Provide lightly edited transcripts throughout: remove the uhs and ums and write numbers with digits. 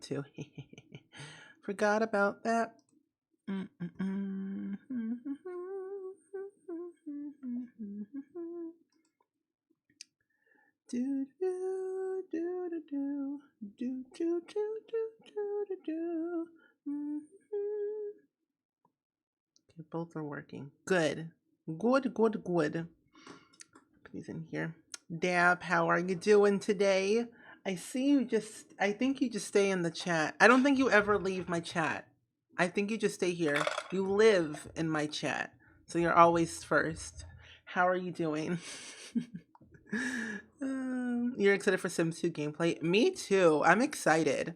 too. Forgot about that. Do do do do do do do do do do. Okay, both are working. Good. Good, good, good. Put these in here. Dab, how are you doing today? I see you just, I think you just stay in the chat. I don't think you ever leave my chat. I think you just stay here. You live in my chat. So you're always first. How are you doing? You're excited for Sims 2 gameplay? Me too. I'm excited.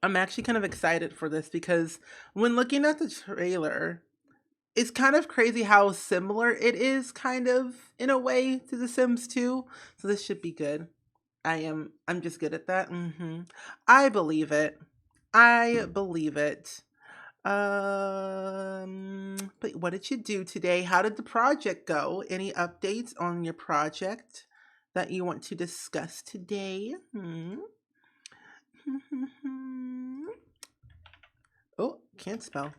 I'm actually kind of excited for this because when looking at the trailer, it's kind of crazy how similar it is, kind of in a way, to The Sims 2. So this should be good. I'm just good at that. I believe it. I believe it. But what did you do today? How did the project go? Any updates on your project that you want to discuss today? Oh, can't spell.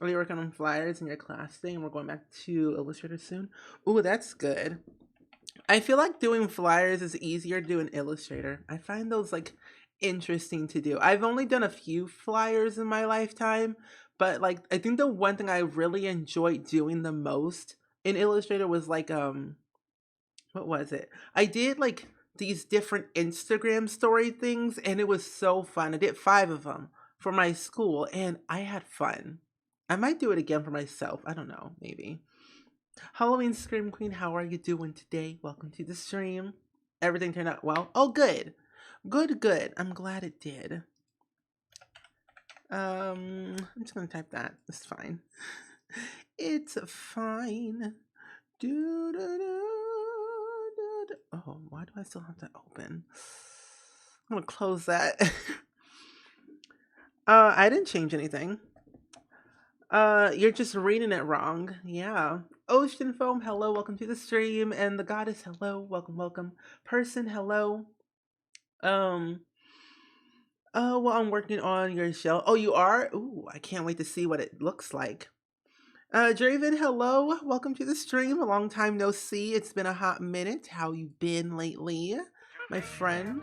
Are you working on flyers in your class thing? We're going back to Illustrator soon. Ooh, that's good. I feel like doing flyers is easier to do in Illustrator. I find those like interesting to do. I've only done a few flyers in my lifetime, but like I think the one thing I really enjoyed doing the most in Illustrator was like what was it? I did like these different Instagram story things and it was so fun. I did 5 of them for my school and I had fun. I might do it again for myself. I don't know, maybe. Halloween Scream Queen, how are you doing today? Welcome to the stream. Everything turned out well? Oh, good. Good, good. I'm glad it did. I'm just gonna type that. It's fine. It's fine. Do, do, do, do, do. Oh, why do I still have that open? I'm gonna close that. I didn't change anything. You're just reading it wrong. Yeah. Ocean Foam, hello, welcome to the stream. And the goddess, hello, welcome, welcome. Person, hello. Well, I'm working on your shell. Oh, you are? Ooh, I can't wait to see what it looks like. Draven, hello, welcome to the stream. A long time no see. It's been a hot minute. How you been lately, my friend?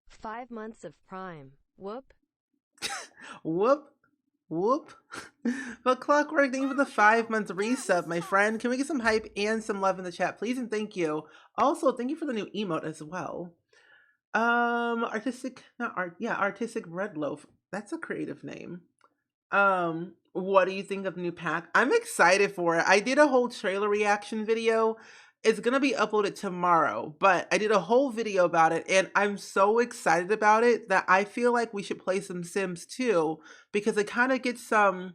5 months of Prime. Whoop. Whoop. Whoop. But Clockwork, thank you for the 5 month resub, my friend. Can we get some hype and some love in the chat, please? And thank you. Also, thank you for the new emote as well. Artistic, not art, yeah, Artistic Red Loaf. That's a creative name. What do you think of the new pack? I'm excited for it. I did a whole trailer reaction video. It's gonna be uploaded tomorrow, but I did a whole video about it and I'm so excited about it that I feel like we should play some Sims 2 because it kind of gets some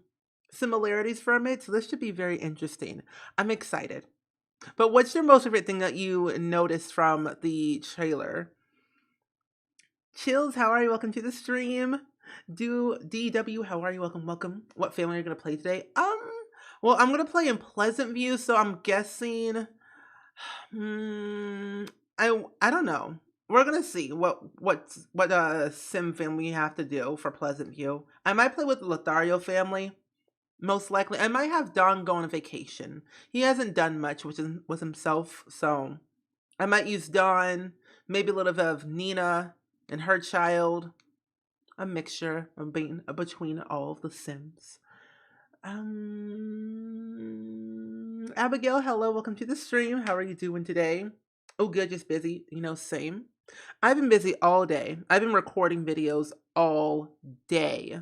similarities from it. So this should be very interesting. I'm excited. But what's your most favorite thing that you noticed from the trailer? Chills, how are you? Welcome to the stream. DW, how are you? Welcome, welcome. What family are you gonna play today? Well, I'm gonna play in Pleasant View, so I'm guessing. I don't know. We're gonna see what Sim family we have to do for Pleasant View. I might play with the Lothario family, most likely. I might have Don go on a vacation. He hasn't done much with himself, so I might use Don. Maybe a little bit of Nina and her child. A mixture of being between all of the Sims. Abigail, hello, welcome to the stream. How are you doing today? Oh, good, just busy. You know, same. I've been busy all day. I've been recording videos all day.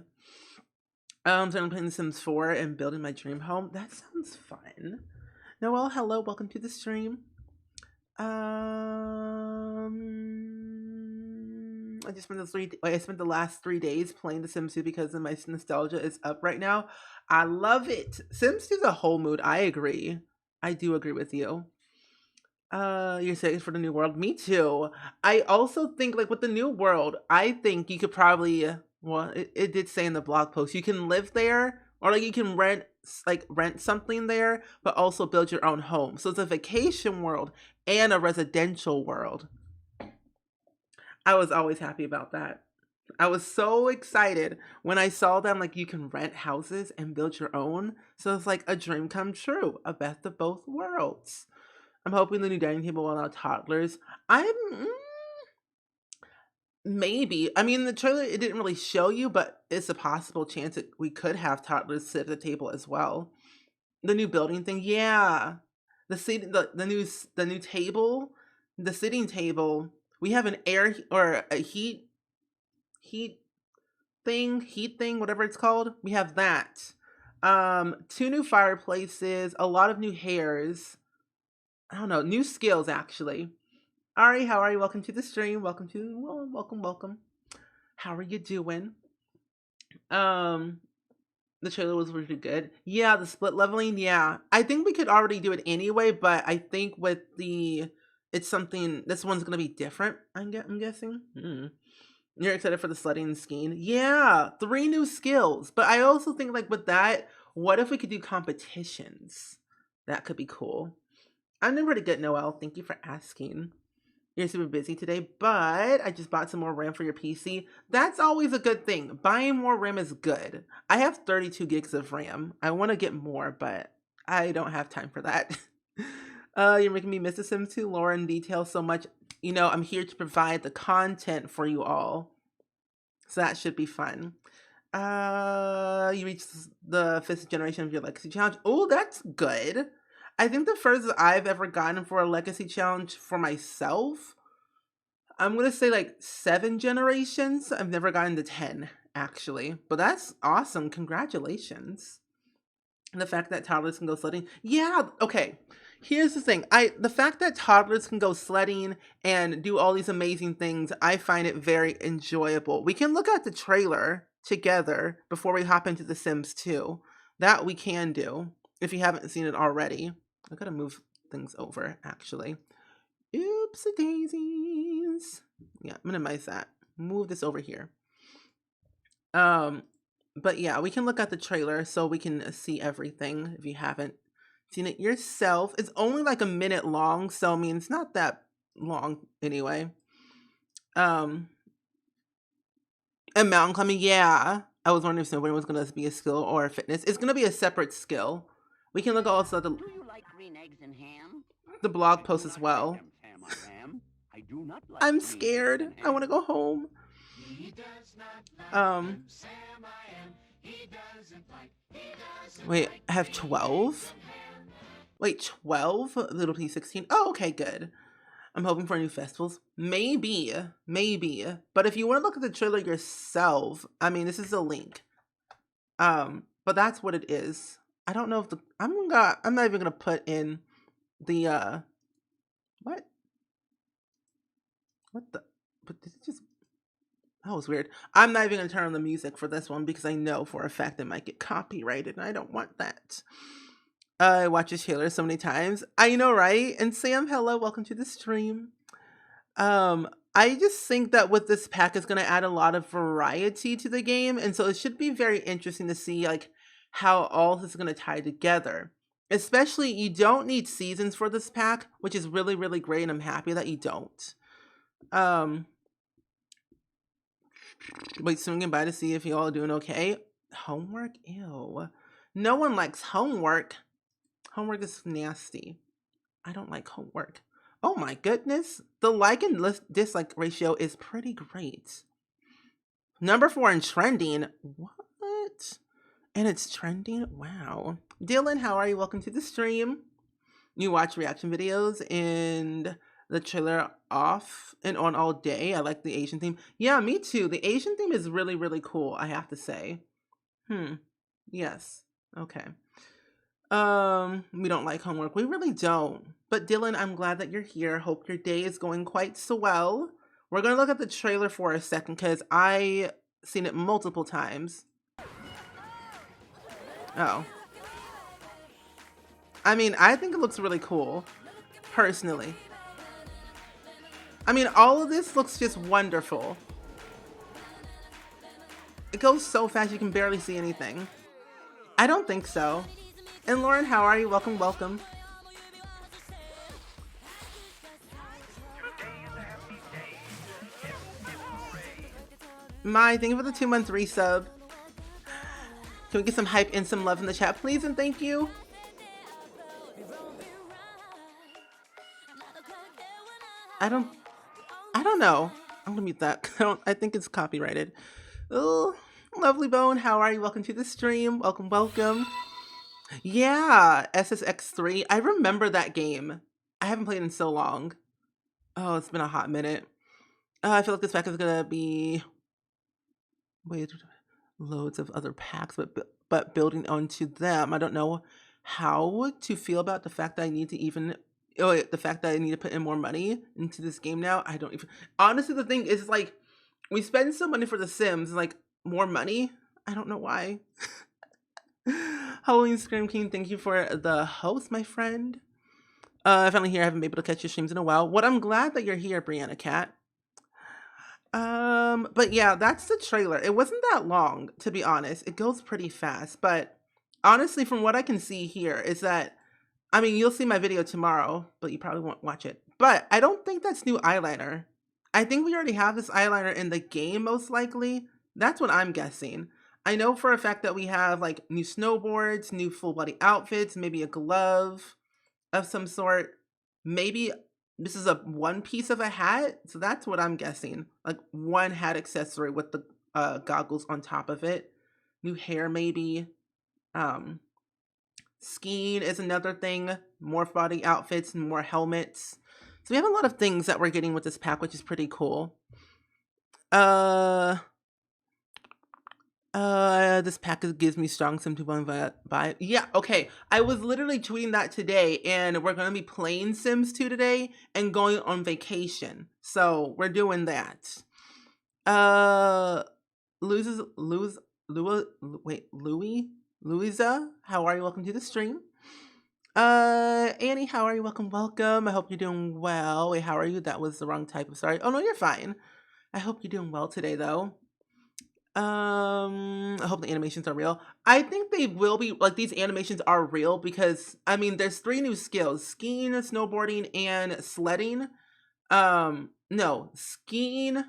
So I'm playing The Sims 4 and building my dream home. That sounds fun. Noelle, hello, welcome to the stream. I spent the last 3 days playing The Sims 2 because of my nostalgia is up right now. I love it. Sims 2 is a whole mood. I agree. I do agree with you. You're saying for the new world? Me too. I also think like with the new world, I think you could probably, well, it did say in the blog post, you can live there Or like you can rent something there, but also build your own home. So it's a vacation world and a residential world. I was always happy about that. I was so excited when I saw them like you can rent houses and build your own. So it's like a dream come true, a best of both worlds. I'm hoping the new dining table will allow toddlers. I'm maybe. I mean, the trailer it didn't really show you, but it's a possible chance that we could have toddlers sit at the table as well. The new building thing, yeah. The new table, the sitting table. We have an air or a heat heat thing, whatever it's called. We have that. Two new fireplaces, a lot of new hairs. I don't know, new skills actually. Ari, how are you? Welcome to the stream. Welcome. How are you doing? Um, the trailer was really good. Yeah, the split leveling. Yeah, I think we could already do it anyway, but I think with it's something. This one's gonna be different. I'm guessing. You're excited for the sledding and skiing? Yeah, 3 new skills. But I also think like with that, what if we could do competitions? That could be cool. I'm doing pretty good, Noelle. Thank you for asking. You're super busy today, but I just bought some more RAM for your PC. That's always a good thing. Buying more RAM is good. I have 32 gigs of RAM. I want to get more, but I don't have time for that. You're making me miss The Sims 2 lore and detail so much. You know, I'm here to provide the content for you all. So that should be fun. You reached the 5th generation of your legacy challenge. Oh, that's good. I think the furthest I've ever gotten for a legacy challenge for myself, I'm gonna say like 7 generations. I've never gotten to 10, actually. But that's awesome. Congratulations. The fact that toddlers can go sledding. Yeah, okay. Here's the thing. The fact that toddlers can go sledding and do all these amazing things, I find it very enjoyable. We can look at the trailer together before we hop into The Sims 2. That we can do if you haven't seen it already. I gotta move things over, actually. Oopsie daisies. Yeah, minimize that. Move this over here. But yeah, we can look at the trailer so we can see everything if you haven't seen it yourself. It's only like a minute long, so I mean it's not that long anyway. And mountain climbing, yeah. I was wondering if snowboarding was gonna be a skill or a fitness. It's gonna be a separate skill. We can look also at Do you like green eggs and ham? the blog post as well. I do not like I'm green eggs scared. and I want to ham. go home. Wait, I have 12? Wait, 12? Little P16? Oh, okay, good. I'm hoping for new festivals. Maybe. But if you want to look at the trailer yourself, I mean, this is a link. But that's what it is. I don't know if I'm not even gonna put in the what the, but did it just, that was weird. I'm not even gonna turn on the music for this one because I know for a fact it might get copyrighted and I don't want that. I watch this trailer so many times. I know, right? And Sam, hello, welcome to the stream. I just think that with this pack is gonna add a lot of variety to the game, and so it should be very interesting to see like how all this is gonna tie together. Especially, you don't need seasons for this pack, which is really, really great, and I'm happy that you don't. Wait, swinging by to see if you all are doing okay. Homework? Ew. No one likes homework. Homework is nasty. I don't like homework. Oh my goodness. The like and dislike ratio is pretty great. Number 4 in trending. What? And it's trending? Wow. Dylan, how are you? Welcome to the stream. You watch reaction videos and the trailer off and on all day. I like the Asian theme. Yeah, me too. The Asian theme is really, really cool, I have to say. Yes. Okay. We don't like homework. We really don't. But Dylan, I'm glad that you're here. Hope your day is going quite so well. We're gonna look at the trailer for a second because I seen it multiple times. Oh. I mean, I think it looks really cool, personally. I mean, all of this looks just wonderful. It goes so fast you can barely see anything. I don't think so. And Lauren, how are you? Welcome, welcome. My, thank you for the 2-month resub. Can we get some hype and some love in the chat, please? And thank you. I don't know. I'm gonna mute that. I think it's copyrighted. Oh, lovely Bone, how are you? Welcome to the stream. Welcome, welcome. Yeah, SSX3. I remember that game. I haven't played in so long. Oh, it's been a hot minute. I feel like this pack is gonna be loads of other packs, but building onto them. I don't know how to feel about the fact that I need to even the fact that I need to put in more money into this game now. I don't even honestly. The thing is, like, we spend so money for The Sims, like more money. I don't know why. Halloween Scream King, thank you for the host, my friend. I'm finally here. I haven't been able to catch your streams in a while. What I'm glad that you're here, Brianna Cat. But yeah, that's the trailer. It wasn't that long, to be honest. It goes pretty fast, but honestly, from what I can see here, is that, I mean, you'll see my video tomorrow, but you probably won't watch it. But I don't think that's new eyeliner. I think we already have this eyeliner in the game, most likely. That's what I'm guessing. I know for a fact that we have like new snowboards, new full body outfits, maybe a glove of some sort. Maybe this is a one piece of a hat. So that's what I'm guessing. Like one hat accessory with the goggles on top of it. New hair, maybe. Skiing is another thing. More body outfits and more helmets. So we have a lot of things that we're getting with this pack, which is pretty cool. This pack gives me strong Sim 2.1 vibe. Yeah, okay. I was literally tweeting that today, and we're gonna be playing Sims 2 today and going on vacation. So we're doing that. Louisa, how are you? Welcome to the stream. Annie, how are you? Welcome. I hope you're doing well. Wait, how are you? That was the wrong type of sorry. Oh no, you're fine. I hope you're doing well today though. I hope the animations are real. I think they will be. Like, these animations are real because I mean there's 3 new skills: skiing, snowboarding, and sledding. No, skiing,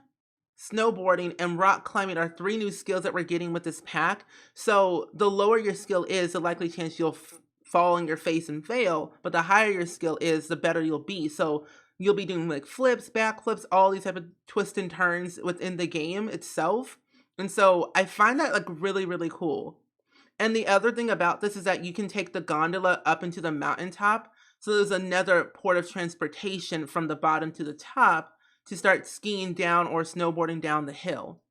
snowboarding, and rock climbing are 3 new skills that we're getting with this pack. So the lower your skill is, the likely chance you'll fall on your face and fail, but the higher your skill is, the better you'll be. So you'll be doing like flips, backflips, all these type of twists and turns within the game itself. And so I find that like really, really cool. And the other thing about this is that you can take the gondola up into the mountaintop. So there's another port of transportation from the bottom to the top to start skiing down or snowboarding down the hill.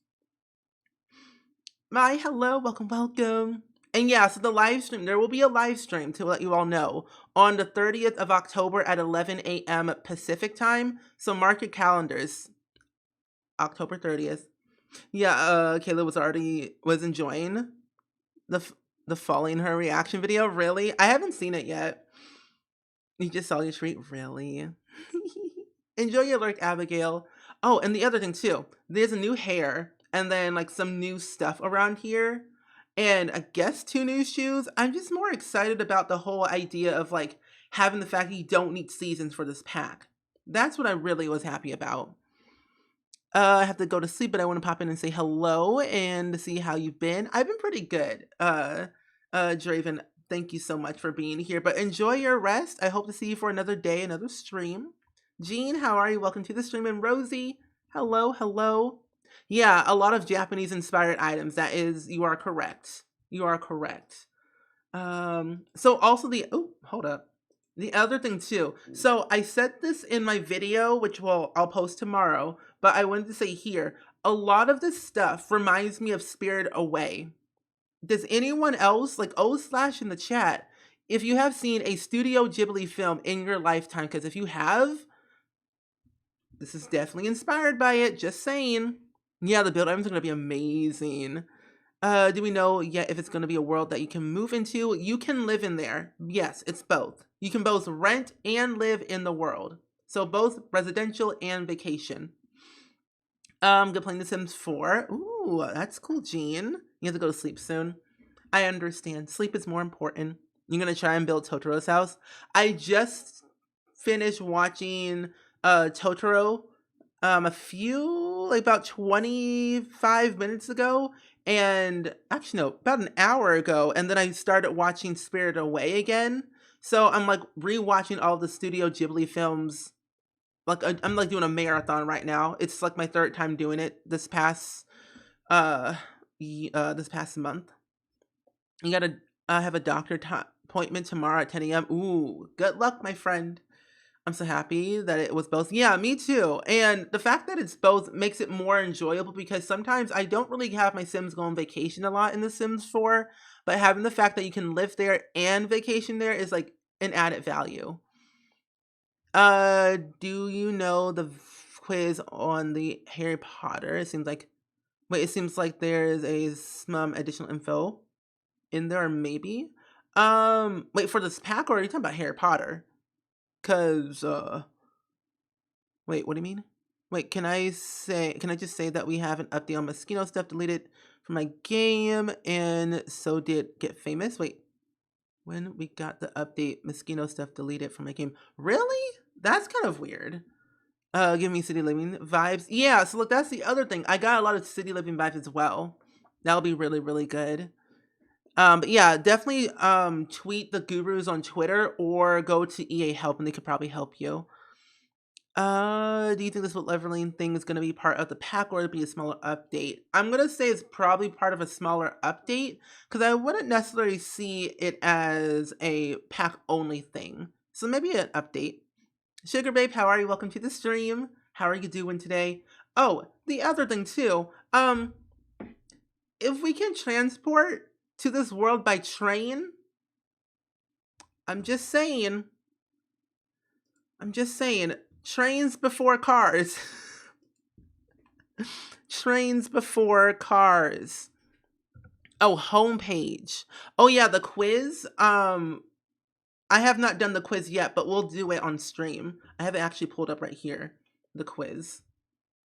My hello, welcome. And yeah, so the live stream, there will be a live stream to let you all know on the 30th of October at 11 a.m. Pacific time. So mark your calendars. October 30th. Yeah, Kayla was enjoying the following her reaction video. Really? I haven't seen it yet. You just saw your tweet? Really? Enjoy your lurk, Abigail. Oh, and the other thing too, there's a new hair and then like some new stuff around here. And I guess 2 new shoes. I'm just more excited about the whole idea of like having the fact that you don't need seasons for this pack. That's what I really was happy about. I have to go to sleep, but I want to pop in and say hello and see how you've been. I've been pretty good. Draven, thank you so much for being here, but enjoy your rest. I hope to see you for another day, another stream. Jean, how are you? Welcome to the stream. And Rosie, hello. Yeah, a lot of Japanese inspired items. That is, you are correct. So also hold up. The other thing too. So I said this in my video, which I'll post tomorrow, but I wanted to say here, a lot of this stuff reminds me of Spirited Away. Does anyone else, like / in the chat, if you have seen a Studio Ghibli film in your lifetime, because if you have, this is definitely inspired by it, just saying. Yeah, the build items are going to be amazing. Do we know yet if it's going to be a world that you can move into? You can live in there. Yes, it's both. You can both rent and live in the world. So both residential and vacation. Good playing The Sims 4. Ooh, that's cool, Jean. You have to go to sleep soon. I understand. Sleep is more important. You're gonna try and build Totoro's house. I just finished watching Totoro a few like about 25 minutes ago, and actually no, about an hour ago, and then I started watching Spirit Away again. So I'm like rewatching all the Studio Ghibli films. Like I'm like doing a marathon right now. It's like my third time doing it uh this past month. You gotta have a appointment tomorrow at 10 a.m. Ooh, good luck, my friend. I'm so happy that it was both. Yeah, me too. And the fact that it's both makes it more enjoyable because sometimes I don't really have my Sims go on vacation a lot in The Sims 4, but having the fact that you can live there and vacation there is like an added value. Do you know the quiz on the Harry Potter? It seems like there's some additional info in there, maybe. Wait, for this pack, or are you talking about Harry Potter? Cause wait, what do you mean? Wait, can I just say that we have an update on mosquito stuff deleted from my game, and so did Get Famous? Wait, when we got the update, mosquito stuff deleted from my game. Really? That's kind of weird. Give me city living vibes. Yeah, so look, that's the other thing. I got a lot of city living vibes as well. That'll be really, really good. But yeah, definitely tweet the gurus on Twitter or go to EA Help and they could probably help you. Do you think this leveling thing is gonna be part of the pack or it'll be a smaller update? I'm gonna say it's probably part of a smaller update because I wouldn't necessarily see it as a pack only thing. So maybe an update. Sugar Babe, how are you? Welcome to the stream. How are you doing today? Oh, the other thing too. If we can transport to this world by train, I'm just saying, trains before cars. Trains before cars. Oh, homepage. Oh yeah, the quiz. I have not done the quiz yet, but we'll do it on stream. I have it actually pulled up right here. The quiz.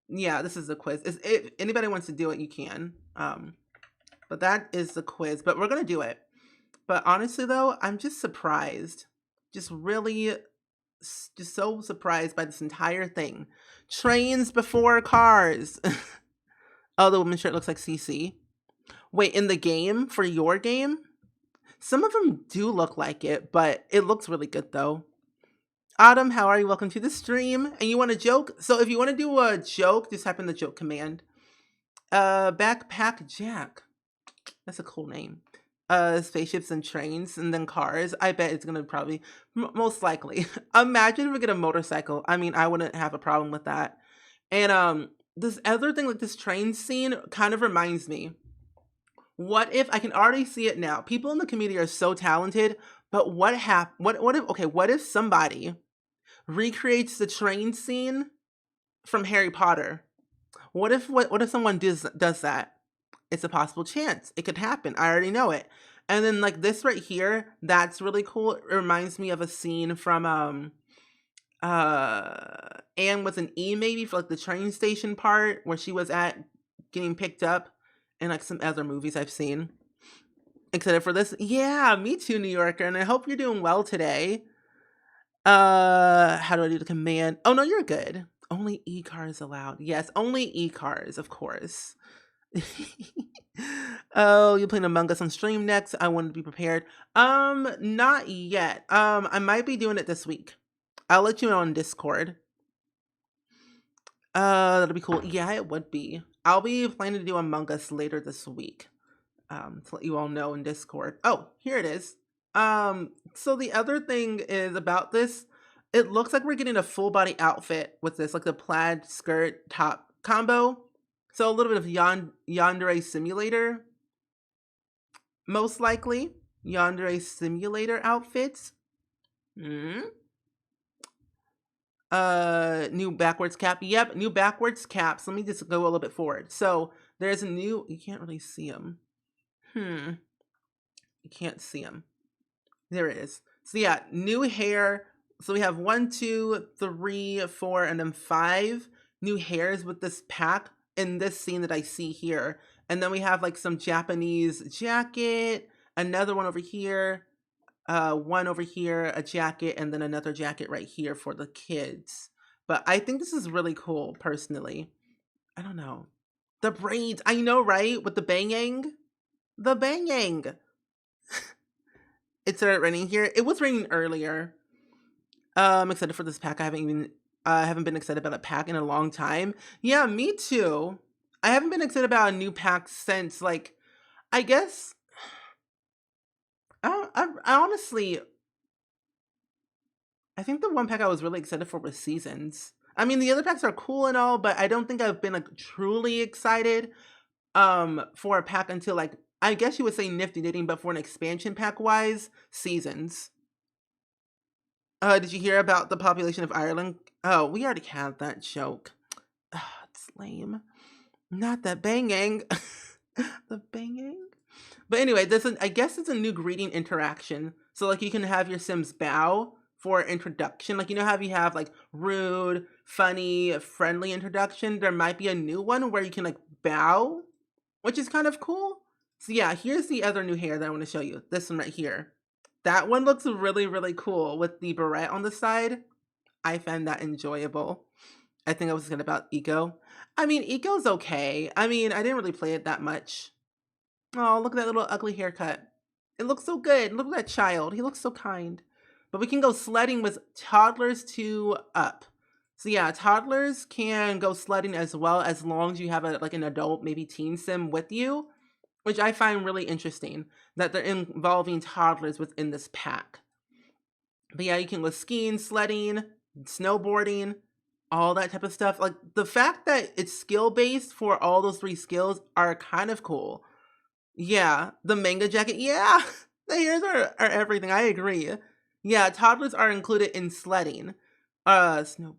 Yeah, this is the quiz. If anybody wants to do it, you can. But that is the quiz. But we're gonna do it. But honestly, though, I'm just surprised. Just really, just so surprised by this entire thing. Trains before cars. Oh, the woman's shirt looks like CC. Wait, in the game? For your game? Some of them do look like it, but it looks really good, though. Autumn, how are you? Welcome to the stream. And you want a joke? So if you want to do a joke, just type in the joke command. Backpack Jack. That's a cool name. Spaceships and trains and then cars. I bet it's gonna probably most likely. Imagine if we get a motorcycle. I mean, I wouldn't have a problem with that. And this other thing, like this train scene, kind of reminds me. What if I can already see it now? People in the community are so talented, but what if somebody recreates the train scene from Harry Potter? What if someone does that? It's a possible chance. It could happen. I already know it. And then like this right here, that's really cool. It reminds me of a scene from Anne with an E maybe for like the train station part where she was at getting picked up and like some other movies I've seen. Except for this. Yeah, me too, New Yorker, and I hope you're doing well today. How do I do the command? Oh no, you're good. Only e-cars allowed. Yes, only e-cars, of course. Oh, you're playing Among Us on stream next. I wanted to be prepared. Not yet. I might be doing it this week. I'll let you know on Discord. That'll be cool. Yeah, it would be. I'll be planning to do Among Us later this week. To let you all know in Discord. Oh, here it is. So the other thing is about this, it looks like we're getting a full body outfit with this, like the plaid skirt top combo. So a little bit of yandere simulator. Most likely. Yandere simulator outfits. New backwards cap. Yep, new backwards caps. Let me just go a little bit forward. So there's a new, you can't really see them. You can't see them. There it is. So yeah, new hair. So we have 1, 2, 3, 4, and then 5 new hairs with this pack in this scene that I see here. And then we have like some Japanese jacket, another one over here, one over here, a jacket, and then another jacket right here for the kids. But I think this is really cool, personally. I don't know. The braids, I know, right? With the banging. The banging. It started raining here. It was raining earlier. I'm excited for this pack. I haven't been excited about a pack in a long time. Yeah, me too. I haven't been excited about a new pack since, like, I guess. I honestly, I think the one pack I was really excited for was Seasons. I mean, the other packs are cool and all, but I don't think I've been like truly excited for a pack until, like, I guess you would say Nifty Knitting, but for an expansion pack wise, Seasons. Did you hear about the population of Ireland? Oh, we already had that joke. It's lame. Not that banging. The banging. But anyway, I guess it's a new greeting interaction. So like you can have your Sims bow for introduction. Like, you know how you have like rude, funny, friendly introduction? There might be a new one where you can like bow, which is kind of cool. So yeah, here's the other new hair that I want to show you. This one right here. That one looks really, really cool with the beret on the side. I find that enjoyable. I think I was good about Eco. I mean, Eco's okay. I mean, I didn't really play it that much. Oh, look at that little ugly haircut. It looks so good. Look at that child. He looks so kind. But we can go sledding with toddlers to up. So yeah, toddlers can go sledding as well, as long as you have like an adult, maybe teen sim with you, which I find really interesting that they're involving toddlers within this pack. But yeah, you can go skiing, sledding, snowboarding, all that type of stuff. Like, the fact that it's skill based for all those 3 skills are kind of cool. Yeah, the manga jacket. Yeah, the hairs are everything. I agree. Yeah, toddlers are included in sledding. Snowboard.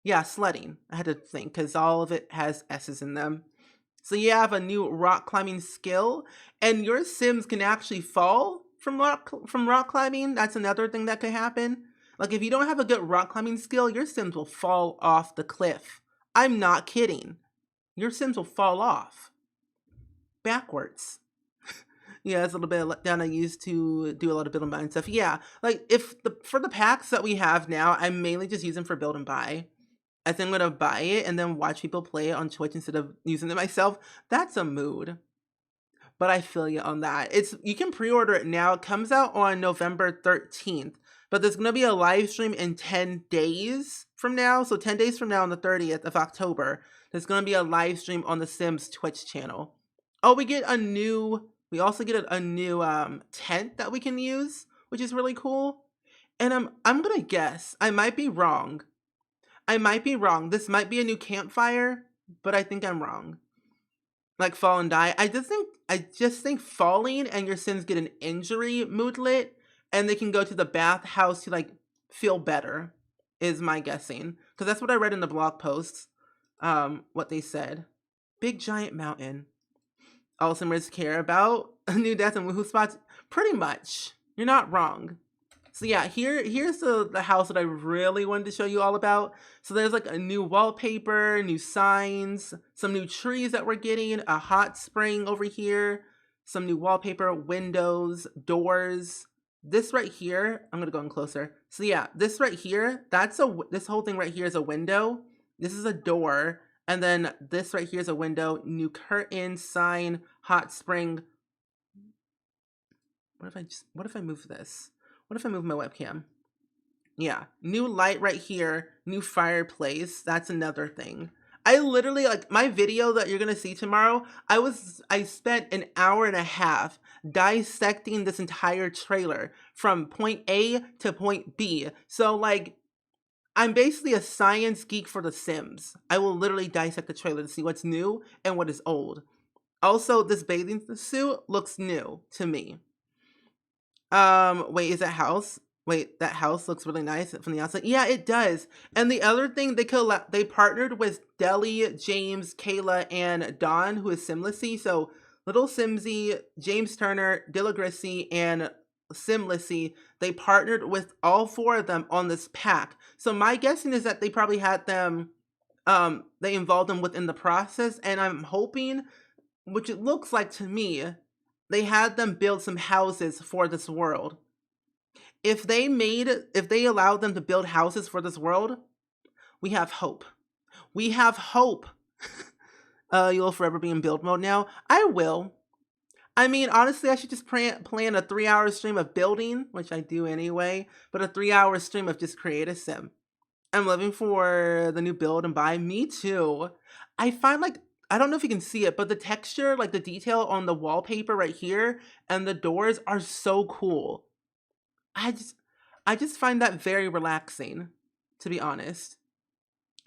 Yeah, sledding. I had to think because all of it has S's in them. So you have a new rock climbing skill, and your Sims can actually fall from rock climbing. That's another thing that could happen. Like, if you don't have a good rock climbing skill, your Sims will fall off the cliff. I'm not kidding. Your Sims will fall off backwards. Yeah, it's a little bit of letdown. I used to do a lot of build and buy and stuff. Yeah, like for the packs that we have now, I'm mainly just using for build and buy. I think I'm gonna buy it and then watch people play it on Twitch instead of using it myself. That's a mood. But I feel you on that. You can pre-order it now. It comes out on November 13th. But there's gonna be a live stream in 10 days from now. So 10 days from now on the 30th of October, there's gonna be a live stream on the Sims Twitch channel. Oh, we also get a new tent that we can use, which is really cool. And I'm gonna guess. I might be wrong. This might be a new campfire, but I think I'm wrong. Like fall and die. I just think falling and your Sims get an injury moodlet, and they can go to the bathhouse to like feel better, is my guessing. Because that's what I read in the blog posts. What they said. Big giant mountain. All Simmers care about a new death and woohoo spots. Pretty much. You're not wrong. So yeah, here's the house that I really wanted to show you all about. So there's like a new wallpaper, new signs, some new trees that we're getting, a hot spring over here, some new wallpaper, windows, doors. This right here, I'm gonna go in closer. So yeah, this right here, this whole thing right here is a window. This is a door. And then this right here is a window, new curtain, sign, hot spring. What if I move this? What if I move my webcam? Yeah, new light right here, new fireplace. That's another thing. I literally, like, my video that you're gonna see tomorrow, I spent an hour and a half dissecting this entire trailer from point A to point B. So like, I'm basically a science geek for The Sims. I will literally dissect the trailer to see what's new and what is old. Also, this bathing suit looks new to me. Wait, is that house? Wait, that house looks really nice from the outside. Yeah, it does. And the other thing, they partnered with Deli, James, Kayla, and Dawn, who is Simlessy. So Little Simsy, James Turner, Dilagrissi, and Simlessy, they partnered with all 4 of them on this pack. So my guessing is that they probably had them, they involved them within the process, and I'm hoping, which it looks like to me, they had them build some houses for this world. If they allowed them to build houses for this world, we have hope. We have hope. You'll forever be in build mode now. I will. I mean, honestly, I should just plan a 3-hour stream of building, which I do anyway, but a 3-hour stream of just create a sim. I'm living for the new build and buy. Me too. I find like, I don't know if you can see it, but the texture, like the detail on the wallpaper right here and the doors are so cool. I just find that very relaxing, to be honest.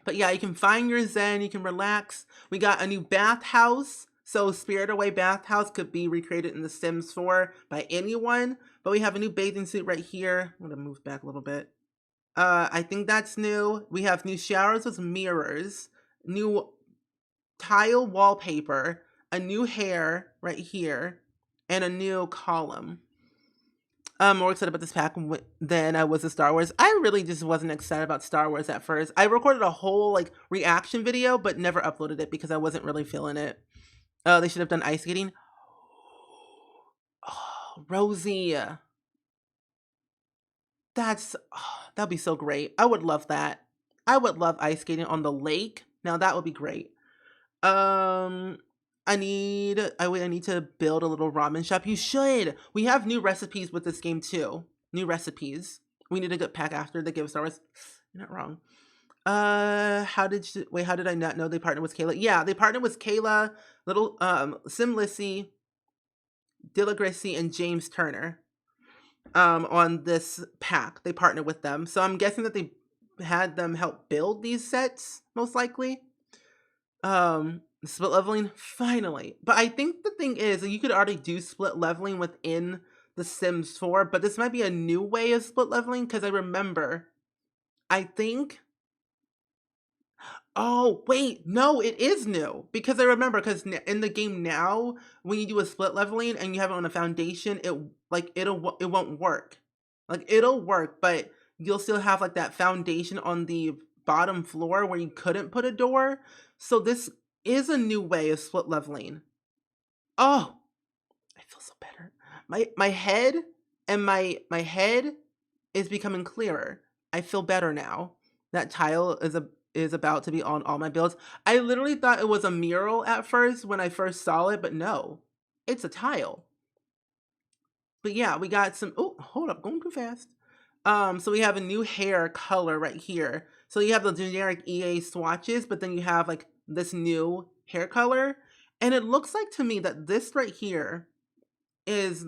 But yeah, you can find your zen, you can relax. We got a new bathhouse. So Spirit Away bathhouse could be recreated in The Sims 4 by anyone. But we have a new bathing suit right here. I'm gonna move back a little bit. I think that's new. We have new showers with mirrors, new tile wallpaper, a new hair right here, and a new column. I'm more excited about this pack than I was with Star Wars. I really just wasn't excited about Star Wars at first. I recorded a whole like reaction video, but never uploaded it because I wasn't really feeling it. They should have done ice skating. Oh, Rosie. That'd be so great. I would love that. I would love ice skating on the lake. Now that would be great. I need to build a little ramen shop. You should. We have new recipes with this game too. New recipes. We need a good pack after the Give Star Wars. You're not wrong. How did I not know they partnered with Kayla? Yeah, they partnered with Kayla, little Sim Lissy, Dilla Gracie, and James Turner. On this pack. They partnered with them. So I'm guessing that they had them help build these sets, most likely. Split leveling, finally. But I think the thing is that you could already do split leveling within The Sims 4, but this might be a new way of split leveling because I think. Oh, wait, no, it is new. Because I remember, because in the game now, when you do a split leveling and you have it on a foundation, it won't work. Like, it'll work, but you'll still have, like, that foundation on the bottom floor where you couldn't put a door. So this is a new way of split leveling. Oh, I feel so better. My head and my head is becoming clearer. I feel better now. That tile is about to be on all my builds. I literally thought it was a mural at first when I first saw it, but no, it's a tile. But yeah, we got some. Oh, hold up, going too fast. So we have a new hair color right here. So you have the generic EA swatches, but then you have like this new hair color, and it looks like to me that this right here is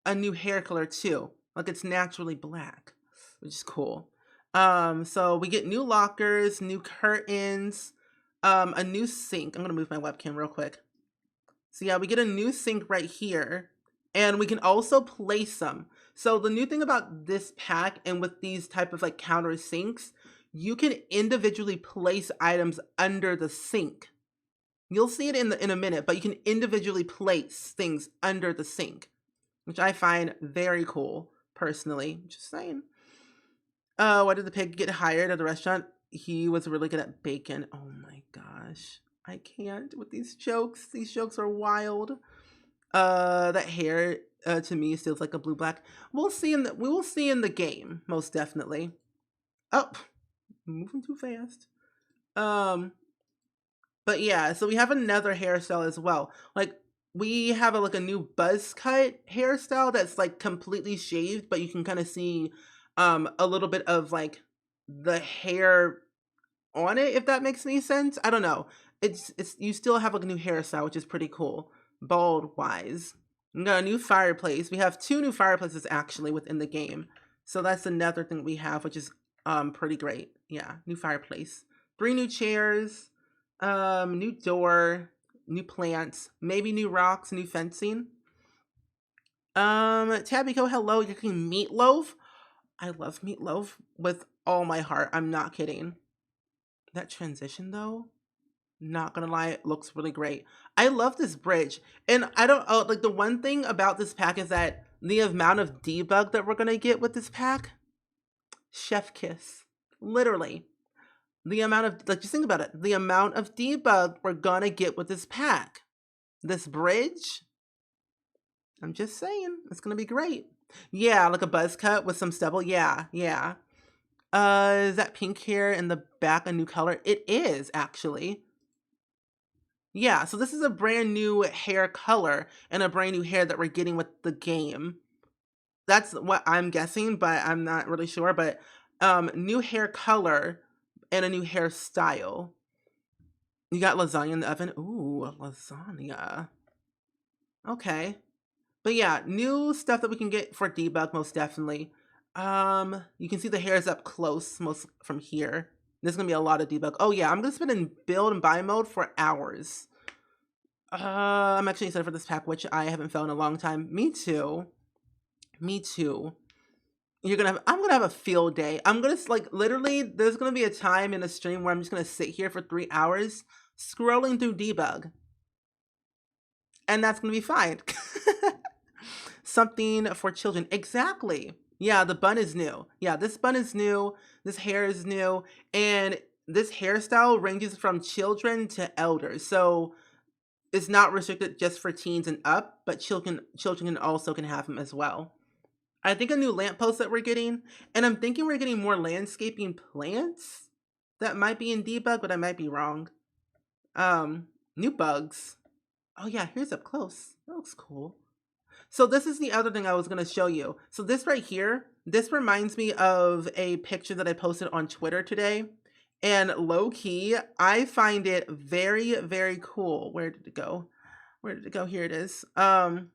a new hair color too. Like it's naturally black, which is cool. So we get new lockers, new curtains, a new sink. I'm gonna move my webcam real quick. So yeah, we get a new sink right here, and we can also place them. So the new thing about this pack and with these type of like counter sinks, you can individually place items under the sink. You'll see it in a minute, but you can individually place things under the sink, which I find very cool personally. Just saying. Why did the pig get hired at the restaurant? He was really good at bacon. Oh my gosh. I can't with these jokes. These jokes are wild. That hair to me feels like a blue black. We will see in the game, most definitely. Oh, moving too fast. But yeah, so we have another hairstyle as well. Like we have a new buzz cut hairstyle that's like completely shaved, but you can kind of see a little bit of like the hair on it, if that makes any sense. I don't know. It's you still have like a new hairstyle, which is pretty cool, bald wise. We got a new fireplace. We have 2 new fireplaces actually within the game. So that's another thing we have, which is pretty great. Yeah, new fireplace. 3 new chairs, new door, new plants, maybe new rocks, new fencing. Tabico, hello, you're cooking meatloaf? I love meatloaf with all my heart. I'm not kidding. That transition though, not gonna lie, it looks really great. I love this bridge. And I don't like the one thing about this pack is that the amount of debug that we're gonna get with this pack, chef kiss. Literally. The amount of like just think about it. The amount of debug we're gonna get with this pack. This bridge. I'm just saying, it's gonna be great. Yeah, like a buzz cut with some stubble. Yeah, yeah. Is that pink hair in the back a new color? It is, actually. Yeah, so this is a brand new hair color and a brand new hair that we're getting with the game. That's what I'm guessing, but I'm not really sure. But new hair color and a new hairstyle. You got lasagna in the oven. Ooh, lasagna. Okay. But yeah, new stuff that we can get for debug most definitely. You can see the hairs up close most from here. There's gonna be a lot of debug. Oh yeah, I'm gonna spend in build and buy mode for hours. I'm actually excited for this pack, which I haven't felt in a long time. Me too. Me too. I'm gonna have a field day. I'm gonna like literally. There's gonna be a time in a stream where I'm just gonna sit here for 3 hours scrolling through debug, and that's gonna be fine. Something for children. Exactly. Yeah, the bun is new. Yeah, this bun is new. This hair is new, and this hairstyle ranges from children to elders. So it's not restricted just for teens and up, but children can also can have them as well. I think a new lamppost that we're getting, and I'm thinking we're getting more landscaping plants that might be in debug, but I might be wrong. New bugs. Oh yeah, here's up close. That looks cool. So this is the other thing I was going to show you. So this right here, this reminds me of a picture that I posted on Twitter today. And low key, I find it very, very cool. Where did it go? Where did it go? Here it is. So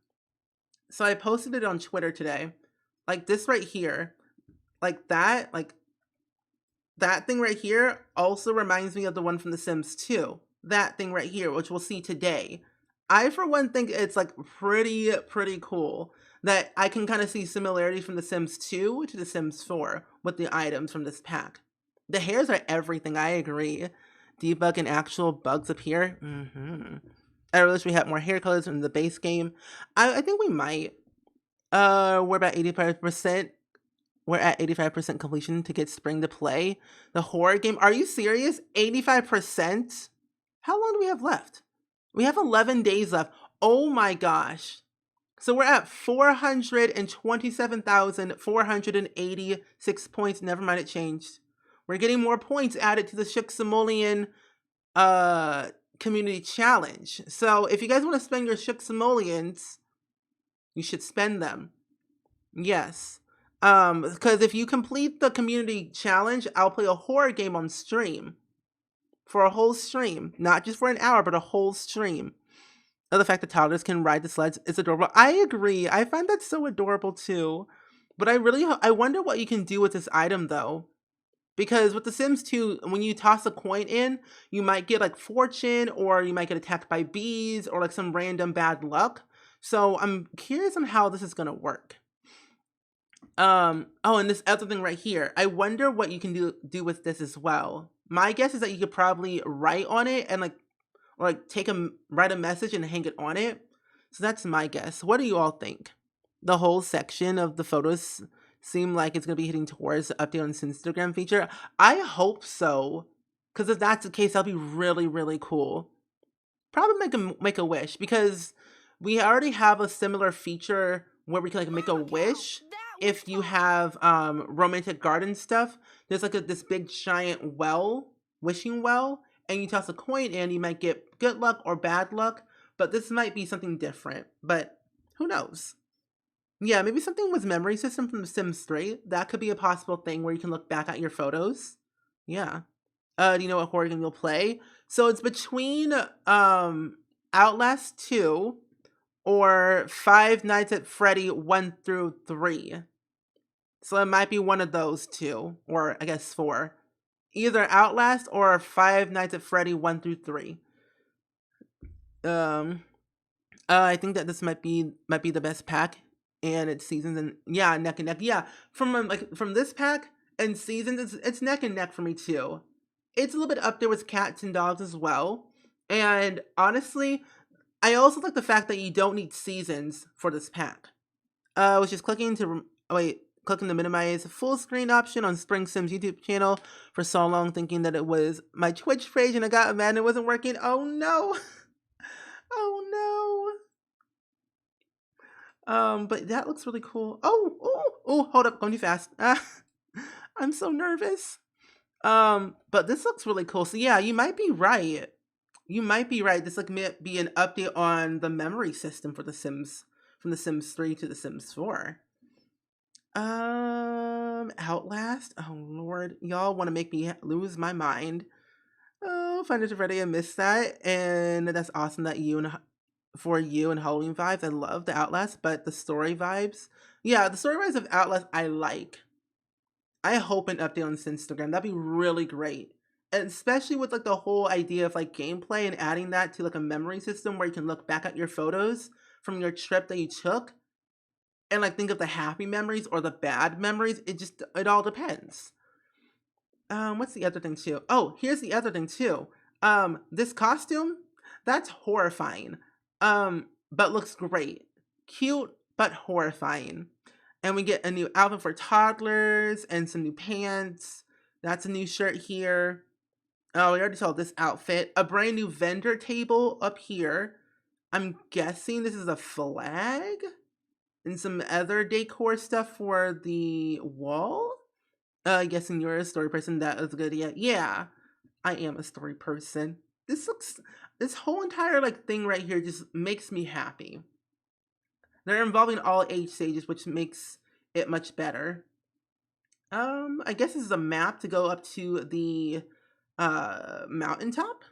I posted it on Twitter today. Like this right here. Like that thing right here also reminds me of the one from The Sims 2. That thing right here, which we'll see today. I, for one, think it's like pretty cool that I can kind of see similarities from The Sims 2 to The Sims 4 with the items from this pack. The hairs are everything, I agree. Debug and actual bugs appear. I wish we had more hair colors in the base game. I think we might. We're about 85%. We're at 85% completion to get Spring to play. The horror game. Are you serious? 85%? How long do we have left? We have 11 days left. Oh my gosh. So we're at 427,486 points. Never mind, it changed. We're getting more points added to the Simoleon community challenge. So if you guys want to spend your Simoleons, you should spend them. Yes. Because if you complete the community challenge, I'll play a horror game on stream. For a whole stream. Not just for an hour, but a whole stream. The fact that toddlers can ride the sleds is adorable. I agree. I find that so adorable too. But I wonder what you can do with this item though. Because with The Sims 2, when you toss a coin in, you might get like fortune, or you might get attacked by bees, or like some random bad luck. So I'm curious on how this is gonna work. Oh, and this other thing right here. I wonder what you can do with this as well. My guess is that you could probably write on it and write a message and hang it on it. So that's my guess. What do you all think? The whole section of the photos seem like it's going to be hitting towards the update on this Instagram feature. I hope so. Because if that's the case, that'll be really, really cool. Probably make a wish, because we already have a similar feature where we can like make a wish if you have romantic garden stuff. There's like this big giant wishing well, and you toss a coin in, you might get good luck or bad luck, but this might be something different, but who knows? Yeah, maybe something with memory system from The Sims 3. That could be a possible thing where you can look back at your photos. Yeah. Do you know what horror game you'll play? So it's between Outlast 2 or Five Nights at Freddy 1 through 3. So it might be one of those two, or I guess 4. Either Outlast or Five Nights at Freddy 1 through 3. I think that this might be the best pack, and it's seasons, and yeah, neck and neck. Yeah, from this pack and seasons, it's neck and neck for me too. It's a little bit up there with cats and dogs as well. And honestly, I also like the fact that you don't need seasons for this pack. I was just clicking the minimize full screen option on SpringSims YouTube channel for so long, thinking that it was my Twitch page, and I got mad and it wasn't working. Oh no. Oh But that looks really cool. Oh, hold up, going too fast. I'm so nervous. But this looks really cool. So yeah, you might be right. You might be right. This like may be an update on the memory system for The Sims, from The Sims 3 to The Sims 4. Outlast. Oh Lord, y'all want to make me lose my mind. Oh, Financial Friday, I missed that, and that's awesome that for you and Halloween vibes. I love the Outlast, but the story vibes, yeah, the story vibes of Outlast I like. I hope an update on Instagram. That'd be really great. And especially with like the whole idea of like gameplay and adding that to like a memory system where you can look back at your photos from your trip that you took and like think of the happy memories or the bad memories. It all depends. What's the other thing too? Oh, here's the other thing too. This costume, that's horrifying. But looks great. Cute but horrifying. And we get a new outfit for toddlers and some new pants. That's a new shirt here. Oh, we already saw this outfit. A brand new vendor table up here. I'm guessing this is a flag and some other decor stuff for the wall. Guessing you're a story person. That is a good idea. Yeah, I am a story person. This whole entire like thing right here just makes me happy. They're involving all age stages, which makes it much better. I guess this is a map to go up to the mountaintop.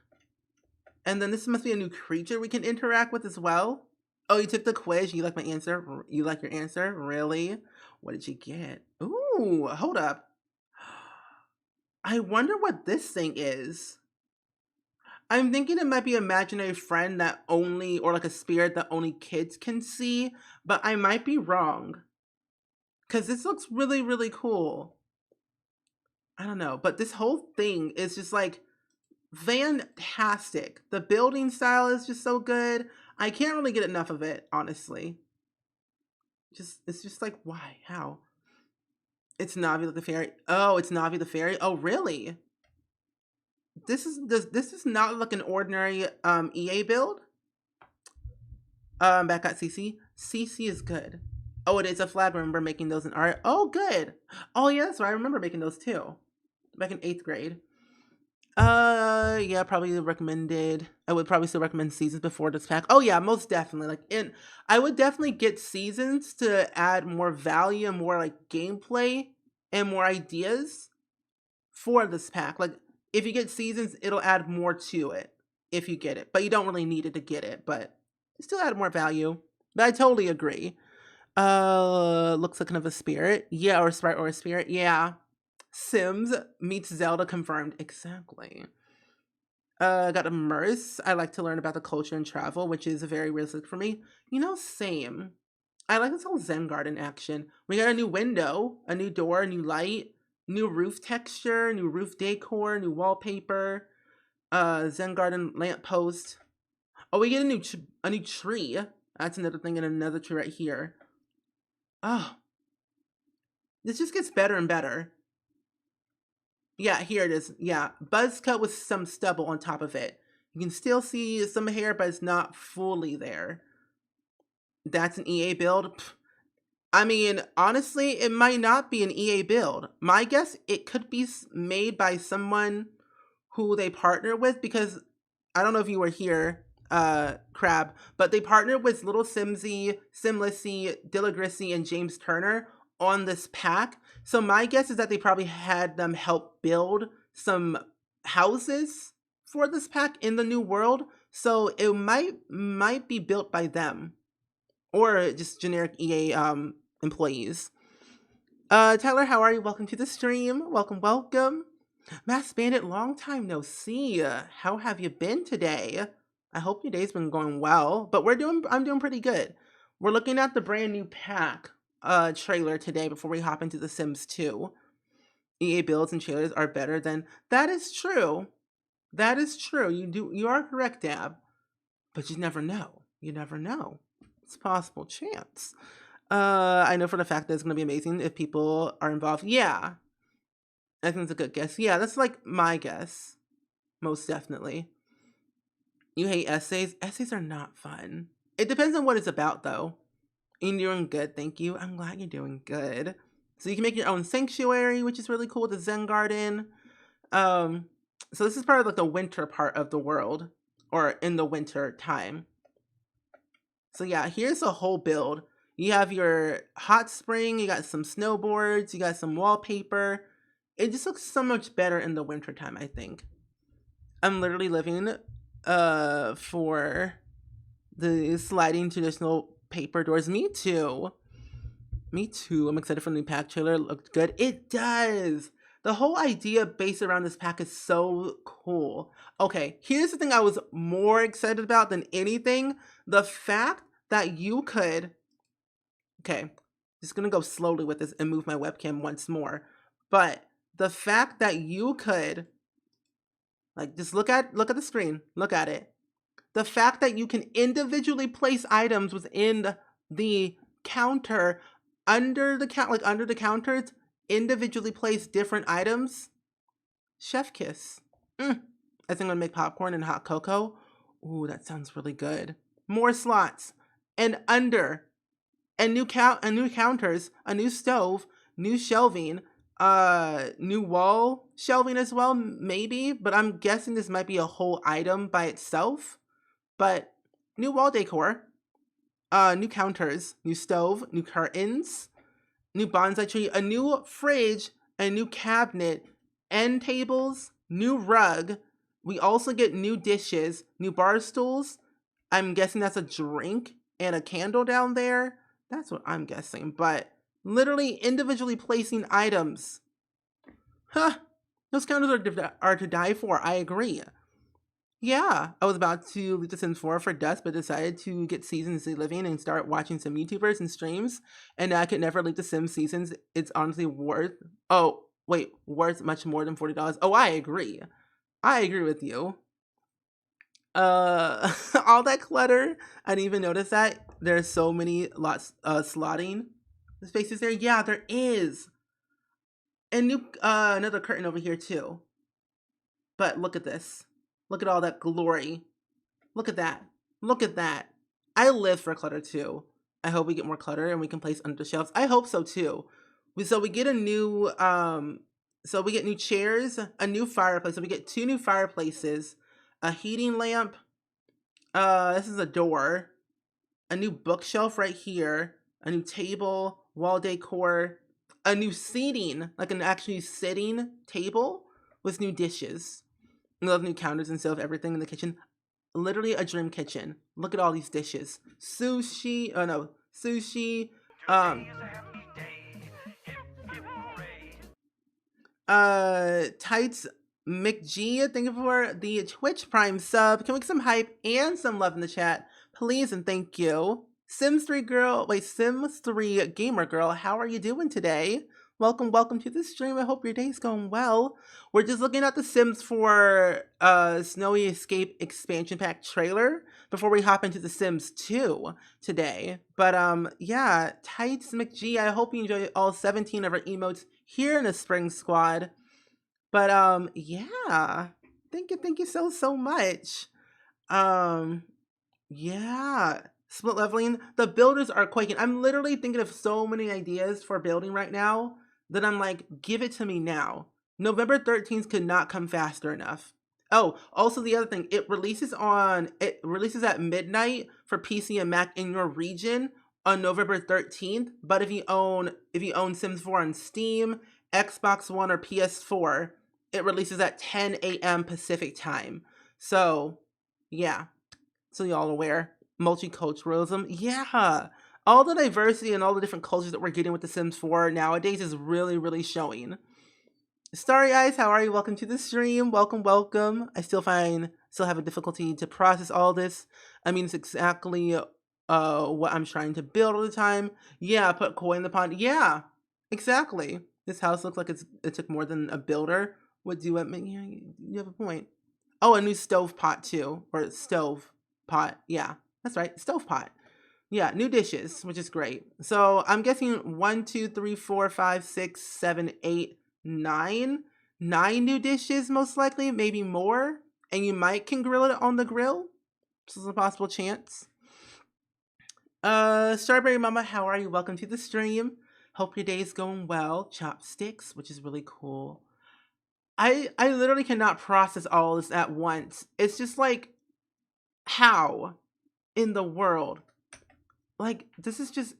And then this must be a new creature we can interact with as well. Oh, you took the quiz. You like my answer? You like your answer? Really? What did you get? Ooh, hold up. I wonder what this thing is. I'm thinking it might be an imaginary friend that only, or like a spirit that only kids can see, but I might be wrong. Because this looks really, really cool. I don't know, but this whole thing is just like fantastic. The building style is just so good. I can't really get enough of it, honestly. It's just like, why? How? It's Navi the fairy. Oh, it's Navi the fairy. Oh, really? This is not like an ordinary EA build. Back at CC. CC is good. Oh, it is a flag. I remember making those in art. Oh, good. Oh, yeah, that's right. I remember making those too. Back in 8th grade. Yeah, probably recommended. I would probably still recommend seasons before this pack. Oh yeah, most definitely. I would definitely get seasons to add more value and more like gameplay and more ideas for this pack. Like if you get seasons, it'll add more to it if you get it, but you don't really need it to get it. But still add more value. But I totally agree. Looks like kind of a spirit. Yeah, or a sprite or a spirit. Yeah. Sims meets Zelda confirmed. Exactly. Got Immerse. I like to learn about the culture and travel, which is very realistic for me. Same. I like this whole Zen Garden action. We got a new window, a new door, a new light, new roof texture, new roof decor, new wallpaper, Zen Garden lamppost. Oh, we get a new tree. That's another thing, and another tree right here. Oh, this just gets better and better. Yeah, here it is. Yeah, buzz cut with some stubble on top of it. You can still see some hair, but it's not fully there. That's an EA build. I mean, honestly, it might not be an EA build. My guess, it could be made by someone who they partner with, because I don't know if you were here, Crab, but they partnered with Little Simsy, Simlissy, Dilligrisy, and James Turner on this pack. So my guess is that they probably had them help build some houses for this pack in the new world. So it might be built by them or just generic EA employees. Tyler, how are you? Welcome to the stream. Welcome. Mass Bandit, long time no see. How have you been today? I hope your day's been going well, but I'm doing pretty good. We're looking at the brand new pack trailer today before we hop into The Sims 2. EA builds and trailers are better than. That is true. That is true. You are correct, Dab. But you never know. You never know. It's a possible chance. I know for the fact that it's gonna be amazing if people are involved. Yeah. I think it's a good guess. Yeah, that's like my guess. Most definitely. You hate essays? Essays are not fun. It depends on what it's about, though. You're doing good, thank you. I'm glad you're doing good. So you can make your own sanctuary, which is really cool, the Zen Garden. Um, so this is part of like the winter part of the world, or in the winter time. So yeah, here's a whole build. You have your hot spring, you got some snowboards, you got some wallpaper. It just looks so much better in the winter time, I think. I'm literally living for the sliding traditional paper doors. Me too. Me too. I'm excited for the new pack trailer. It looked good. It does. The whole idea based around this pack is so cool. Okay, here's the thing I was more excited about than anything. The fact that you could... Okay, just gonna go slowly with this and move my webcam once more. But the fact that you could... Like, just look at the screen. Look at it. The fact that you can individually place items within the counter under the counters, individually place different items. Chef kiss. I think I'm gonna make popcorn and hot cocoa. Ooh, that sounds really good. More slots and new counters, a new stove, new shelving, new wall shelving as well, maybe. But I'm guessing this might be a whole item by itself. But new wall decor, new counters, new stove, new curtains, new bonsai tree, a new fridge, a new cabinet, end tables, new rug. We also get new dishes, new bar stools. I'm guessing that's a drink and a candle down there. That's what I'm guessing. But literally individually placing items. Huh. Those counters are to die for. I agree. Yeah, I was about to leave The Sims 4 for dust, but decided to get Seasons Living and start watching some YouTubers and streams. And now I could never leave The Sims Seasons. It's honestly worth... Oh, wait, worth much more than $40. Oh, I agree. I agree with you. All that clutter, I didn't even notice that. There's so many slotting spaces there. Yeah, there is. And new, another curtain over here too. But look at this. Look at all that glory. Look at that. Look at that. I live for clutter too. I hope we get more clutter and we can place under shelves. I hope so too. So we get a new, so we get new chairs, a new fireplace. So we get 2 new fireplaces, a heating lamp. This is a door, a new bookshelf right here, a new table, wall decor, a new seating, like an actually sitting table with new dishes. We love new counters and stuff, everything in the kitchen. Literally a dream kitchen. Look at all these dishes. Sushi, oh no, sushi, Tights McG, thank you for the Twitch Prime sub. Can we get some hype and some love in the chat, please and thank you. Sims 3 gamer girl, how are you doing today? Welcome to the stream. I hope your day's going well. We're just looking at the Sims 4 Snowy Escape expansion pack trailer before we hop into the Sims 2 today. But yeah, Tights McG, I hope you enjoy all 17 of our emotes here in the Spring Squad. But yeah. Thank you so much. Yeah. Split leveling. The builders are quaking. I'm literally thinking of so many ideas for building right now that I'm like, give it to me now. November 13th could not come faster enough. Oh, also the other thing, it releases at midnight for PC and Mac in your region on November 13th. But if you own Sims 4 on Steam, Xbox One, or PS4, it releases at 10 a.m. Pacific time. So, yeah. So y'all aware. Multiculturalism. Yeah. All the diversity and all the different cultures that we're getting with The Sims 4 nowadays is really, really showing. Starry Eyes, how are you? Welcome to the stream. Welcome. I still have a difficulty to process all this. I mean, it's exactly what I'm trying to build all the time. Yeah, put koi in the pond. Yeah, exactly. This house looks like it took more than a builder would do it. Yeah, you have a point. Oh, a new stove pot too, or stove pot. Yeah, that's right, stove pot. Yeah, new dishes, which is great. So I'm guessing 1, 2, 3, 4, 5, 6, 7, 8, 9 new dishes, most likely, maybe more. And you can grill it on the grill. This is a possible chance. Strawberry Mama, how are you? Welcome to the stream. Hope your day is going well. Chopsticks, which is really cool. I literally cannot process all this at once. It's just like, how in the world? Like, this is just,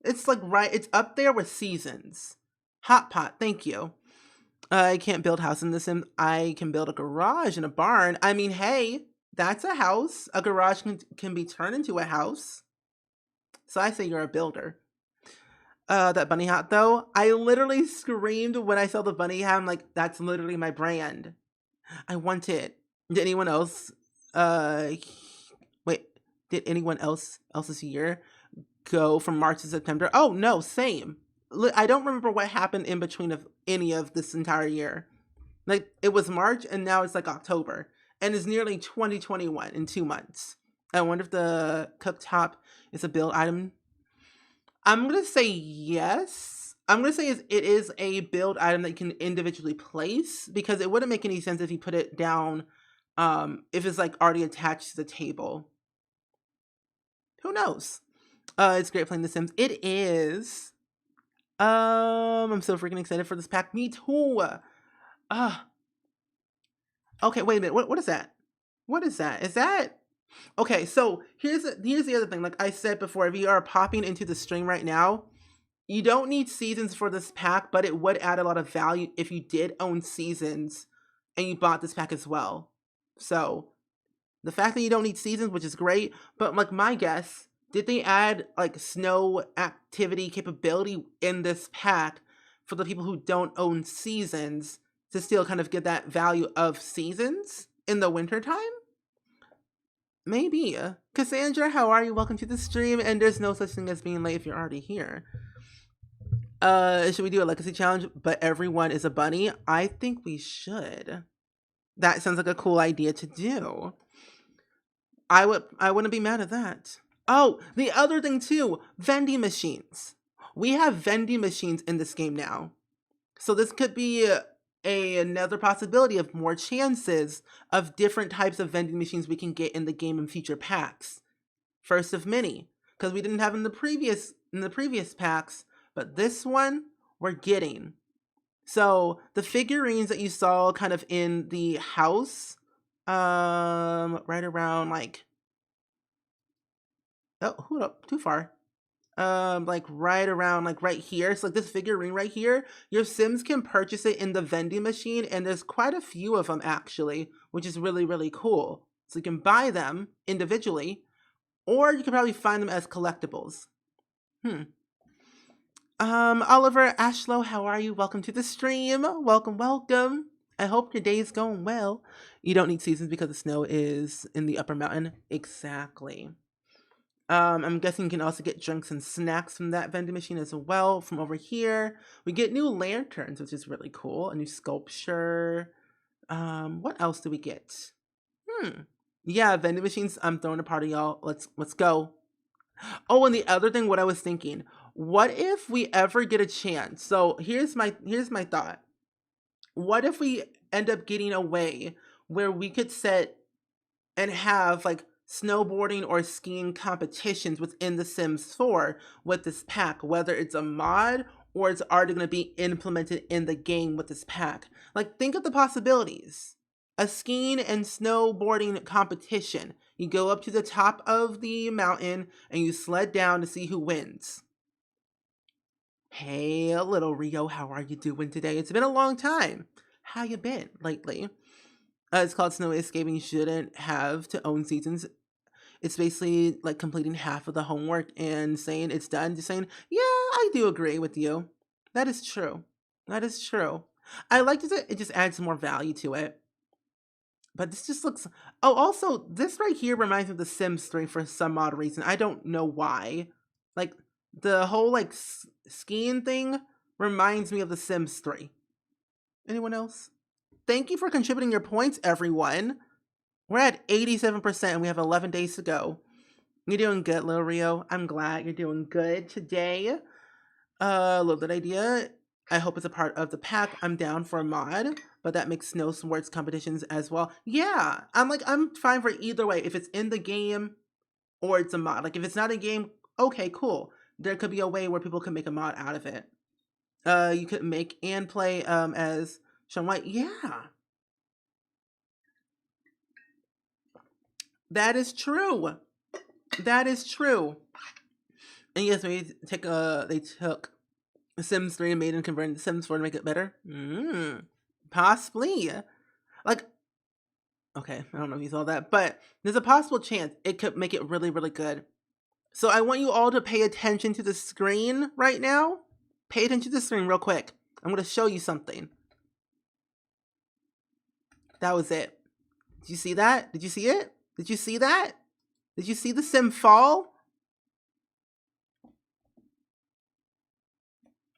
it's like, right, it's up there with Seasons. Hot Pot, thank you. I can't build house in The Sims. I can build a garage and a barn. I mean, hey, that's a house. A garage can be turned into a house. So I say you're a builder. That bunny hat though, I literally screamed when I saw the bunny hat. I'm like, that's literally my brand. I want it. Did anyone else? Wait. Did anyone else's year go from March to September? Oh no, same. I don't remember what happened in between of any of this entire year. Like it was March and now it's like October, and it's nearly 2021 in 2 months. I wonder if the cooktop is a build item. I'm gonna say yes. I'm gonna say it is a build item that you can individually place, because it wouldn't make any sense if you put it down if it's like already attached to the table. Who knows? It's great playing The Sims. It is. I'm so freaking excited for this pack. Me too. Okay, wait a minute. What is that? What is that? Is that okay? So here's the other thing. Like I said before, if you are popping into the stream right now, you don't need seasons for this pack, but it would add a lot of value if you did own seasons and you bought this pack as well. So the fact that you don't need seasons, which is great, but like my guess, did they add like snow activity capability in this pack for the people who don't own seasons to still kind of get that value of seasons in the wintertime? Maybe. Cassandra, how are you? Welcome to the stream. And there's no such thing as being late if you're already here. Should we do a legacy challenge, but everyone is a bunny? I think we should. That sounds like a cool idea to do. I wouldn't be mad at that. Oh, the other thing too, vending machines. We have vending machines in this game now. So this could be another possibility of more chances of different types of vending machines we can get in the game in future packs. First of many, because we didn't have in the previous packs, but this one we're getting. So the figurines that you saw kind of in the house, right around like, oh, hold up, too far. Like right around, like right here. So like this figurine right here, your Sims can purchase it in the vending machine, and there's quite a few of them actually, which is really, really cool. So you can buy them individually, or you can probably find them as collectibles. Oliver Ashlow, how are you? Welcome to the stream. Welcome, welcome. I hope your day is going well. You don't need seasons because the snow is in the upper mountain. Exactly. I'm guessing you can also get drinks and snacks from that vending machine as well. From over here, we get new lanterns, which is really cool. A new sculpture. What else do we get? Yeah, vending machines. I'm throwing a party, y'all. Let's go. Oh, and the other thing, what I was thinking, what if we ever get a chance? So here's my thought. What if we end up getting a way where we could set and have like snowboarding or skiing competitions within The Sims 4 with this pack, whether it's a mod or it's already going to be implemented in the game with this pack? Like, think of the possibilities. A skiing and snowboarding competition. You go up to the top of the mountain and you sled down to see who wins. Hey, little Rio, how are you doing today? It's been a long time. How you been lately? It's called Snow Escaping. You shouldn't have to own seasons. It's basically like completing half of the homework and saying it's done. Just saying, yeah, I do agree with you. That is true. That is true. I like it just adds more value to it. But this just looks... Oh, also, this right here reminds me of The Sims 3 for some odd reason. I don't know why. Like, the whole, like, skiing thing reminds me of The Sims 3. Anyone else? Thank you for contributing your points, everyone. We're at 87% and we have 11 days to go. You're doing good, Lil Rio. I'm glad you're doing good today. Love that idea. I hope it's a part of the pack. I'm down for a mod, but that makes snow sports competitions as well. Yeah, I'm fine for either way. If it's in the game or it's a mod. Like if it's not a game, okay, cool. There could be a way where people can make a mod out of it. You could make and play as Shaun White. Yeah, that is true. That is true. And yes, maybe they took Sims 3 and made and converted to Sims 4 to make it better. Possibly. Like, okay, I don't know if you saw that, but there's a possible chance it could make it really, really good. So I want you all to pay attention to the screen right now. Pay attention to the screen real quick. I'm going to show you something. That was it. Did you see that? Did you see it? Did you see that? Did you see the sim fall?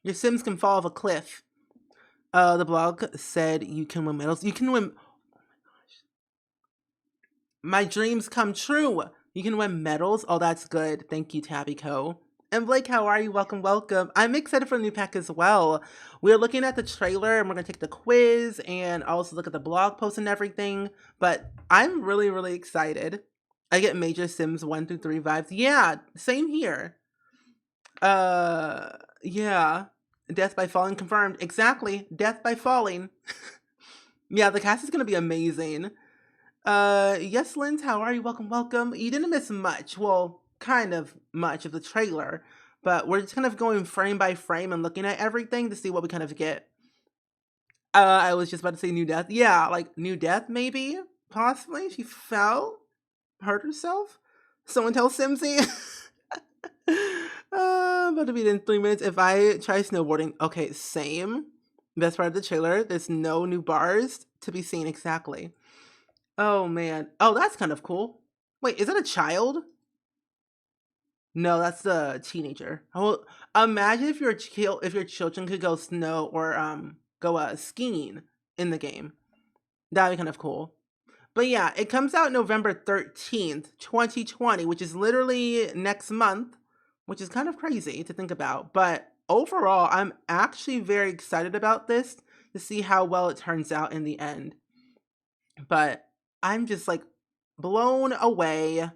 Your Sims can fall off a cliff. The blog said you can win medals. You can win. Oh my gosh. My dreams come true. You can win medals. Oh, that's good. Thank you, Tabby Co. And Blake, how are you? Welcome, welcome. I'm excited for the new pack as well. We're looking at the trailer and we're going to take the quiz and also look at the blog post and everything. But I'm really, really excited. I get major Sims 1 through 3 vibes. Yeah, same here. Yeah. Death by falling confirmed. Exactly. Death by falling. Yeah, the cast is going to be amazing. Yes, Linz, how are you? Welcome, welcome. You didn't miss much. Well, kind of much of the trailer, but we're just kind of going frame by frame and looking at everything to see what we kind of get. I was just about to say new death. Yeah, like new death, maybe, possibly. She fell, hurt herself. Someone tell Simsy. About to be in 3 minutes. If I try snowboarding, okay, same. Best part of the trailer. There's no new bars to be seen exactly. Oh man. Oh, that's kind of cool. Wait, is that a child? No, that's the teenager. Oh, imagine if your children could go snow or go skiing in the game. That'd be kind of cool. But yeah, it comes out November 13th, 2020, which is literally next month, which is kind of crazy to think about. But overall, I'm actually very excited about this to see how well it turns out in the end. But I'm just like blown away,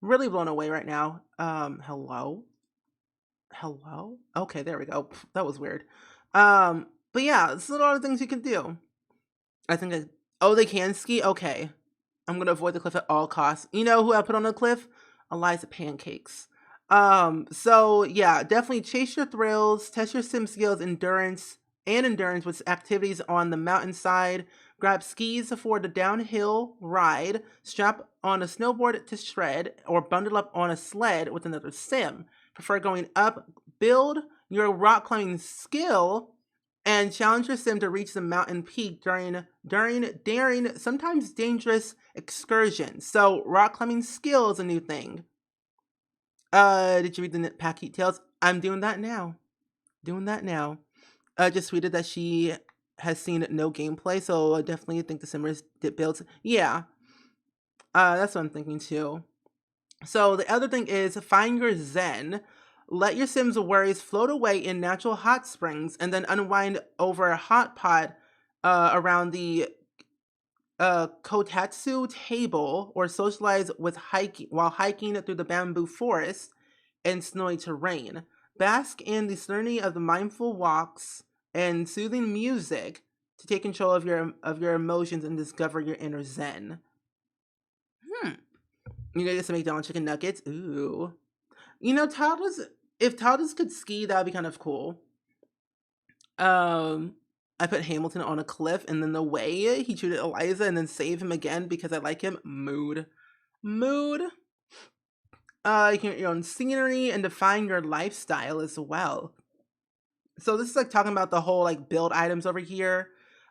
really blown away right now. Hello? Hello? Okay, there we go. That was weird. But yeah, there's a lot of things you can do. I think oh, they can ski? Okay. I'm gonna avoid the cliff at all costs. You know who I put on the cliff? Eliza Pancakes. So yeah, definitely chase your thrills, test your sim skills, endurance with activities on the mountainside. Grab skis for the downhill ride, strap on a snowboard to shred, or bundle up on a sled with another sim. Prefer going up, build your rock climbing skill, and challenge your sim to reach the mountain peak during daring, sometimes dangerous excursions. So rock climbing skill is a new thing. Did you read the pack details? I'm doing that now. Just tweeted that she has seen no gameplay, so I definitely think the simmers did builds. Yeah. That's what I'm thinking too. So the other thing is find your zen. Let your Sims' worries float away in natural hot springs and then unwind over a hot pot around the kotatsu table, or socialize with while hiking through the bamboo forest and snowy terrain. Bask in the serenity of the mindful walks and soothing music to take control of your emotions and discover your inner zen. You guys make McDonald's chicken nuggets? Ooh. You know, if toddlers could ski, that would be kind of cool. I put Hamilton on a cliff, and then the way he treated Eliza and then save him again because I like him. Mood. You can get your own scenery and define your lifestyle as well. So this is like talking about the whole like build items over here.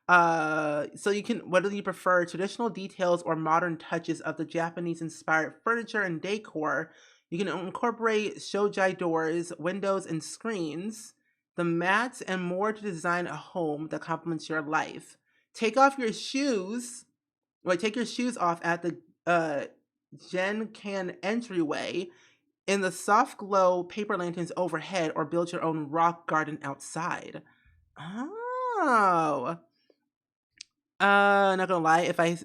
So you can, whether you prefer traditional details or modern touches of the Japanese inspired furniture and decor, you can incorporate shoji doors, windows, and screens, the mats, and more to design a home that complements your life. Take your shoes off at the Gen Can entryway in the soft glow paper lanterns overhead, or build your own rock garden outside. Oh. Not gonna lie, if I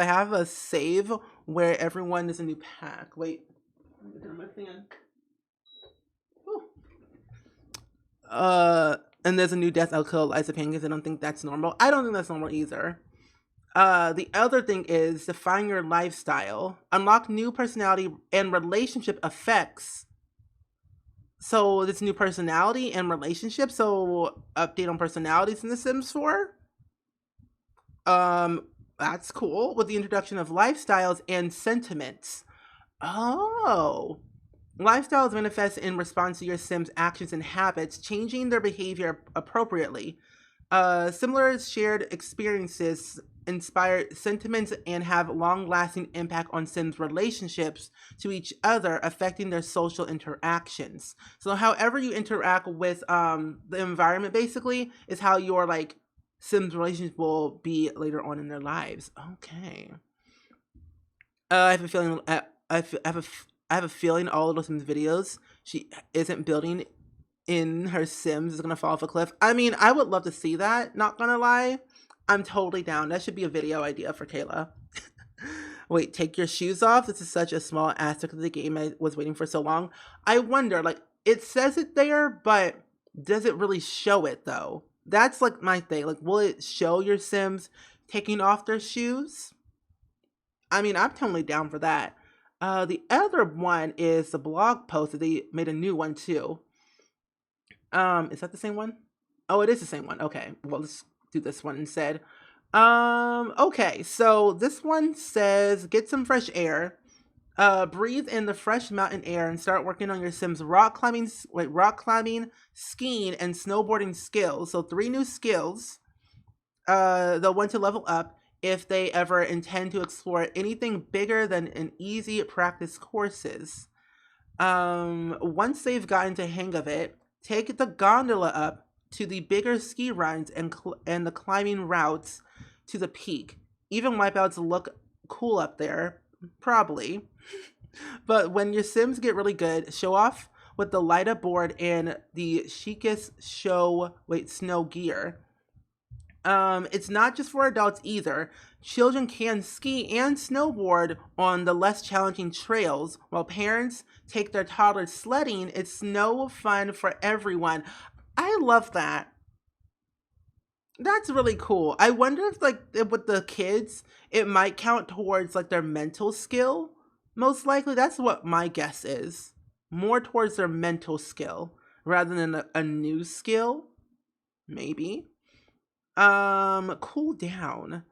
have a save where everyone is a new pack. Wait. Let me turn my fan. And there's a new death. I'll kill Eliza Payne because I don't think that's normal. I don't think that's normal either. The other thing is define your lifestyle, unlock new personality and relationship effects. So this new personality and relationship. So update on personalities in The Sims 4. That's cool. With the introduction of lifestyles and sentiments. Oh. Lifestyles manifest in response to your Sims' actions and habits, changing their behavior appropriately. Similar shared experiences inspire sentiments and have long-lasting impact on Sims' relationships to each other, affecting their social interactions. So however you interact with the environment basically is how your like Sims relations will be later on in their lives. Okay. I have a feeling I have a feeling all of those Sims videos she isn't building in her Sims is gonna fall off a cliff. I mean, I would love to see that, not gonna lie. I'm totally down. That should be a video idea for Kayla. Wait, take your shoes off? This is such a small aspect of the game I was waiting for so long. I wonder, like, it says it there, but does it really show it though? That's like my thing. Like, will it show your Sims taking off their shoes? I mean, I'm totally down for that. The other one is the blog post that they made a new one too. Is that the same one? Oh, it is the same one. Okay, well, let's do this one instead. Okay, so this one says, get some fresh air. Breathe in the fresh mountain air and start working on your Sims rock climbing, skiing, and snowboarding skills. So 3 new skills. They'll want to level up if they ever intend to explore anything bigger than an easy practice courses. Once they've gotten the hang of it, take the gondola up to the bigger ski runs and the climbing routes to the peak. Even wipeouts look cool up there, probably. But when your Sims get really good, show off with the light up board and the chicest snow gear. It's not just for adults either. Children can ski and snowboard on the less challenging trails, while parents take their toddlers sledding. It's snow fun for everyone. I love that. That's really cool. I wonder if like with the kids, it might count towards like their mental skill. Most likely, that's what my guess is. More towards their mental skill rather than a new skill. Maybe. Cool down.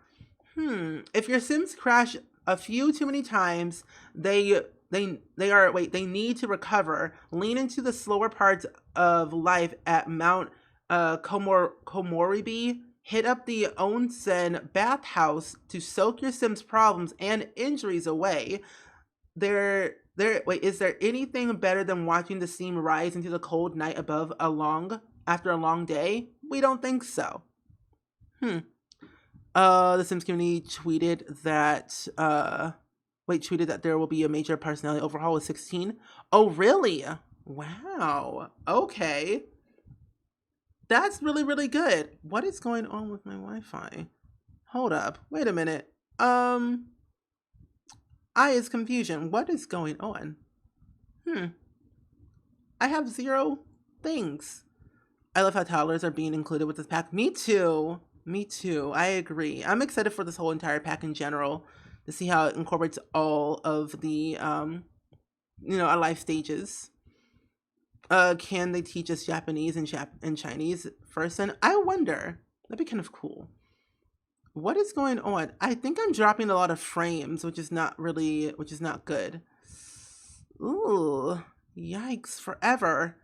If your Sims crash a few too many times, they need to recover. Lean into the slower parts of life at Mount Komoribi. Hit up the onsen bathhouse to soak your Sims' problems and injuries away. Is there anything better than watching the steam rise into the cold night above after a long day? We don't think so. The Sims community tweeted that there will be a major personality overhaul with 16. Oh, really? Wow. Okay. That's really, really good. What is going on with my Wi-Fi? Hold up. Wait a minute. Is confusion. What is going on? I have 0 things. I love how toddlers are being included with this pack. Me too. I agree. I'm excited for this whole entire pack in general to see how it incorporates all of the, our life stages. Can they teach us Japanese and Chinese first? And I wonder. That'd be kind of cool. What is going on? I think I'm dropping a lot of frames, which is not good. Ooh, yikes, forever.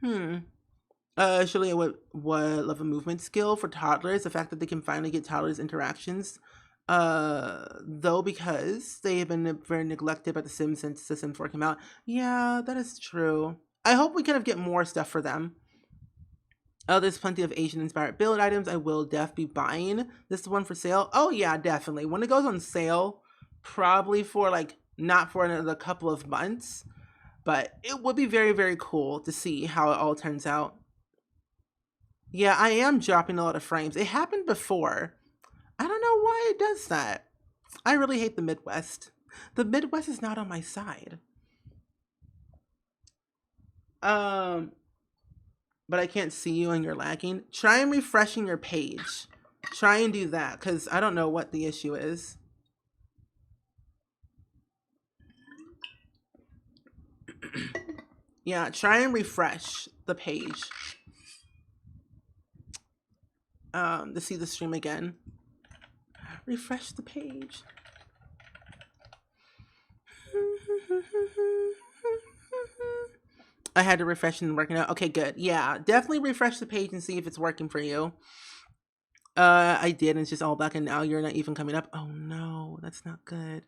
Surely I would love a movement skill for toddlers. The fact that they can finally get toddlers interactions. Though because they have been very neglected by The Sims since The Sims 4 came out. Yeah, that is true. I hope we kind of get more stuff for them. There's plenty of Asian-inspired build items. I will be buying this one for sale. Oh yeah, definitely. When it goes on sale, probably for not for another couple of months, but it would be very, very cool to see how it all turns out. Yeah, I am dropping a lot of frames. It happened before. I don't know why it does that. I really hate the Midwest. The Midwest is not on my side. But I can't see you and you're lagging. Try and refreshing your page. Try and do that, because I don't know what the issue is. Yeah, try and refresh the page. To see the stream again. Refresh the page. I had to refresh and working out. Okay, good. Yeah, definitely refresh the page and see if it's working for you. I did, and it's just all black, and now you're not even coming up. Oh no, that's not good.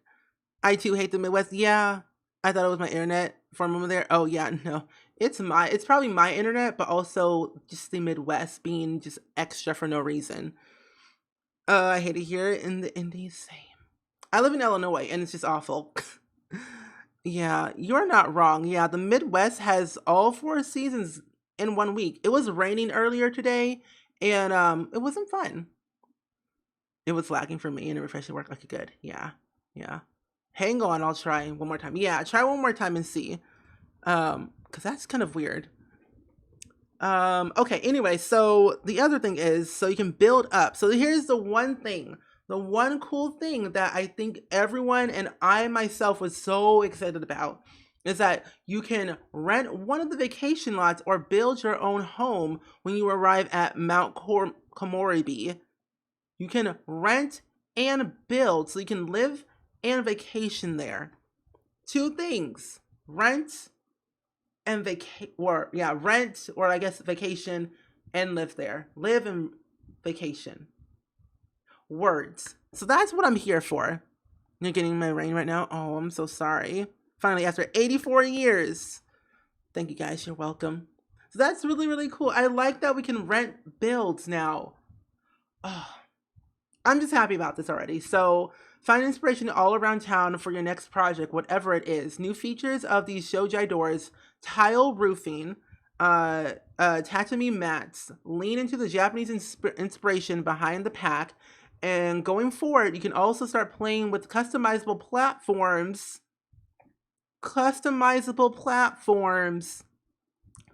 I too hate the Midwest. Yeah, I thought it was my internet for a moment there. Oh yeah, no, it's probably my internet, but also just the Midwest being just extra for no reason. I hate to hear it in the Indies. Same. I live in Illinois, and it's just awful. Yeah, you're not wrong. Yeah, the Midwest has all 4 seasons in 1 week. It was raining earlier today, and it wasn't fun. It was lagging for me, and it refreshed work. Okay, good. Yeah. Hang on, I'll try one more time. Yeah, try one more time and see. Because that's kind of weird. Okay, anyway, so the other thing is, so you can build up. So here's the one thing. The one cool thing that I think everyone and I myself was so excited about is that you can rent one of the vacation lots or build your own home when you arrive at Mount Komoribi. You can rent and build, so you can live and vacation there. 2 things: rent and rent, or I guess vacation and live there. Live and vacation. Words. So that's what I'm here for. You're getting my rain right now. Oh, I'm so sorry. Finally, after 84 years. Thank you guys. You're welcome. So that's really, really cool. I like that we can rent builds now. Oh, I'm just happy about this already. So find inspiration all around town for your next project, whatever it is. New features of these shoji doors, tile roofing, tatami mats. Lean into the Japanese inspiration behind the pack. And going forward, you can also start playing with customizable platforms.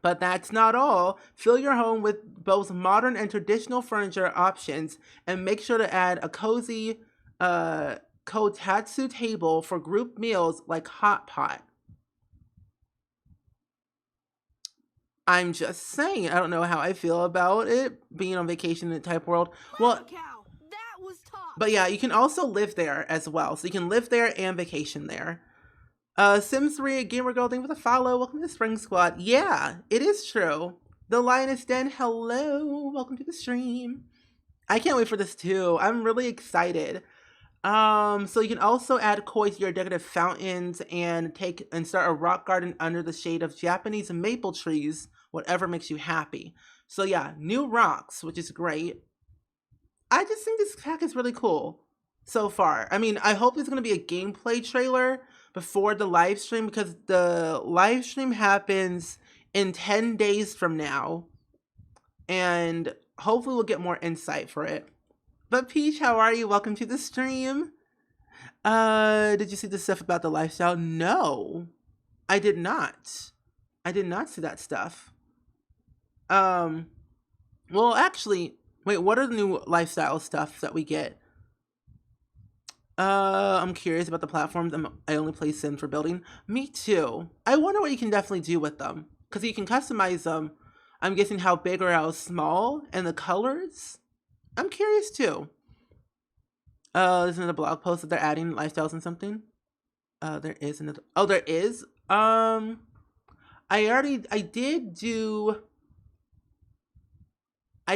But that's not all. Fill your home with both modern and traditional furniture options, and make sure to add a cozy kotatsu table for group meals like hot pot. I'm just saying, I don't know how I feel about it being on vacation in the type world. Well, cow, that was tough. But yeah, you can also live there as well. So you can live there and vacation there. Sims 3, Gamer Girl, thank you for the follow. Welcome to the Spring Squad. Yeah, it is true. The Lioness Den, hello. Welcome to the stream. I can't wait for this too. I'm really excited. So you can also add koi to your decorative fountains and start a rock garden under the shade of Japanese maple trees, whatever makes you happy. So yeah, new rocks, which is great. I just think this pack is really cool so far. I mean, I hope there's going to be a gameplay trailer before the live stream, because the live stream happens in 10 days from now. And hopefully we'll get more insight for it. But Peach, how are you? Welcome to the stream. Did you see the stuff about the lifestyle? No, I did not. I did not see that stuff. Well, actually, wait, what are the new lifestyle stuff that we get? I'm curious about the platforms. I only play Sims for building. Me too. I wonder what you can definitely do with them, because you can customize them. I'm guessing how big or how small, and the colors. I'm curious too. There's another blog post that they're adding lifestyles and something. There is another. Oh, there is. I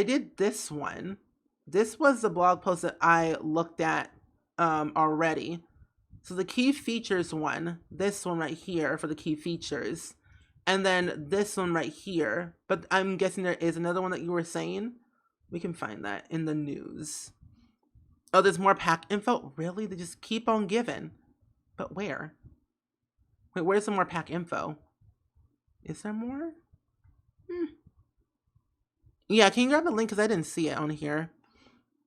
did this one. This was the blog post that I looked at already. So the key features one, this one right here for the key features, and then this one right here. But I'm guessing there is another one that you were saying. We can find that in the news. Oh, there's more pack info? Really? They just keep on giving. But where? Wait, where's some more pack info? Is there more? Yeah, can you grab the link? Because I didn't see it on here.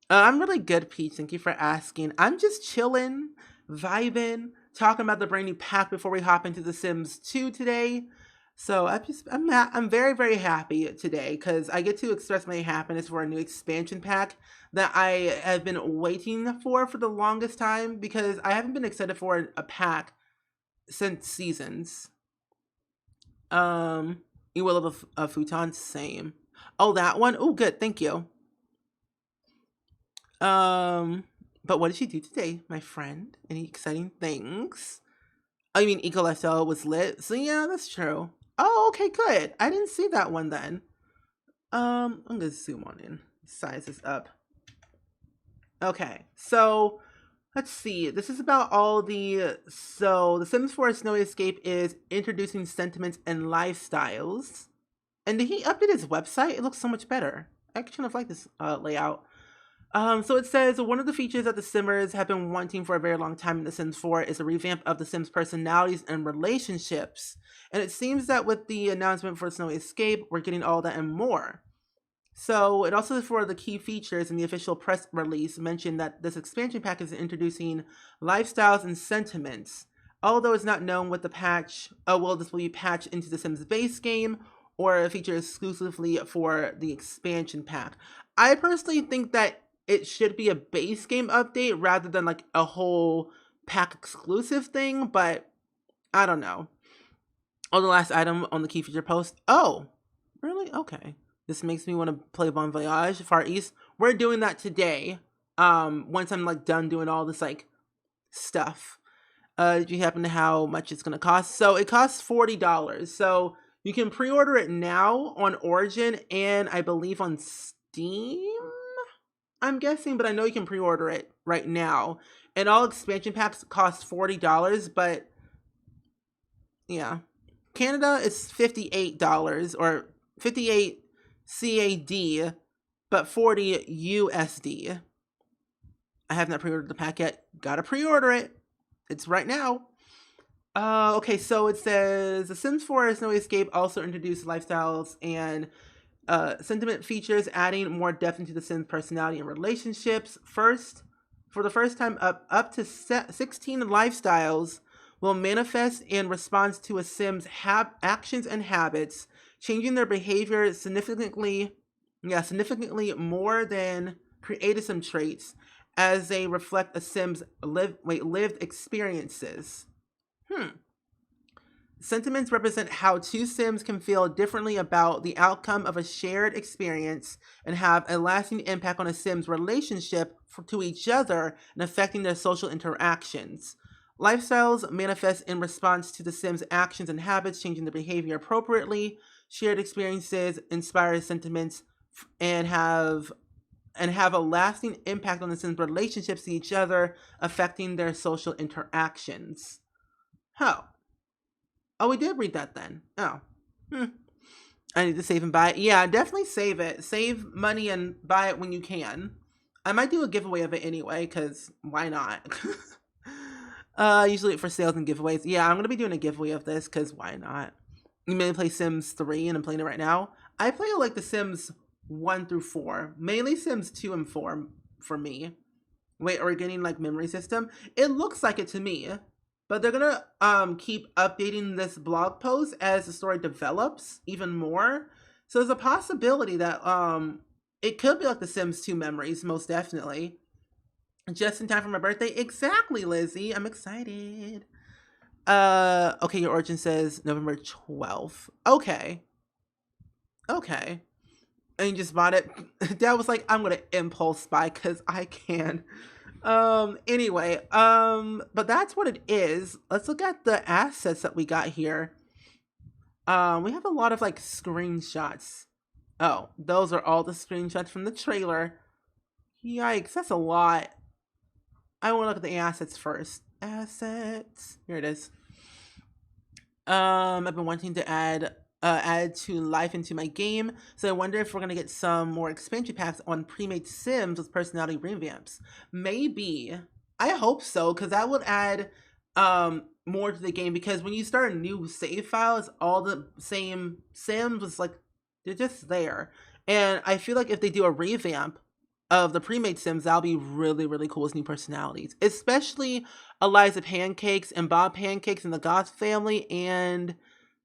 I'm really good, Peach. Thank you for asking. I'm just chilling, vibing, talking about the brand new pack before we hop into The Sims 2 today. So I'm very very happy today because I get to express my happiness for a new expansion pack that I have been waiting for the longest time because I haven't been excited for a pack since seasons. You will have a futon, same. Oh, that one. Oh, good, thank you. Um, but what did you do today, my friend? Any exciting things? I mean, Ecolestel was lit, so yeah, that's true. Oh, okay, good. I didn't see that one then. I'm gonna zoom on in. Size this up. Okay, so let's see. This is about all the Sims 4 Snowy Escape is introducing sentiments and lifestyles. And did he update his website? It looks so much better. I kind of like this layout. So it says one of the features that the Simmers have been wanting for a very long time in The Sims 4 is a revamp of the Sims' personalities and relationships. And it seems that with the announcement for Snowy Escape, we're getting all that and more. So it also, for the key features in the official press release, mentioned that this expansion pack is introducing lifestyles and sentiments. Although it's not known what the patch, will this will be patched into the Sims base game or a feature exclusively for the expansion pack. I personally think that it should be a base game update rather than like a whole pack exclusive thing, but I don't know. Oh, the last item on the key feature post. Oh, really? Okay. This makes me want to play Bon Voyage Far East. We're doing that today. Once I'm like done doing all this like stuff. Do you happen to how much it's gonna cost? So it costs $40. So you can pre-order it now on Origin and I believe on Steam. I'm guessing, but I know you can pre-order it right now. And all expansion packs cost $40, but yeah. Canada is $58 or 58 CAD, but 40 USD. I have not pre-ordered the pack yet. Gotta pre-order it. It's right now. Okay, so it says The Sims 4 Snowy Escape also introduced lifestyles and sentiment features, adding more depth into the Sims' personality and relationships. For the first time, up to 16 lifestyles will manifest in response to a Sim's actions and habits, changing their behavior significantly more than created Sim traits as they reflect a Sim's lived experiences. Sentiments represent how two Sims can feel differently about the outcome of a shared experience and have a lasting impact on a Sim's relationship to each other and affecting their social interactions. Lifestyles manifest in response to the Sims' actions and habits, changing their behavior appropriately. Shared experiences inspire sentiments and have a lasting impact on the Sims' relationships to each other, affecting their social interactions. Oh, we did read that then. Oh. I need to save and buy it. Yeah, definitely save it. Save money and buy it when you can. I might do a giveaway of it anyway, because why not? Usually for sales and giveaways. Yeah, I'm going to be doing a giveaway of this, because why not? You may play Sims 3, and I'm playing it right now. I play like the Sims 1 through 4. Mainly Sims 2 and 4 for me. Wait, are we getting like memory system? It looks like it to me. But they're gonna keep updating this blog post as the story develops even more. So there's a possibility that it could be like the Sims 2 memories, most definitely. Just in time for my birthday. Exactly, Lizzie. I'm excited. Okay, your origin says November 12th. Okay. And you just bought it. Dad was like, I'm gonna impulse buy because I can. Anyway, but that's what it is. Let's look at the assets that we got here. We have a lot of like screenshots. Oh, those are all the screenshots from the trailer. Yikes, that's a lot. I want to look at the assets first. Assets. Here it is. I've been wanting to add to life into my game, so I wonder if we're gonna get some more expansion packs on pre-made Sims with personality revamps. Maybe. I hope so, because that would add more to the game, because when you start a new save file, it's all the same Sims. It's like they're just there. And I feel like if they do a revamp of the pre-made Sims, that'll be really, really cool with new personalities. Especially Eliza Pancakes and Bob Pancakes and the Goth family and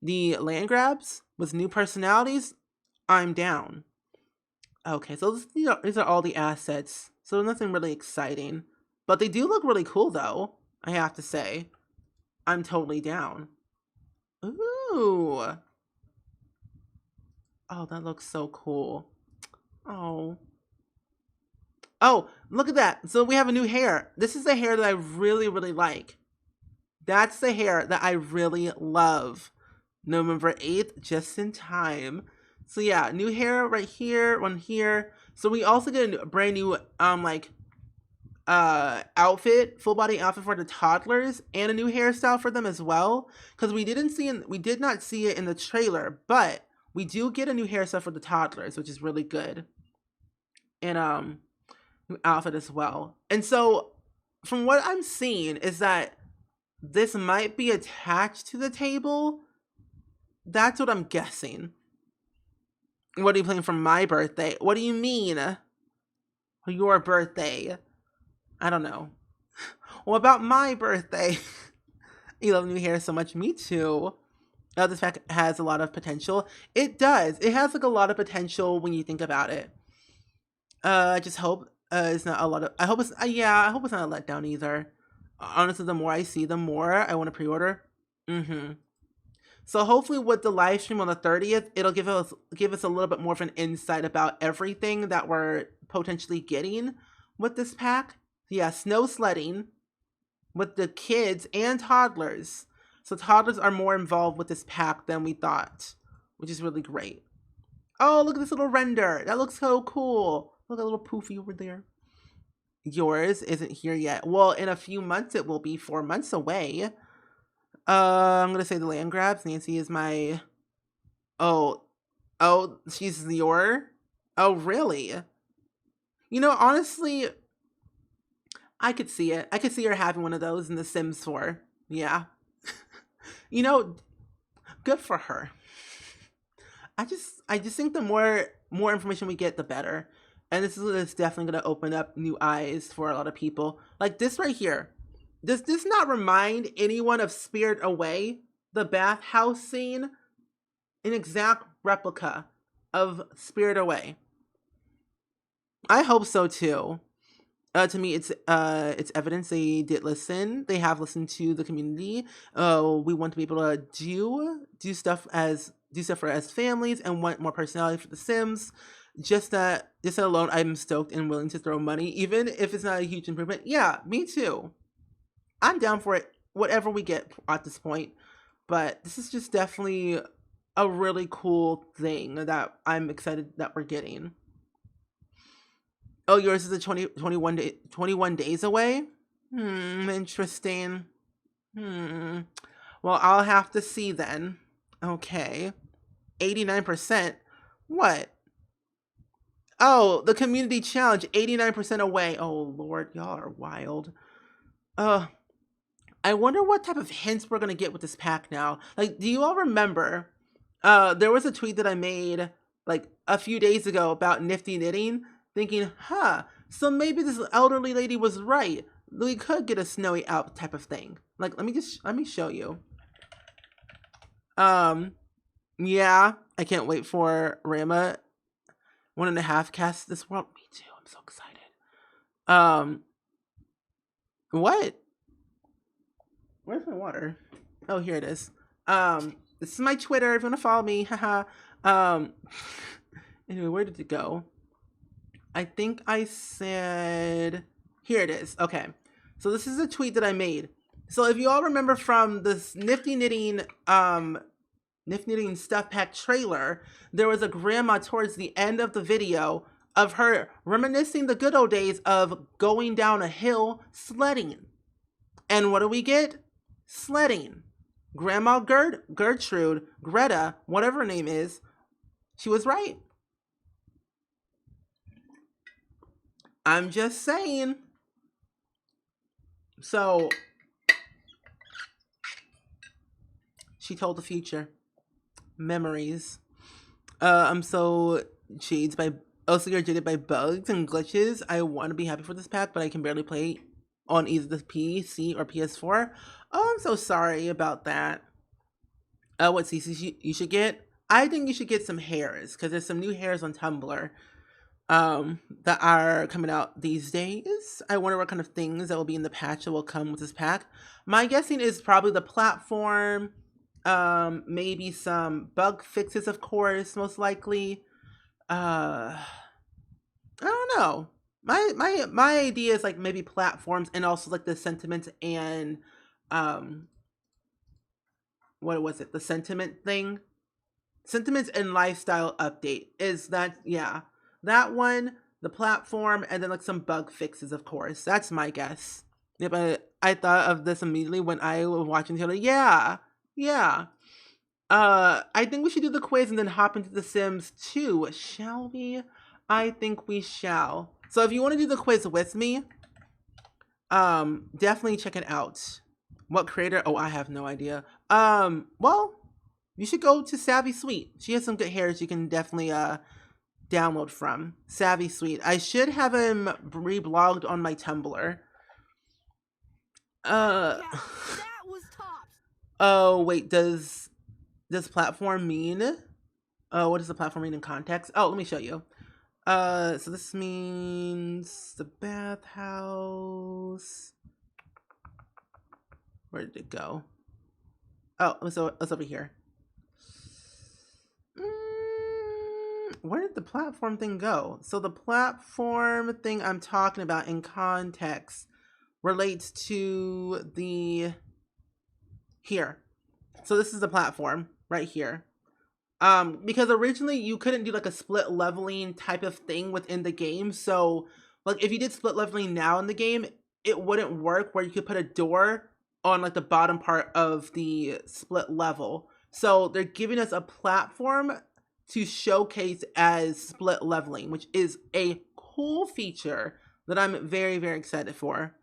The land grabs with new personalities, I'm down. Okay, so these are all the assets. So nothing really exciting. But they do look really cool though, I have to say. I'm totally down. Ooh. Oh, that looks so cool. Oh. Oh, look at that. So we have a new hair. This is the hair that I really, really like. That's the hair that I really love. November 8th, just in time. So yeah, new hair right here, one here. So we also get a brand new outfit, full body outfit for the toddlers, and a new hairstyle for them as well. Because we did not see it in the trailer, but we do get a new hairstyle for the toddlers, which is really good. And new outfit as well. And so from what I'm seeing is that this might be attached to the table. That's what I'm guessing. What are you playing for my birthday? What do you mean? Your birthday? I don't know. What about my birthday? You love new hair so much. Me too. This pack has a lot of potential. It does. It has like a lot of potential when you think about it. I just hope it's not a lot of. I hope it's I hope it's not a letdown either. Honestly, the more I see, the more I want to pre-order. So hopefully with the live stream on the 30th, it'll give us a little bit more of an insight about everything that we're potentially getting with this pack. Yeah, snow sledding with the kids and toddlers. So toddlers are more involved with this pack than we thought, which is really great. Oh, look at this little render. That looks so cool. Look at a little poofy over there. Yours isn't here yet. Well, in a few months it will be. 4 months away. I'm gonna say the land grabs. Nancy is my. Oh, she's your. Oh, really? You know, honestly, I could see it. I could see her having one of those in The Sims 4. Yeah. You know, good for her. I just think the more information we get, the better. And this is definitely going to open up new eyes for a lot of people. Like this right here. Does this not remind anyone of Spirit Away? The bathhouse scene? An exact replica of Spirit Away. I hope so too. To me, it's evidence they did listen. They have listened to the community. We want to be able to do stuff for as families and want more personality for the Sims. Just that alone, I'm stoked and willing to throw money, even if it's not a huge improvement. Yeah, me too. I'm down for it, whatever we get at this point. But this is just definitely a really cool thing that I'm excited that we're getting. Oh, yours is 21 days away? Interesting. Well, I'll have to see then. Okay. 89%? What? Oh, the community challenge, 89% away. Oh, Lord, y'all are wild. I wonder what type of hints we're going to get with this pack now. Like, do you all remember? There was a tweet that I made, like, a few days ago about nifty knitting, thinking, so maybe this elderly lady was right. We could get a snowy out type of thing. Like, let me show you. Yeah, I can't wait for Rama 1.5 cast this world. Me too, I'm so excited. What? Where's my water? Oh, here it is. This is my Twitter if you want to follow me. Haha. Anyway, where did it go? I think I said, here it is. Okay. So this is a tweet that I made. So if you all remember from this Nifty Knitting Stuff Pack trailer, there was a grandma towards the end of the video of her reminiscing the good old days of going down a hill sledding. And what do we get? Sledding. Grandma Gertrude, Greta, whatever her name is, she was right. I'm just saying. So, she told the future. Memories. I'm so jaded by bugs and glitches. I want to be happy for this pack, but I can barely play on either the PC or PS4. Oh, I'm so sorry about that. What CC you should get? I think you should get some hairs because there's some new hairs on Tumblr that are coming out these days. I wonder what kind of things that will be in the patch that will come with this pack. My guessing is probably the platform, maybe some bug fixes, of course, most likely. I don't know. My idea is like maybe platforms and also like the sentiment and um what was it? The sentiment thing? Sentiments and lifestyle update. Is that, yeah. That one, the platform, and then like some bug fixes, of course. That's my guess. Yeah, but I thought of this immediately when I was watching the trailer. Yeah. Yeah. I think we should do the quiz and then hop into The Sims 2, shall we? I think we shall. So if you want to do the quiz with me, definitely check it out. What creator? Oh, I have no idea. Well, you should go to Savvy Sweet. She has some good hairs you can definitely download from. Savvy Sweet. I should have him reblogged on my Tumblr. Yeah, that was tops. Oh wait, does platform mean? What does the platform mean in context? Oh, let me show you. So this means the bathhouse. Where did it go? Oh, it's over here. Where did the platform thing go? So the platform thing I'm talking about in context relates to the here. So this is the platform right here. Because originally you couldn't do like a split leveling type of thing within the game. So like if you did split leveling now in the game, it wouldn't work where you could put a door on like the bottom part of the split level. So they're giving us a platform to showcase as split leveling, which is a cool feature that I'm very, very excited for.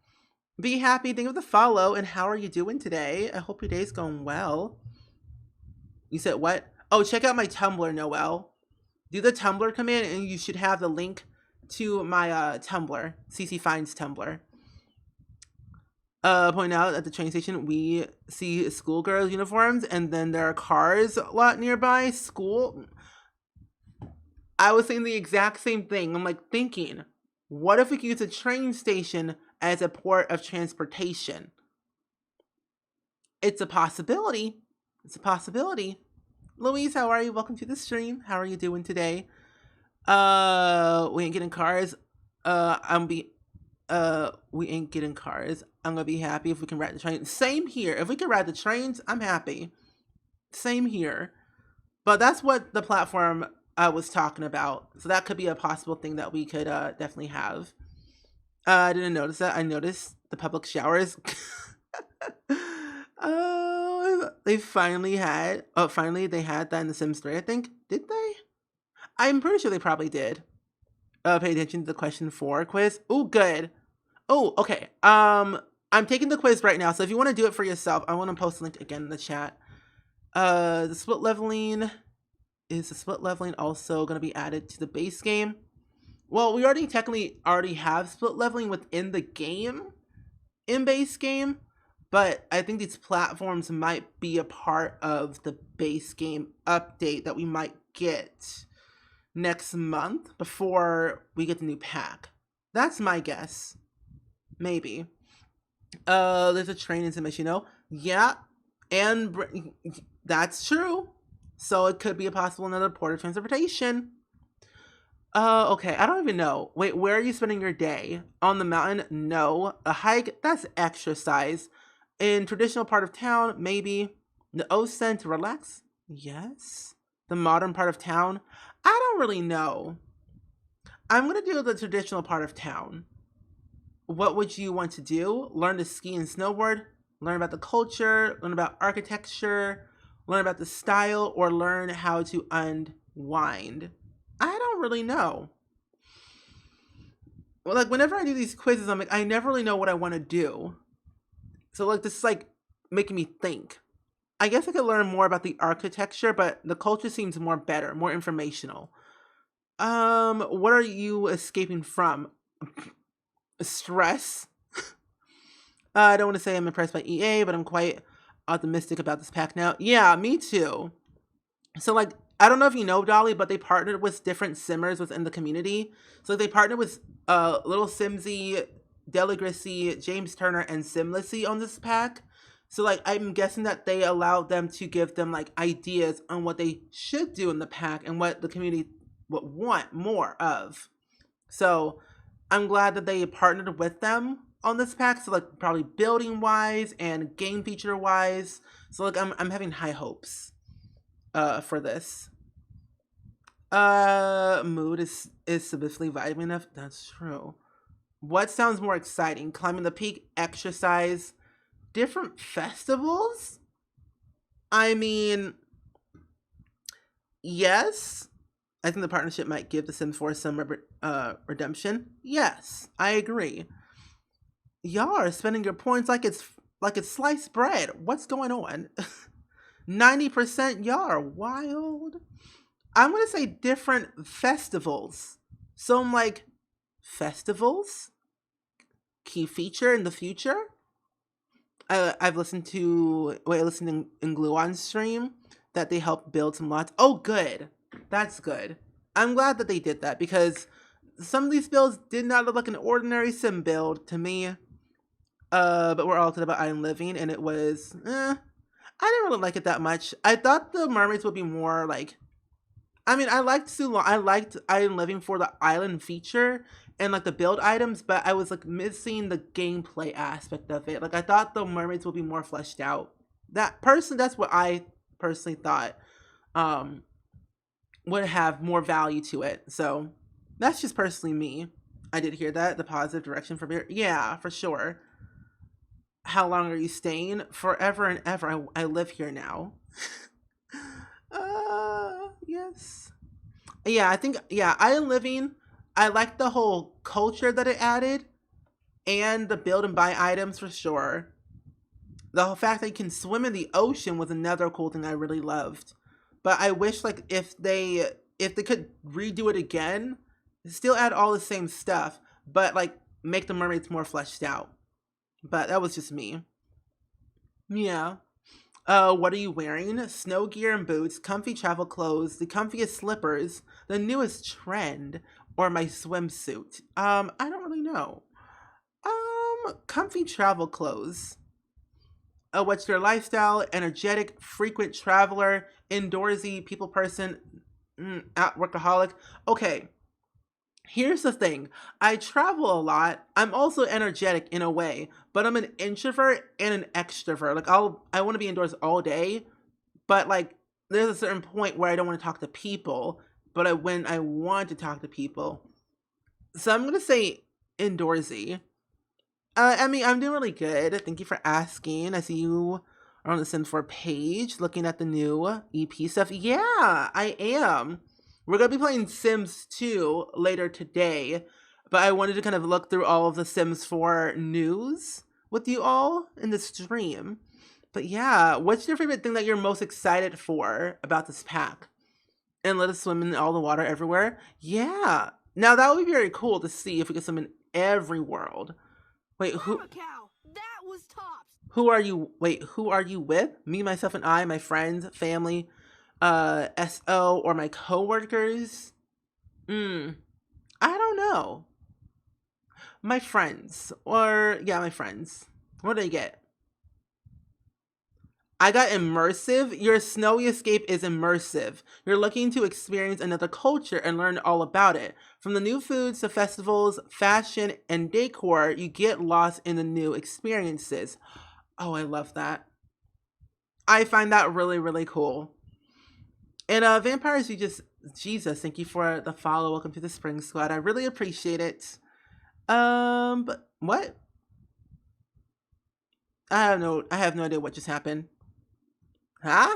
Be happy, think of the follow, and how are you doing today? I hope your day's going well. You said what? Oh, check out my Tumblr, Noel. Do the Tumblr command and you should have the link to my Tumblr, CC Finds Tumblr. Point out at the train station we see schoolgirls uniforms and then there are cars a lot nearby. School. I was saying the exact same thing. I'm like thinking, what if we could use a train station as a port of transportation? It's a possibility. It's a possibility. Louise, how are you? Welcome to the stream. How are you doing today? We ain't getting cars. We ain't getting cars. I'm gonna be happy if we can ride the train. Same here. If we can ride the trains, I'm happy. Same here. But that's what the platform I was talking about. So that could be a possible thing that we could definitely have. I didn't notice that. I noticed the public showers. They finally had. Oh, finally they had that in The Sims 3. I think. Did they? I'm pretty sure they probably did. Pay attention to the question 4 quiz. Oh, good. Oh, okay. I'm taking the quiz right now. So if you want to do it for yourself, I want to post a link again in the chat. The split leveling. Is the split leveling also going to be added to the base game? Well, we technically already have split leveling within the game, in base game, but I think these platforms might be a part of the base game update that we might get next month before we get the new pack. That's my guess. Maybe. There's a train in Sim, yeah, and that's true. So it could be a possible another port of transportation. Okay, I don't even know. Wait, where are you spending your day? On the mountain? No. A hike? That's exercise. In traditional part of town? Maybe. The Osen to relax? Yes. The modern part of town? I don't really know. I'm gonna do the traditional part of town. What would you want to do? Learn to ski and snowboard? Learn about the culture? Learn about architecture? Learn about the style? Or learn how to unwind? I don't really know. Well, like whenever I do these quizzes, I'm like, I never really know what I want to do. So like this is like making me think. I guess I could learn more about the architecture, but the culture seems more better, more informational. What are you escaping from? Stress. I don't want to say I'm impressed by EA, but I'm quite optimistic about this pack now. Yeah, me too. So like, I don't know if you know, Dolly, but they partnered with different simmers within the community. So they partnered with Little Simsy, Deligracy, James Turner, and Simlessy on this pack. So like, I'm guessing that they allowed them to give them like ideas on what they should do in the pack and what the community would want more of. So I'm glad that they partnered with them on this pack. So like, probably building wise and game feature wise. So like, I'm having high hopes for this. Mood is submissively vitamin enough. That's true. What sounds more exciting? Climbing the peak, exercise, different festivals? I mean, yes. I think the partnership might give the Sims 4 some redemption. Yes, I agree. Y'all are spending your points like it's sliced bread. What's going on? 90% y'all are wild. I'm gonna say different festivals. So I'm like, festivals? Key feature in the future? I've listened to, I listened in Gluon's stream that they helped build some lots. Oh, good. That's good. I'm glad that they did that because some of these builds did not look like an ordinary sim build to me. But we're all talking about Island Living, and it was, I didn't really like it that much. I thought the mermaids would be more like, I mean, I liked Sulong. I liked Island Living for the island feature and like the build items, but I was like missing the gameplay aspect of it. Like I thought the mermaids would be more fleshed out. That's what I personally thought would have more value to it. So that's just personally me. I did hear that, the positive direction for beer. Yeah, for sure. How long are you staying? Forever and ever. I live here now. Yes. Yeah, I think, yeah, Island Living, I like the whole culture that it added and the build and buy items for sure. The whole fact that you can swim in the ocean was another cool thing I really loved. But I wish like if they could redo it again, still add all the same stuff, but like make the mermaids more fleshed out. But that was just me. Yeah. What are you wearing? Snow gear and boots, comfy travel clothes, the comfiest slippers, the newest trend, or my swimsuit? I don't really know. Comfy travel clothes. What's your lifestyle? Energetic, frequent traveler, indoorsy, people person, out workaholic. Okay, here's the thing. I travel a lot. I'm also energetic in a way, but I'm an introvert and an extrovert. Like I want to be indoors all day, but like there's a certain point where I don't want to talk to people, but when I want to talk to people. So I'm going to say indoorsy. I mean, I'm doing really good. Thank you for asking. I see you are on the Sims 4 page looking at the new EP stuff. Yeah, I am. We're going to be playing Sims 2 later today, but I wanted to kind of look through all of the Sims 4 news with you all in the stream. But yeah, what's your favorite thing that you're most excited for about this pack? And let us swim in all the water everywhere? Yeah. Now that would be very cool to see if we could swim in every world. Wait, Mama cow, that was tops. who are you? Wait, who are you with? Me, myself, and I, my friends, family, SO, or my coworkers? I don't know. My friends, or yeah, my friends. What did I get? I got immersive. Your snowy escape is immersive. You're looking to experience another culture and learn all about it. From the new foods to festivals, fashion, and decor, you get lost in the new experiences. Oh, I love that. I find that really, really cool. And vampires, Jesus, thank you for the follow. Welcome to the Spring Squad. I really appreciate it. But what? I have no idea what just happened. Huh?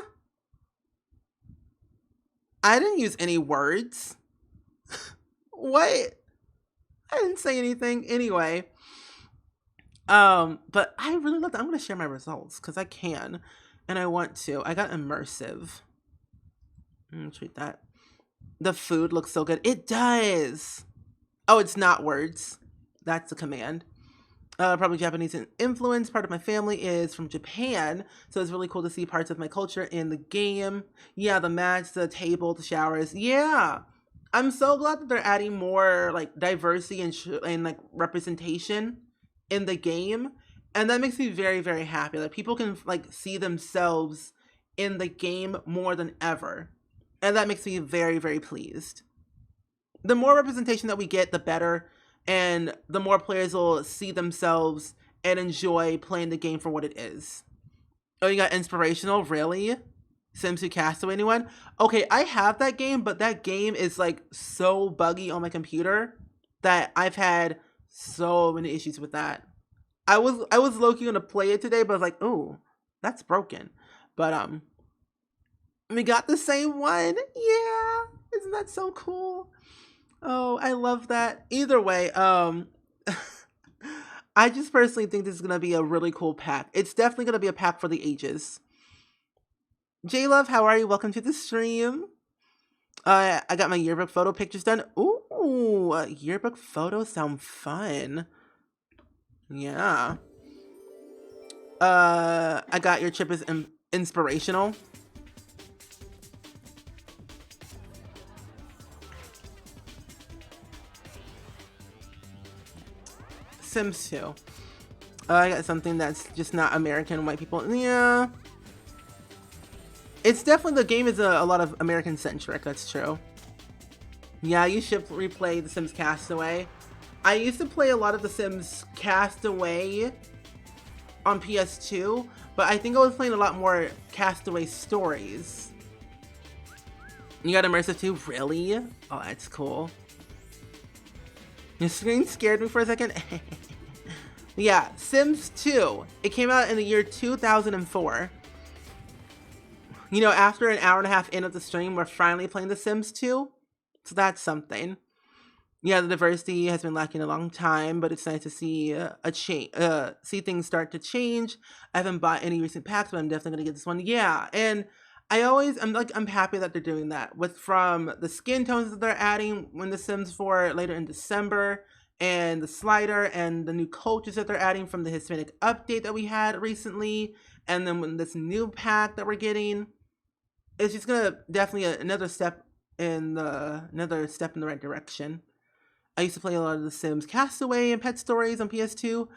I didn't use any words. What? I didn't say anything. Anyway. But I really love that. I'm gonna share my results because I can. And I want to. I got immersive. Treat that. The food looks so good. It does. Oh, it's not words. That's a command. Probably Japanese influence. Part of my family is from Japan, so it's really cool to see parts of my culture in the game. Yeah, the mats, the table, the showers. Yeah, I'm so glad that they're adding more like diversity and like representation in the game, and that makes me very very happy. Like people can like see themselves in the game more than ever, and that makes me very very pleased. The more representation that we get, the better, and the more players will see themselves and enjoy playing the game for what it is. Oh, you got inspirational? Really? Sims 2 Castaway, anyone? Okay, I have that game, but that game is like so buggy on my computer that I've had so many issues with that. I was low-key gonna play it today, but I was like, ooh, that's broken. But we got the same one. Yeah, isn't that so cool? Oh, I love that. Either way, I just personally think this is gonna be a really cool pack. It's definitely gonna be a pack for the ages. J Love, how are you? Welcome to the stream. I got my yearbook photo pictures done. Ooh, yearbook photos sound fun. Yeah. I got your trip is inspirational. Sims 2. I got something that's just not American white people. Yeah. It's definitely, the game is a lot of American centric, that's true. Yeah, you should replay The Sims Castaway. I used to play a lot of The Sims Castaway on PS2, but I think I was playing a lot more Castaway Stories. You got immersive too? Really? Oh, that's cool. Your screen scared me for a second. Yeah, Sims 2. It came out in the year 2004. You know, after an hour and a half in of the stream, we're finally playing The Sims 2. So that's something. Yeah, the diversity has been lacking a long time, but it's nice to see a change. See things start to change. I haven't bought any recent packs, but I'm definitely gonna get this one. Yeah, and I'm happy that they're doing that with from the skin tones that they're adding when The Sims 4 later in December, and the slider and the new cultures that they're adding from the Hispanic update that we had recently, and then when this new pack that we're getting, it's just gonna definitely another step in the right direction. I used to play a lot of The Sims Castaway and Pet Stories on PS2.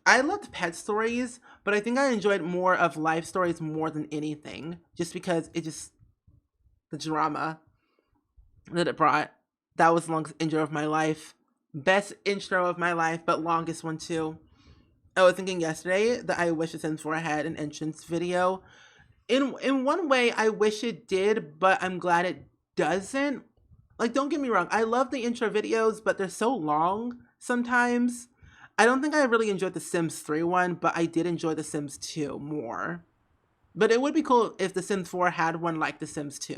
I loved Pet Stories, but I think I enjoyed more of Life Stories more than anything, just because the drama that it brought. That was the longest intro of my life. Best intro of my life, but longest one too. I was thinking yesterday that I wish The Sims 4 had an entrance video. In one way, I wish it did, but I'm glad it doesn't. Like, don't get me wrong, I love the intro videos, but they're so long sometimes. I don't think I really enjoyed the Sims 3 one, but I did enjoy the Sims 2 more. But it would be cool if the Sims 4 had one like the Sims 2.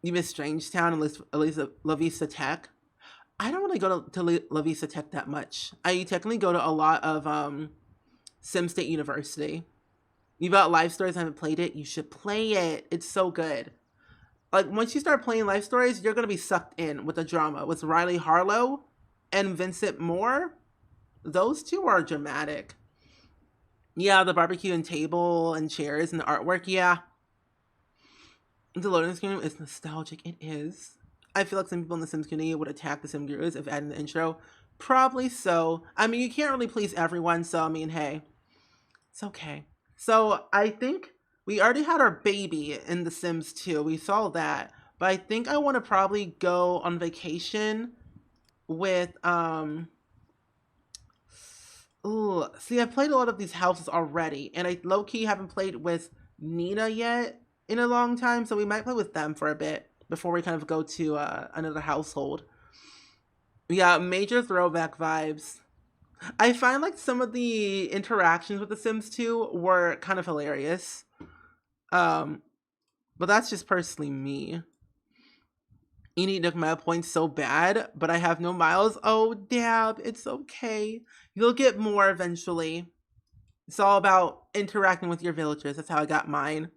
You miss Strangetown and at least La Vista Tech? I don't really go to La Vista Tech that much. I technically go to a lot of Sim State University. You got Life Stories, I haven't played it. You should play it. It's so good. Like, once you start playing Life Stories, you're going to be sucked in with the drama. With Riley Harlow and Vincent Moore, those two are dramatic. Yeah, the barbecue and table and chairs and the artwork, yeah. The loading screen is nostalgic. It is. I feel like some people in the Sims community would attack the Sim Gurus if adding the intro. Probably so. I mean, you can't really please everyone, so I mean, hey. It's okay. So, I think we already had our baby in The Sims 2. We saw that. But I think I want to probably go on vacation with, ooh, see, I've played a lot of these houses already. And I low-key haven't played with Nina yet in a long time. So we might play with them for a bit before we kind of go to another household. Yeah, major throwback vibes. I find like some of the interactions with The Sims 2 were kind of hilarious. But that's just personally me. You need to make my points so bad, but I have no miles. Oh, Dab, it's okay. You'll get more eventually. It's all about interacting with your villagers. That's how I got mine.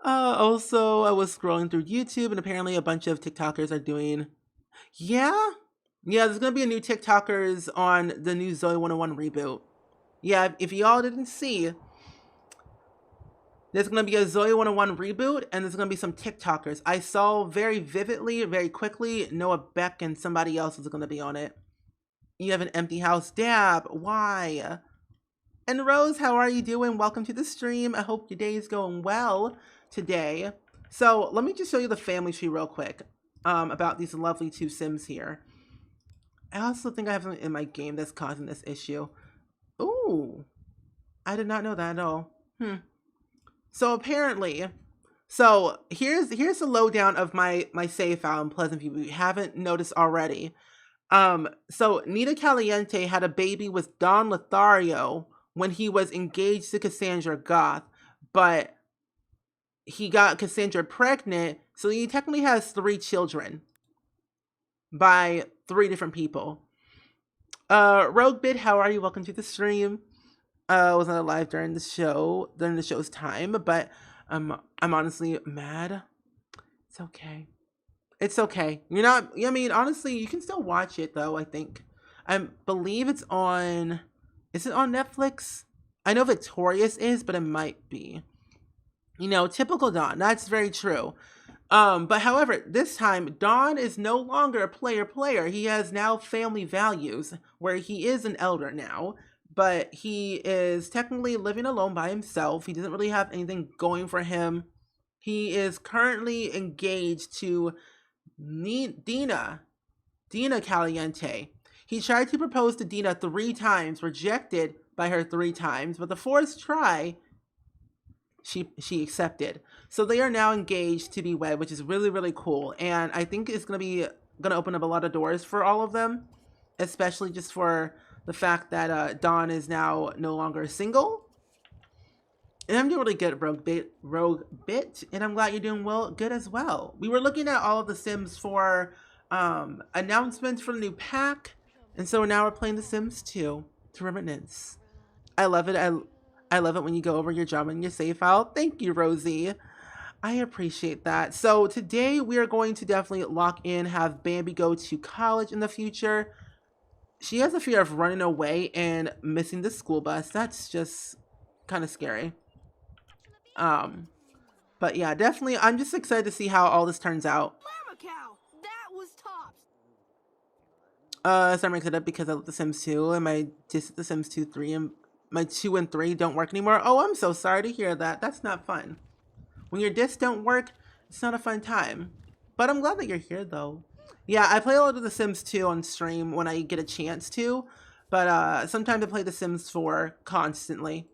Also, I was scrolling through YouTube, and apparently a bunch of TikTokers are doing... Yeah? Yeah, there's gonna be a new TikTokers on the new Zoe 101 reboot. Yeah, if y'all didn't see, there's gonna be a Zoe 101 reboot, and there's gonna be some TikTokers. I saw very vividly, very quickly, Noah Beck and somebody else is gonna be on it. You have an empty house. Dab, why? And Rose, how are you doing? Welcome to the stream. I hope your day is going well today. So let me just show you the family tree real quick about these lovely two Sims here. I also think I have something in my game that's causing this issue. Ooh, I did not know that at all. So apparently, here's the lowdown of my save file in Pleasant View. If you haven't noticed already. So Nita Caliente had a baby with Don Lothario when he was engaged to Cassandra Goth, but he got Cassandra pregnant, so he technically has 3 children by 3 different people. Rogue Bit, how are you? Welcome to the stream. Was not alive during the show's time, but I'm honestly mad. It's okay. It's okay. You're not, I mean, honestly, you can still watch it though, I think. I believe it's on, is it on Netflix? I know Victorious is, but it might be. You know, typical Dawn. That's very true. But however, this time, Dawn is no longer a player. He has now family values, where he is an elder now, but he is technically living alone by himself. He doesn't really have anything going for him. He is currently engaged to Dina Caliente. He tried to propose to Dina 3 times, rejected by her 3 times, but the 4th try, she accepted. So they are now engaged to be wed, which is really, really cool. And I think it's gonna open up a lot of doors for all of them, especially just for the fact that Dawn is now no longer single. And I'm doing really good, Rogue Bit, and I'm glad you're doing good as well. We were looking at all of the Sims for announcements for the new pack, and so now we're playing The Sims 2 to Remnants. I love it. I love it when you go over your drama in your save file. Thank you, Rosie. I appreciate that. So today we are going to definitely lock in, have Bambi go to college in the future. She has a fear of running away and missing the school bus. That's just kind of scary. But yeah, definitely, I'm just excited to see how all this turns out. Mama cow, that was tops. So I'm excited because I love The Sims 2 and my The Sims 2, 3, and my 2 and 3 don't work anymore. Oh, I'm so sorry to hear that. That's not fun. When your discs don't work, it's not a fun time. But I'm glad that you're here though. Yeah, I play a lot of The Sims 2 on stream when I get a chance to, but sometimes I play The Sims 4 constantly.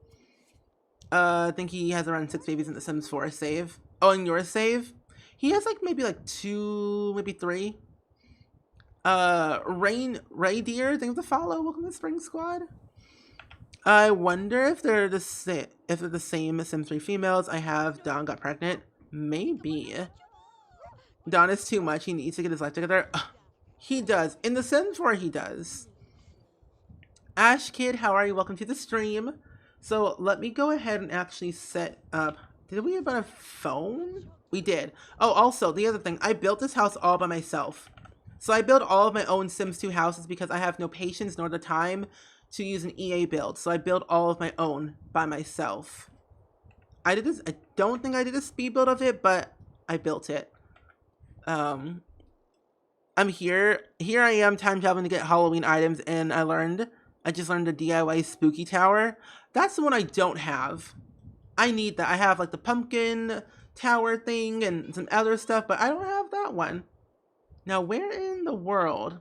I think he has around 6 babies in The Sims 4 save. Oh, and your save? He has maybe 2, maybe 3. Ray Deer, thanks for the follow. Welcome to Spring Squad. I wonder if they're the same as Sims 3 females. I have Dawn got pregnant. Maybe. Dawn is too much. He needs to get his life together. Ugh, he does. In The Sims 4, he does. Ash Kid, how are you? Welcome to the stream. So let me go ahead and actually set up. Did we have a phone? We did. Oh, also, the other thing. I built this house all by myself. So I built all of my own Sims 2 houses because I have no patience nor the time to use an EA build. So I built all of my own by myself. I don't think I did a speed build of it, but I built it. I'm here. Here I am time traveling to get Halloween items, and I just learned the DIY spooky tower. That's the one I don't have. I need that. I have the pumpkin tower thing and some other stuff, but I don't have that one. Now, where in the world?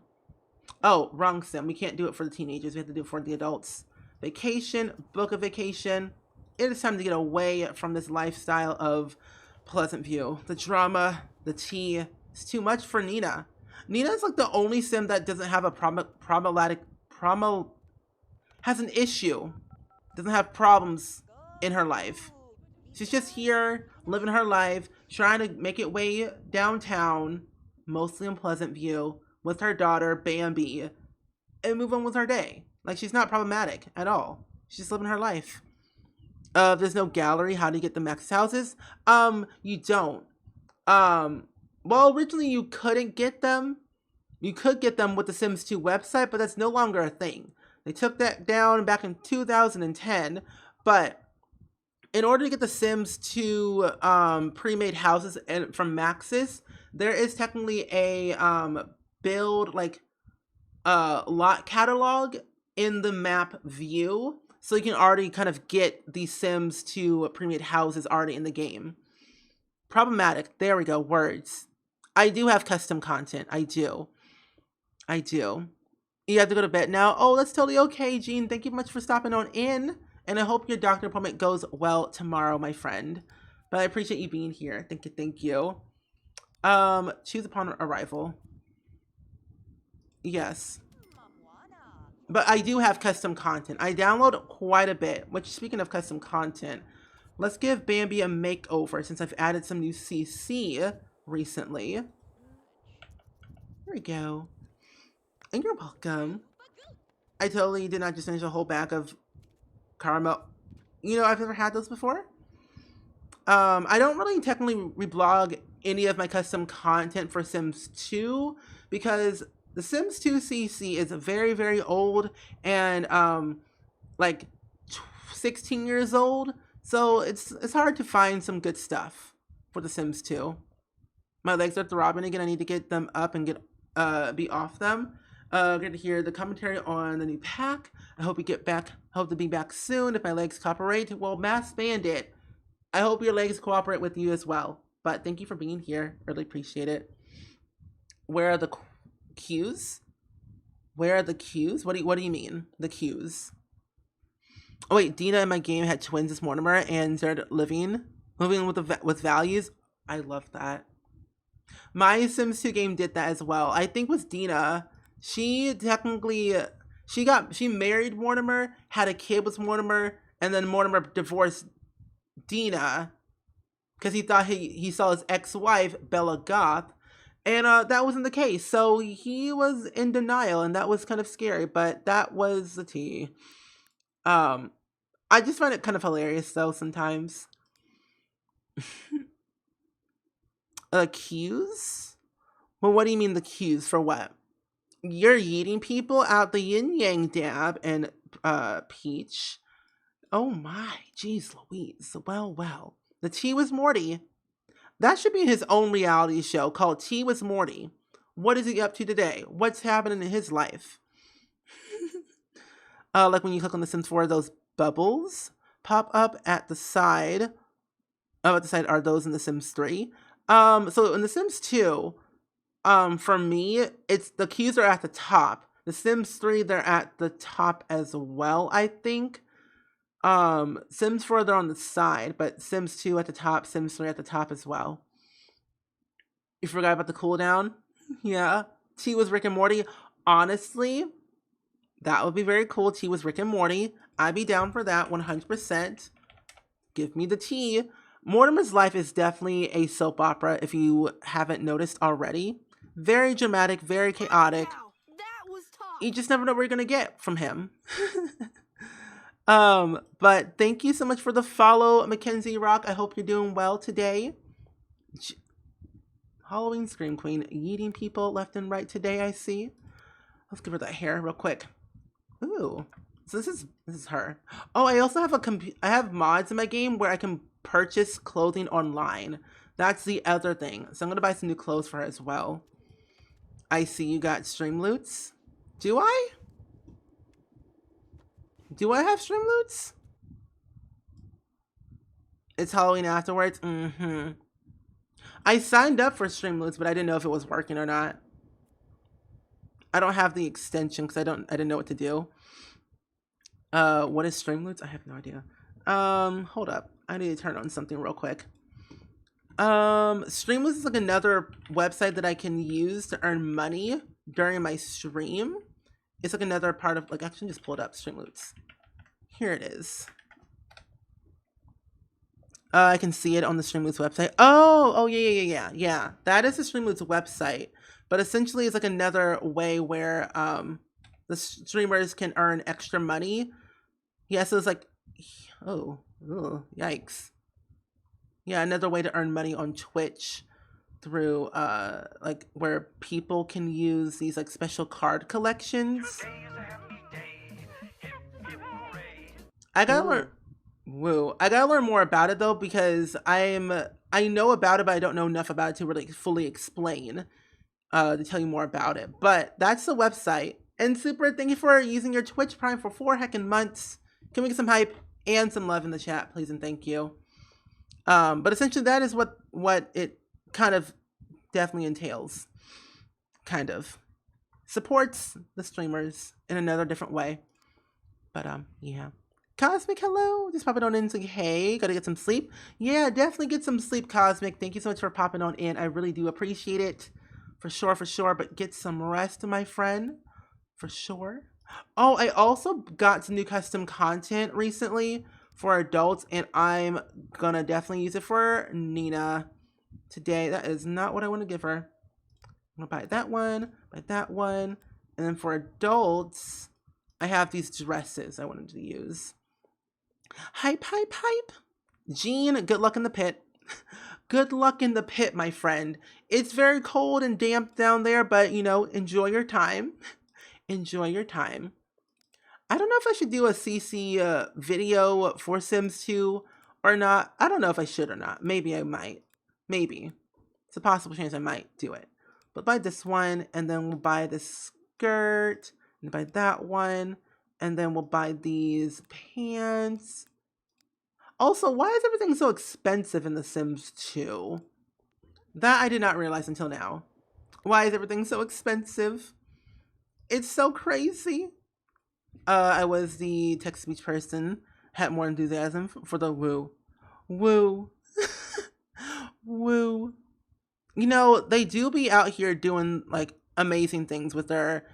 Oh, wrong sim. We can't do it for the teenagers. We have to do it for the adults. Vacation, book a vacation. It is time to get away from this lifestyle of Pleasant View. The drama, the tea, it's too much for Nina. Nina is the only sim that doesn't have a has an issue. Doesn't have problems in her life. She's just here, living her life, trying to make it way downtown, mostly in Pleasant View, with her daughter, Bambi, and move on with her day. She's not problematic at all. She's just living her life. There's no gallery. How do you get the max houses? You don't. Well, originally you couldn't get them. You could get them with the Sims 2 website, but that's no longer a thing. They took that down back in 2010, but in order to get the Sims 2 pre-made houses and from Maxis, there is technically a build like lot catalog in the map view, so you can already kind of get the Sims 2 pre-made houses already in the game. Problematic. There we go. Words. I do have custom content. I do. You have to go to bed now. Oh, that's totally okay, Jean. Thank you much for stopping on in. And I hope your doctor appointment goes well tomorrow, my friend. But I appreciate you being here. Thank you. Choose upon arrival. Yes. But I do have custom content. I download quite a bit. Which, speaking of custom content, let's give Bambi a makeover since I've added some new CC recently. Here we go. And you're welcome. I totally did not just finish a whole bag of caramel. You know, I've never had those before. I don't really technically reblog any of my custom content for Sims 2 because the Sims 2 CC is very, very old and like 16 years old. So it's hard to find some good stuff for the Sims 2. My legs are throbbing again. I need to get them up and get be off them. Good to hear the commentary on the new pack. I hope you get back. Hope to be back soon if my legs cooperate. Well, Mass Bandit, I hope your legs cooperate with you as well. But thank you for being here. Really appreciate it. Where are the cues? Where are the cues? What do you mean? The cues? Oh wait, Dina in my game had twins as Mortimer and started moving with values. I love that. My Sims 2 game did that as well. I think with Dina, she technically she married Mortimer, had a kid with Mortimer, and then Mortimer divorced Dina because he thought he saw his ex-wife Bella Goth, and that wasn't the case. So he was in denial, and that was kind of scary. But that was the tea. I just find it kind of hilarious though sometimes. Cues? Well, what do you mean the cues for what? You're eating people out the yin yang dab and Peach. Oh my, geez Louise. Well. The Tea was Morty. That should be his own reality show called Tea was Morty. What is he up to today? What's happening in his life? Like when you click on The Sims 4, those bubbles pop up at the side. Oh, at the side are those in The Sims 3. So in The Sims 2, for me, it's the cues are at the top. The Sims 3, they're at the top as well, I think. Sims 4, they're on the side, but Sims 2 at the top, Sims 3 at the top as well. You forgot about the cooldown? Yeah. T was Rick and Morty. Honestly, that would be very cool. T was Rick and Morty. I'd be down for that 100%. Give me the tea. Mortimer's life is definitely a soap opera if you haven't noticed already. Very dramatic, very chaotic. Wow, that was tough. You just never know what you're going to get from him. But thank you so much for the follow, Mackenzie Rock. I hope you're doing well today. Halloween Scream Queen, yeeting people left and right today, I see. Let's give her that hair real quick. Ooh. So this is her. Oh, I also have I have mods in my game where I can purchase clothing online. That's the other thing. So I'm gonna buy some new clothes for her as well. I see you got stream loots. Do I? Do I have stream loots? It's Halloween afterwards. I signed up for stream loots, but I didn't know if it was working or not. I don't have the extension because I didn't know what to do. What is Streamloots? I have no idea. Hold up. I need to turn on something real quick. Streamloots is like another website that I can use to earn money during my stream. It's like another part of, like, actually just pull it up, Streamloots. Here it is. I can see it on the Streamloots website. Oh, yeah. That is the Streamloots website. But essentially it's like another way where, the streamers can earn extra money. Yeah, so it's like, oh, yikes. Yeah, another way to earn money on Twitch. through like where people can use these like special card collections. I gotta learn. Woo! I gotta learn more about it though, because I know about it, but I don't know enough about it to really fully explain. To tell you more about it. But that's the website. And Super, thank you for using your Twitch Prime for 4 heckin' months. Can we get some hype and some love in the chat, please and thank you. But essentially that is what it kind of definitely entails. Kind of. Supports the streamers in another different way. But yeah. Cosmic, hello. Just popping on in saying, hey, gotta get some sleep. Yeah, definitely get some sleep, Cosmic. Thank you so much for popping on in. I really do appreciate it. For sure. But get some rest, my friend. For sure. Oh, I also got some new custom content recently for adults, and I'm gonna definitely use it for Nina today. That is not what I want to give her. I'm gonna buy that one, and then for adults, I have these dresses I wanted to use. Hype. Jean, good luck in the pit. Good luck in the pit, my friend. It's very cold and damp down there, but, you know, enjoy your time. Enjoy your time. I don't know if I should do a CC video for Sims 2 or not. I don't know if I should or not. Maybe I might. Maybe. It's a possible chance I might do it. But buy this one, and then we'll buy this skirt, and buy that one, and then we'll buy these pants. Also, why is everything so expensive in The Sims 2? That I did not realize until now. Why is everything so expensive? It's so crazy. I was the text-to-speech person. Had more enthusiasm for the woo. Woo. Woo. You know, they do be out here doing, like, amazing things with their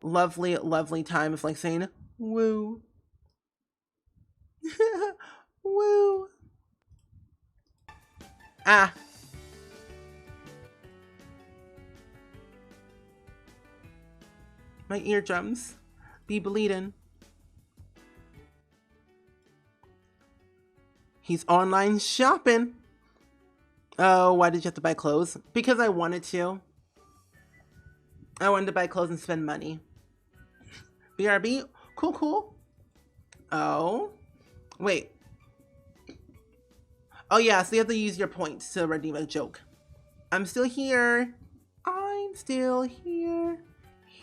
lovely, lovely time of, like, saying, woo. Woo. Ah. My eardrums be bleeding. He's online shopping. Oh, why did you have to buy clothes? Because I wanted to. I wanted to buy clothes and spend money. BRB? Cool. Oh. Wait. Oh yeah, so you have to use your points to redeem a joke. I'm still here. I'm still here.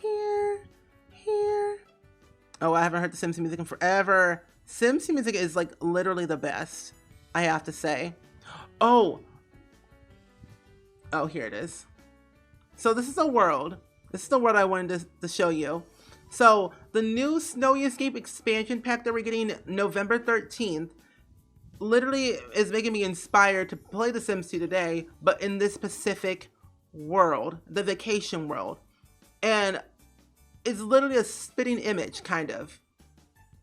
Here. Oh, I haven't heard the Sims music in forever. Sims music is like literally the best, I have to say. Oh, here it is. So this is the world. This is the world I wanted to show you. So the new Snowy Escape expansion pack that we're getting November 13th literally is making me inspired to play The Sims 2 today, but in this specific world, the vacation world. And it's literally a spitting image, kind of.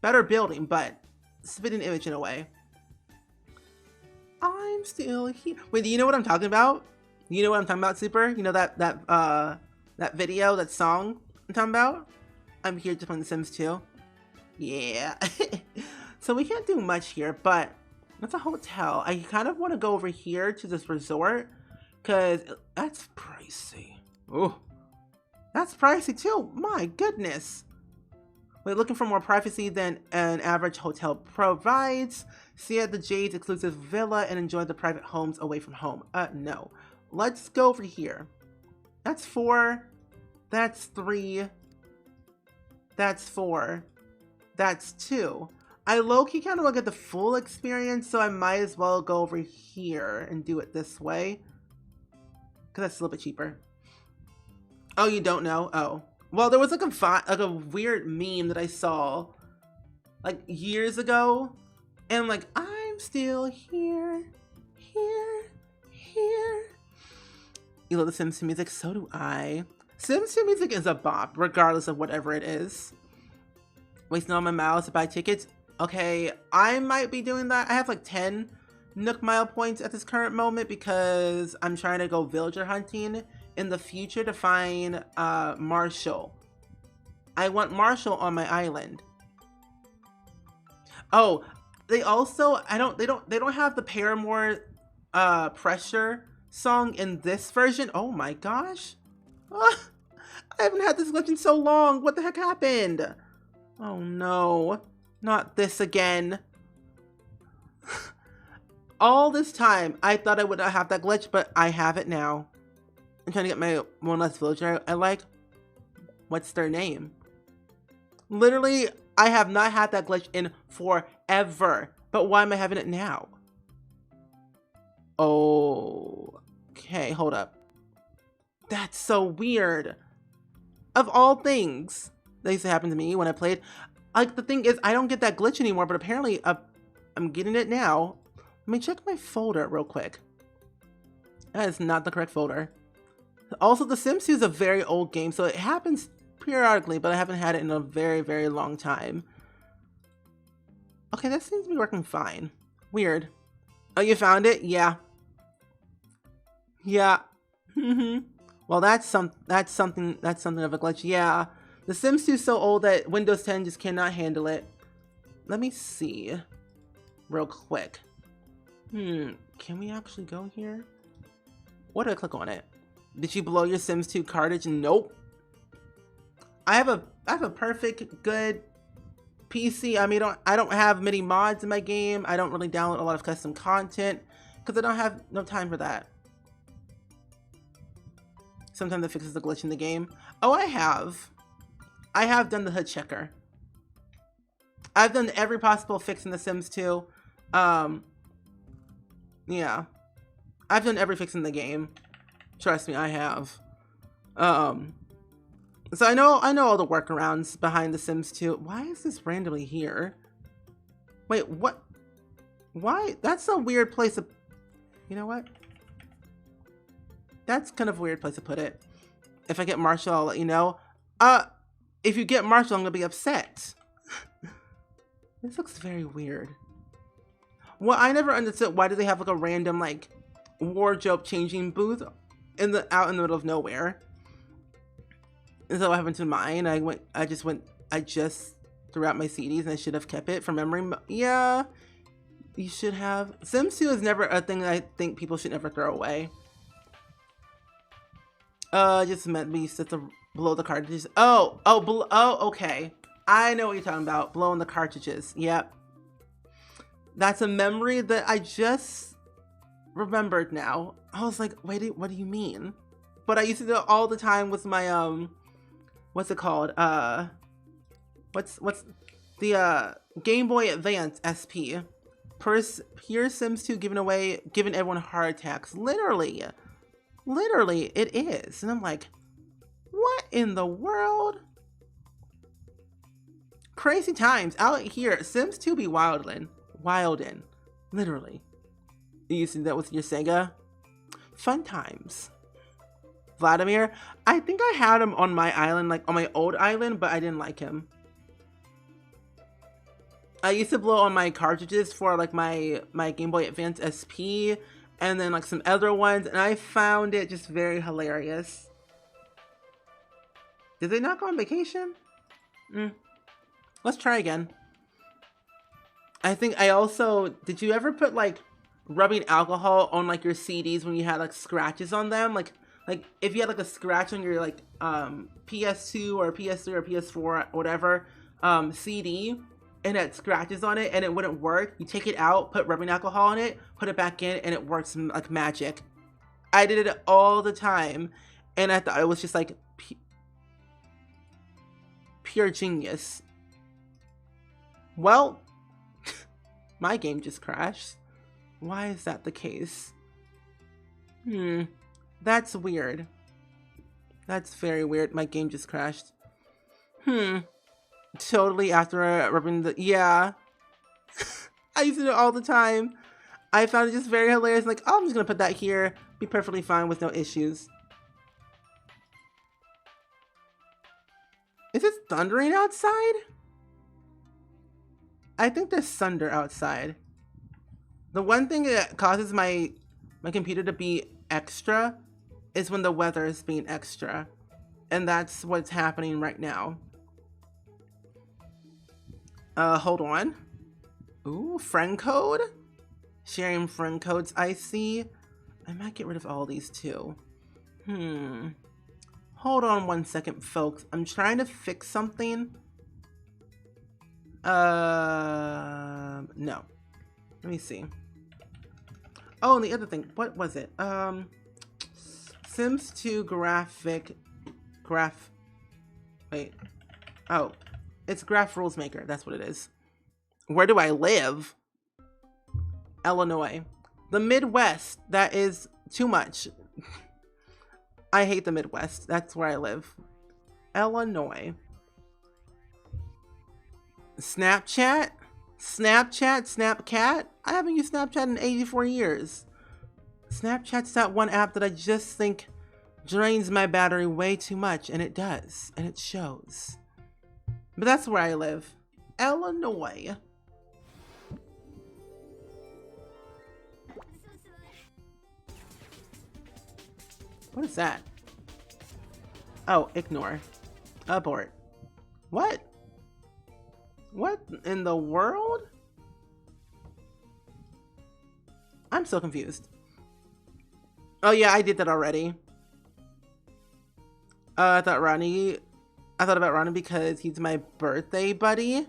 Better building, but spitting image in a way. I'm still here. Wait, do you know what I'm talking about? You know what I'm talking about, Super? You know that video, that song I'm talking about? I'm here to play The Sims 2. Yeah. So we can't do much here, but that's a hotel. I kind of want to go over here to this resort, because that's pricey. Oh, that's pricey too. My goodness. We're looking for more privacy than an average hotel provides. See at the Jade's exclusive villa and enjoy the private homes away from home. No. Let's go over here. That's 4. That's 3. That's 4. That's 2. I low-key kind of want to get the full experience, so I might as well go over here and do it this way. Because that's a little bit cheaper. Oh, you don't know? Oh. Well, there was like a weird meme that I saw like years ago. And I'm like, I'm still here. You love the Sims 2 music? So do I. Sims 2 music is a bop, regardless of whatever it is. Wasting all my miles to buy tickets? Okay, I might be doing that. I have like 10 Nook Mile points at this current moment because I'm trying to go villager hunting in the future to find Marshall. I want Marshall on my island. Oh, they also they don't have the Paramore pressure song in this version. Oh my gosh. Ah, I haven't had this glitch in so long. What the heck happened? Oh no, not this again. All this time, I thought I would not have that glitch, but I have it now. I'm trying to get my one last villager I like. What's their name? Literally, I have not had that glitch in forever. But why am I having it now? Oh, okay, hold up. That's so weird. Of all things that used to happen to me when I played, like the thing is, I don't get that glitch anymore, but apparently I'm getting it now. Let me check my folder real quick. That is not the correct folder. Also, The Sims 2 is a very old game, so it happens periodically, but I haven't had it in a very, very long time. Okay, that seems to be working fine. Weird. Oh, you found it? Yeah. Yeah. Well, that's something of a glitch. Yeah. The Sims 2 is so old that Windows 10 just cannot handle it. Let me see real quick. Can we actually go here? What do I click on it? Did you blow your Sims 2 cartridge? Nope. I have a perfect good PC. I mean, I don't have many mods in my game. I don't really download a lot of custom content because I don't have no time for that. Sometimes it fixes the glitch in the game. Oh, I have done the hood checker. I've done every possible fix in The Sims 2. Yeah. I've done every fix in the game. Trust me, I have. So I know all the workarounds behind The Sims 2. Why is this randomly here? Wait, what? Why? That's a weird place to... You know what? That's kind of a weird place to put it. If I get Marshall, I'll let you know. If you get Marshall, I'm gonna be upset. This looks very weird. Well, I never understood why do they have like a random like wardrobe changing booth out in the middle of nowhere. And so what happened to mine? I just threw out my CDs and I should have kept it from memory. Yeah, you should have. Sims 2 is never a thing that I think people should never throw away. Just meant me used to blow the cartridges. Oh, okay. I know what you're talking about. Blowing the cartridges. Yep. That's a memory that I just remembered now. I was like, wait, what do you mean? But I used to do it all the time with my, what's it called? What's the, Game Boy Advance SP. Pure Sims 2 giving everyone heart attacks. Literally, it is. And I'm like, what in the world? Crazy times out here. Sims 2 be wildin'. Literally. You used to do that with your Sega? Fun times. Vladimir, I think I had him on my island, like on my old island, but I didn't like him. I used to blow on my cartridges for like my Game Boy Advance SP and then like some other ones, and I found it just very hilarious. Did they not go on vacation? Let's try again. I think I also, did you ever put like rubbing alcohol on like your CDs when you had like scratches on them? Like if you had like a scratch on your like PS2 or PS3 or PS4 whatever CD and it had scratches on it and it wouldn't work, you take it out, put rubbing alcohol on it, put it back in, and it works like magic. I did it all the time and I thought it was just like pure genius. Well, my game just crashed. Why is that the case? That's weird. That's very weird. My game just crashed. Totally after rubbing the... Yeah. I used to do it all the time. I found it just very hilarious. Like, oh, I'm just gonna put that here. Be perfectly fine with no issues. Is it thundering outside? I think there's thunder outside. The one thing that causes my computer to be extra is when the weather is being extra. And that's what's happening right now. Hold on. Ooh, friend code? Sharing friend codes, I see. I might get rid of all these too. Hold on one second, folks. I'm trying to fix something. No. Let me see. Oh, and the other thing, what was it? Sims 2 wait. Oh, it's Graph Rules Maker. That's what it is. Where do I live? Illinois. The Midwest. That is too much. I hate the Midwest. That's where I live. Illinois. Snapchat? Snapcat? I haven't used Snapchat in 84 years. Snapchat's that one app that I just think drains my battery way too much, and it does, and it shows. But that's where I live. Illinois. What is that? Oh, ignore. Abort. What? What in the world? I'm so confused. Oh yeah, I did that already. I thought about Ronnie because he's my birthday buddy.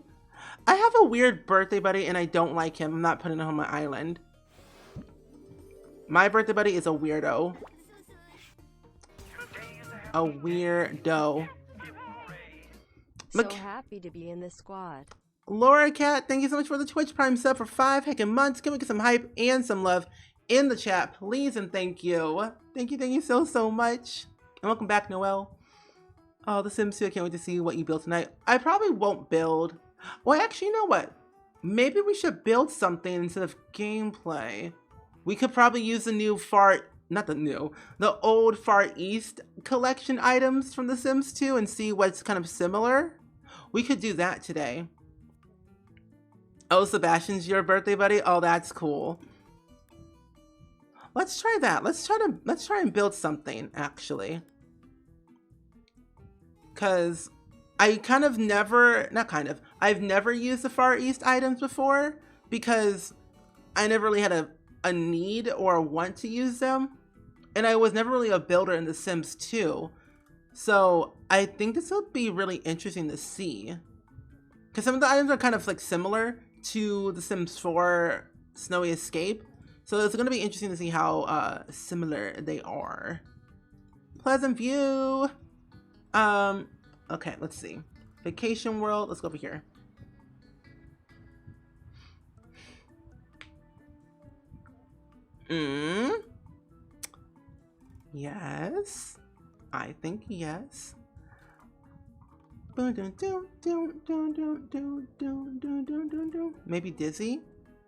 I have a weird birthday buddy and I don't like him. I'm not putting him on my island. My birthday buddy is a weirdo. A weirdo. So happy to be in this squad. Laura Cat, thank you so much for the Twitch Prime sub for 5 heckin' months. Can we get some hype and some love in the chat, please? And thank you. Thank you so much. And welcome back, Noelle. Oh, The Sims 2, I can't wait to see what you build tonight. I probably won't build. Well, actually, you know what? Maybe we should build something instead of gameplay. We could probably use the new the old Far East collection items from The Sims 2 and see what's kind of similar. We could do that today. Oh, Sebastian's your birthday buddy? Oh, that's cool. Let's try that. Let's try and build something, actually. Cause I've never used the Far East items before because I never really had a need or a want to use them. And I was never really a builder in The Sims 2. So I think this will be really interesting to see. Because some of the items are kind of like similar to The Sims 4 Snowy Escape. So it's going to be interesting to see how similar they are. Pleasant View. Okay, let's see. Vacation World. Let's go over here. Yes. I think yes. Maybe Dizzy?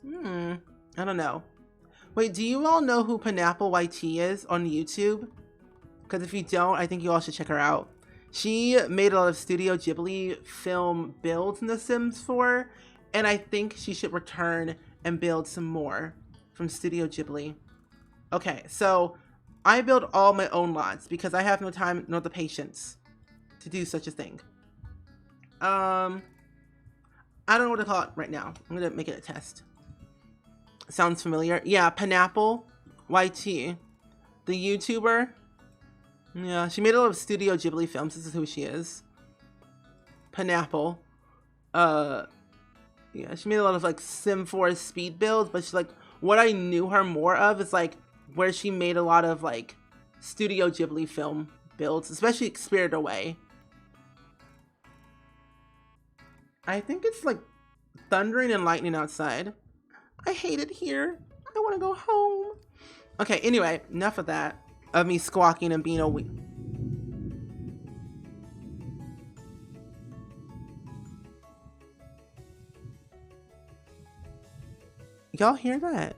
I don't know. Wait, do you all know who Pineapple YT is on YouTube? Because if you don't, I think you all should check her out. She made a lot of Studio Ghibli film builds in The Sims 4, and I think she should return and build some more from Studio Ghibli. Okay, so I build all my own lots because I have no time nor the patience to do such a thing. I don't know what to call it right now. I'm gonna make it a test. Sounds familiar? Yeah, Pineapple YT, the YouTuber. Yeah, she made a lot of Studio Ghibli films. This is who she is. Pineapple. Yeah, she made a lot of like Sim 4 speed builds, but she's like, what I knew her more of is like where she made a lot of like Studio Ghibli film builds, especially Spirited Away. I think it's like thundering and lightning outside. I hate it here. I want to go home. Okay, anyway, enough of that. Of me squawking and being a wee. Y'all hear that?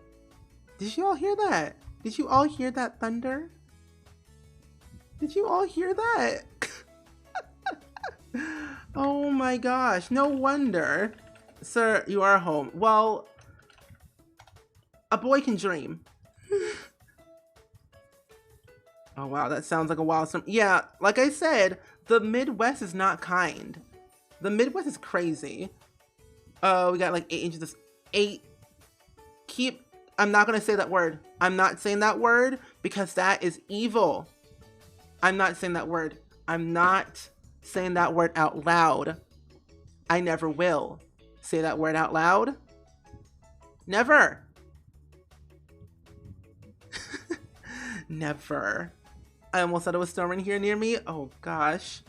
Did you all hear that? Did you all hear that thunder? Did you all hear that? Oh my gosh, no wonder. Sir, you are home. Well, a boy can dream. Oh wow, that sounds like a wild storm. Yeah, like I said, the Midwest is not kind. The Midwest is crazy. Oh, we got like 8 inches of... 8. Keep I'm not going to say that word. I'm not saying that word because that is evil. I'm not saying that word. I'm not saying that word out loud. I never will say that word out loud. Never. Never. I almost thought it was storming here near me. Oh gosh.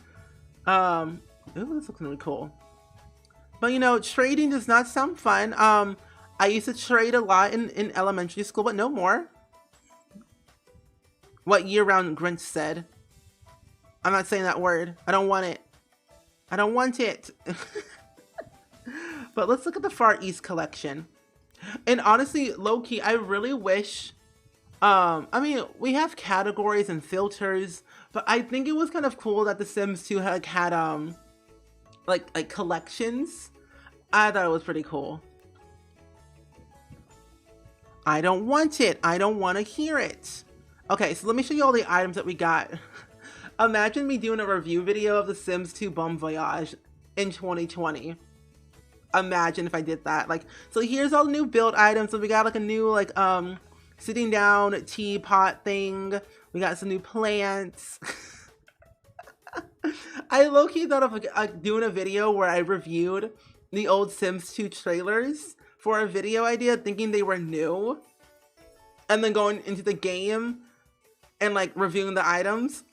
Ooh, this looks really cool. But you know, trading does not sound fun. I used to trade a lot in elementary school, but no more. What year-round Grinch said. I'm not saying that word. I don't want it. I don't want it. But let's look at the Far East collection. And honestly, low-key, I really wish... I mean, we have categories and filters, but I think it was kind of cool that The Sims 2 had like collections. I thought it was pretty cool. I don't want it. I don't want to hear it. Okay, so let me show you all the items that we got. Imagine me doing a review video of The Sims 2 Bon Voyage in 2020. Imagine if I did that. Like, so here's all the new build items. So we got like a new like sitting down teapot thing. We got some new plants. I low-key thought of like doing a video where I reviewed the old Sims 2 trailers for a video idea, thinking they were new, and then going into the game and like reviewing the items.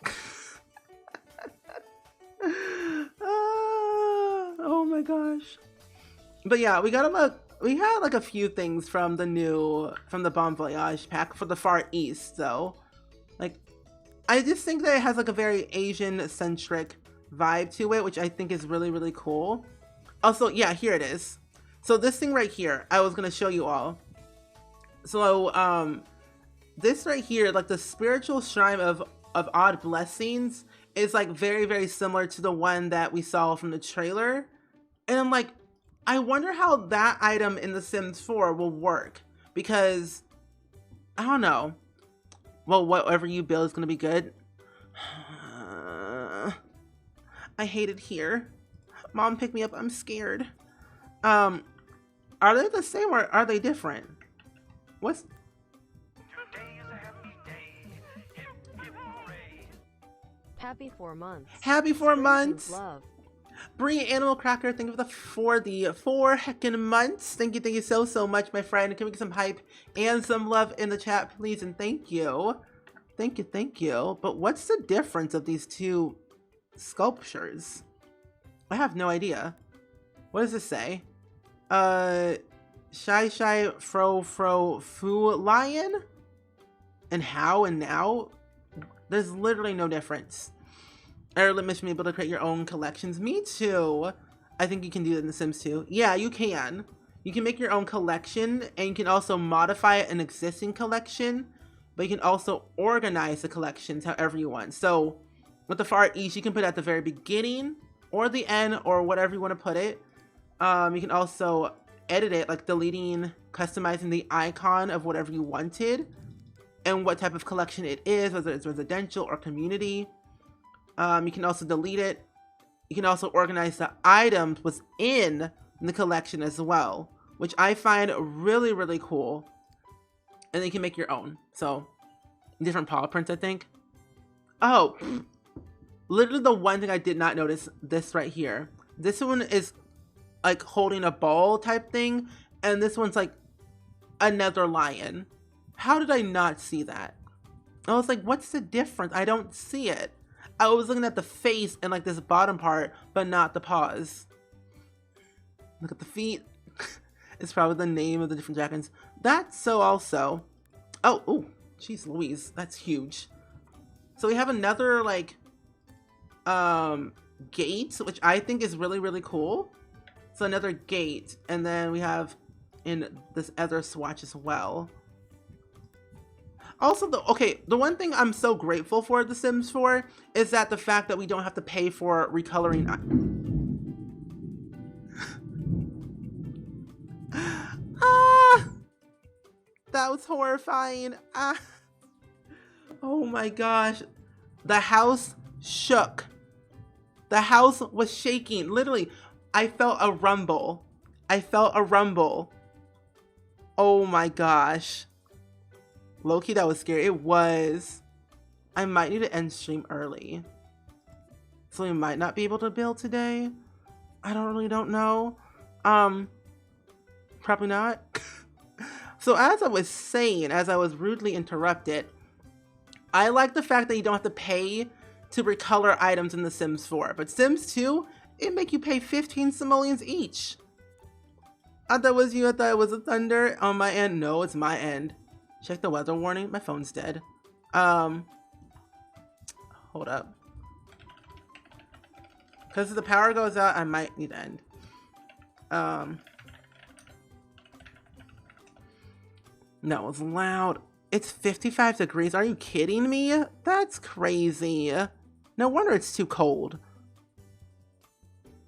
Oh my gosh. But yeah, we had like a few things from the Bon Voyage pack for the Far East, though. Like, I just think that it has like a very Asian-centric vibe to it, which I think is really, really cool. Also, yeah, here it is. So this thing right here, I was gonna show you all. So, this right here, like the spiritual shrine of odd blessings, is like very, very similar to the one that we saw from the trailer. And I'm like, I wonder how that item in The Sims 4 will work, because I don't know. Well, whatever you build is going to be good. I hate it here. Mom, pick me up. I'm scared. Are they the same or are they different? What's... Today is a happy day. Hip, hip, hooray. Happy 4 months. Happy 4 SpringSims months. Love. Brie Animal Cracker, thank you for the 4 heckin' months. Thank you so much, my friend. Can we get some hype and some love in the chat, please? And thank you. Thank you. But what's the difference of these two sculptures? I have no idea. What does this say? Shy fro foo lion? And how and now? There's literally no difference. Error limit should be able to create your own collections. Me too. I think you can do that in The Sims 2. Yeah, you can. You can make your own collection, and you can also modify an existing collection, but you can also organize the collections however you want. So with the Far East, you can put it at the very beginning or the end or whatever you want to put it. You can also edit it, like deleting, customizing the icon of whatever you wanted and what type of collection it is, whether it's residential or community. You can also delete it. You can also organize the items within the collection as well, which I find really, really cool. And then you can make your own. So, different paw prints, I think. Oh, literally the one thing I did not notice, this right here. This one is like holding a ball type thing, and this one's like another lion. How did I not see that? I was like, what's the difference? I don't see it. I was looking at the face and like this bottom part, but not the paws. Look at the feet. It's probably the name of the different dragons. That's so also. Oh, ooh, jeez Louise, that's huge. So we have another like gate, which I think is really, really cool. So another gate, and then we have in this other swatch as well. Also, the one thing I'm so grateful for The Sims 4 is that the fact that we don't have to pay for recoloring. Ah! That was horrifying. Ah! Oh my gosh. The house shook. The house was shaking. Literally, I felt a rumble. I felt a rumble. Oh my gosh. Low-key, that was scary. It was. I might need to end stream early. So we might not be able to build today. I don't know. Probably not. So as I was saying, as I was rudely interrupted, I like the fact that you don't have to pay to recolor items in The Sims 4. But Sims 2, it make you pay 15 simoleons each. I thought it was you. I thought it was a thunder on my end. No, it's my end. Check the weather warning. My phone's dead. Hold up. Because if the power goes out, I might need to end. No, it's loud. It's 55 degrees. Are you kidding me? That's crazy. No wonder it's too cold.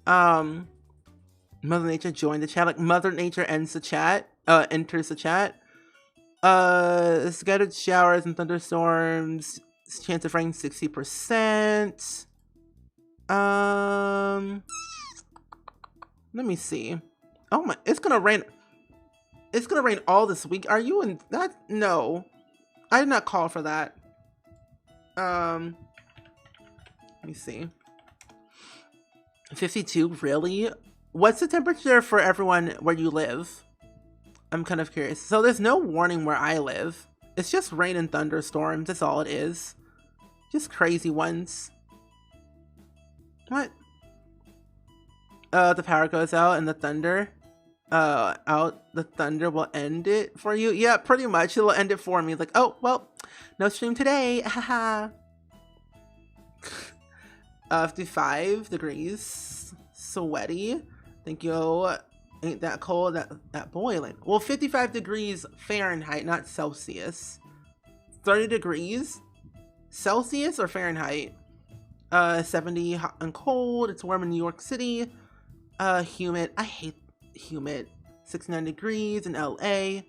Mother Nature joined the chat. Like, Mother Nature ends the chat. Enters the chat. Scattered showers and thunderstorms. Chance of rain 60%. Let me see. Oh my, it's gonna rain. It's gonna rain all this week. Are you in that? No, I did not call for that. Let me see. 52, really? What's the temperature for everyone where you live? I'm kind of curious. So there's no warning where I live. It's just rain and thunderstorms. That's all it is. Just crazy ones. What? The power goes out and the thunder. The thunder will end it for you. Yeah, pretty much. It'll end it for me. Like, oh, well, no stream today. Haha. 55 degrees. Sweaty. Thank you. Ain't that cold? That boiling. Well, 55 degrees Fahrenheit, not Celsius. 30 degrees Celsius or Fahrenheit. 70 hot and cold. It's warm in New York City. Humid. I hate humid. 69 degrees in LA.